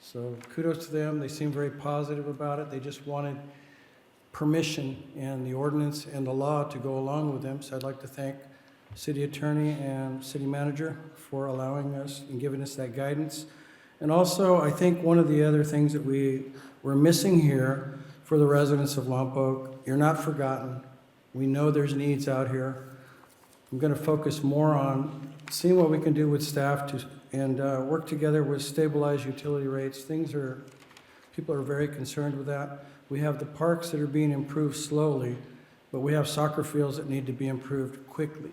So kudos to them. They seem very positive about it. They just wanted permission and the ordinance and the law to go along with them. So I'd like to thank City Attorney and City Manager for allowing us and giving us that guidance. And also, I think one of the other things that we're missing here for the residents of Lompoc, you're not forgotten. We know there's needs out here. I'm going to focus more on seeing what we can do with staff and work together with stabilized utility rates. People are very concerned with that. We have the parks that are being improved slowly, but we have soccer fields that need to be improved quickly.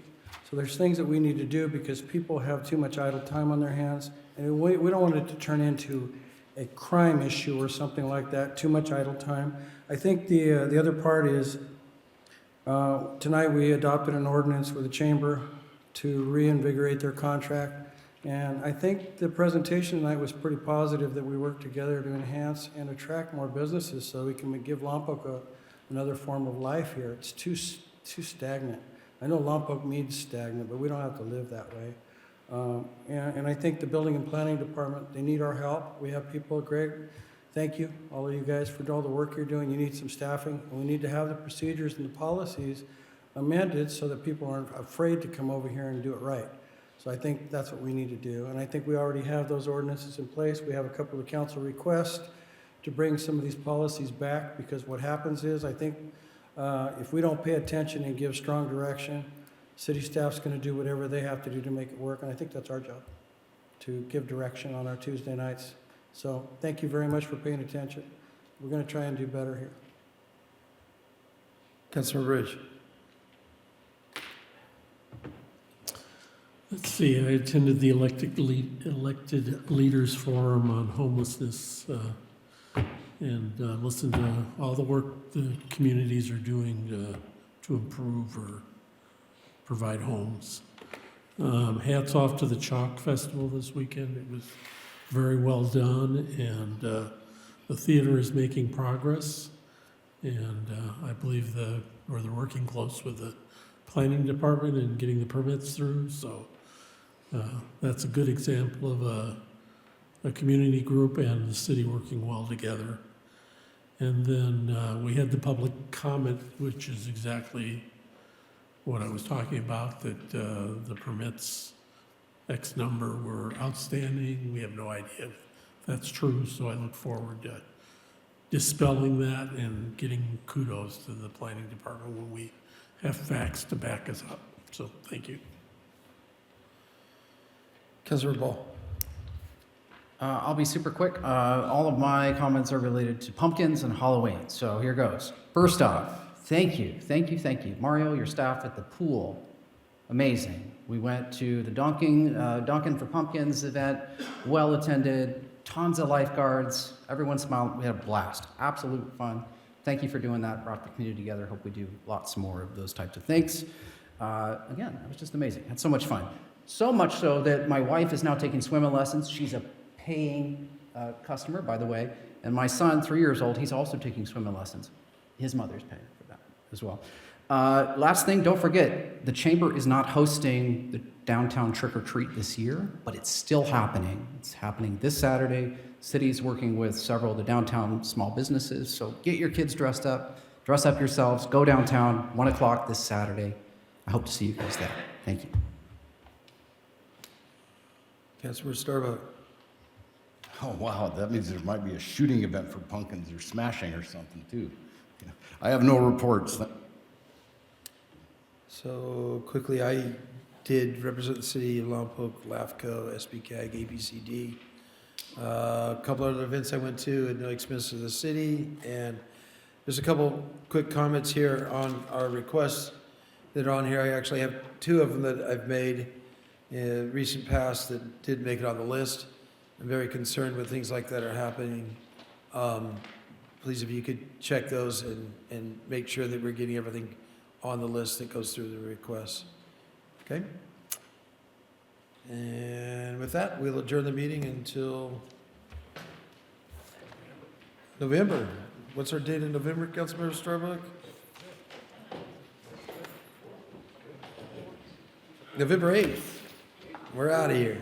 So there's things that we need to do because people have too much idle time on their hands. And we don't want it to turn into a crime issue or something like that, too much idle time. I think the other part is, tonight we adopted an ordinance with the chamber to reinvigorate their contract. And I think the presentation tonight was pretty positive that we work together to enhance and attract more businesses so we can give Lompoc another form of life here. It's too stagnant. I know Lompoc means stagnant, but we don't have to live that way. And I think the building and planning department, they need our help. We have people, Greg, thank you, all of you guys, for all the work you're doing. You need some staffing, and we need to have the procedures and the policies amended so that people aren't afraid to come over here and do it right. So I think that's what we need to do. And I think we already have those ordinances in place. We have a couple of council requests to bring some of these policies back, because what happens is, I think if we don't pay attention and give strong direction, city staff's going to do whatever they have to do to make it work. And I think that's our job, to give direction on our Tuesday nights. So thank you very much for paying attention. We're going to try and do better here. Councilor Ridge. Let's see, I attended the elected leaders forum on homelessness and listened to all the work the communities are doing to improve or provide homes. Hats off to the Chalk Festival this weekend. It was very well done, and the theater is making progress. And I believe they're working close with the planning department and getting the permits through. So that's a good example of a community group and the city working well together. And then we had the public comment, which is exactly what I was talking about, that the permits, X number, were outstanding. We have no idea if that's true, so I look forward to dispelling that and getting kudos to the planning department when we have facts to back us up. So thank you. Councilor Ball. I'll be super quick. All of my comments are related to pumpkins and Halloween, so here goes. First off, thank you. Mario, your staff at the pool, amazing. We went to the Dunkin' for Pumpkins event, well attended, tons of lifeguards, everyone smiled, we had a blast, absolute fun. Thank you for doing that, brought the community together. Hope we do lots more of those types of things. Again, it was just amazing, had so much fun. So much so that my wife is now taking swimming lessons. She's a paying customer, by the way, and my son, 3 years old, he's also taking swimming lessons. His mother's paying for that as well. Last thing, don't forget, the Chamber is not hosting the downtown trick-or-treat this year, but it's still happening. It's happening this Saturday. City's working with several of the downtown small businesses, so get your kids dress up yourselves, go downtown, 1 o'clock this Saturday. I hope to see you guys there. Thank you. Councilor Starbuck. Oh, wow, that means there might be a shooting event for pumpkins or smashing or something, too. I have no reports. So quickly, I did represent the city of Lompoc, LAFCO, SBCAG, ABCD. A couple other events I went to at no expense to the city. And there's a couple quick comments here on our requests that are on here. I actually have 2 of them that I've made in recent past that did make it on the list. I'm very concerned with things like that are happening. Please, if you could check those and make sure that we're getting everything on the list that goes through the requests. Okay? And with that, we'll adjourn the meeting until November. What's our date in November, Councilmember Starbuck? November 8th. We're out of here.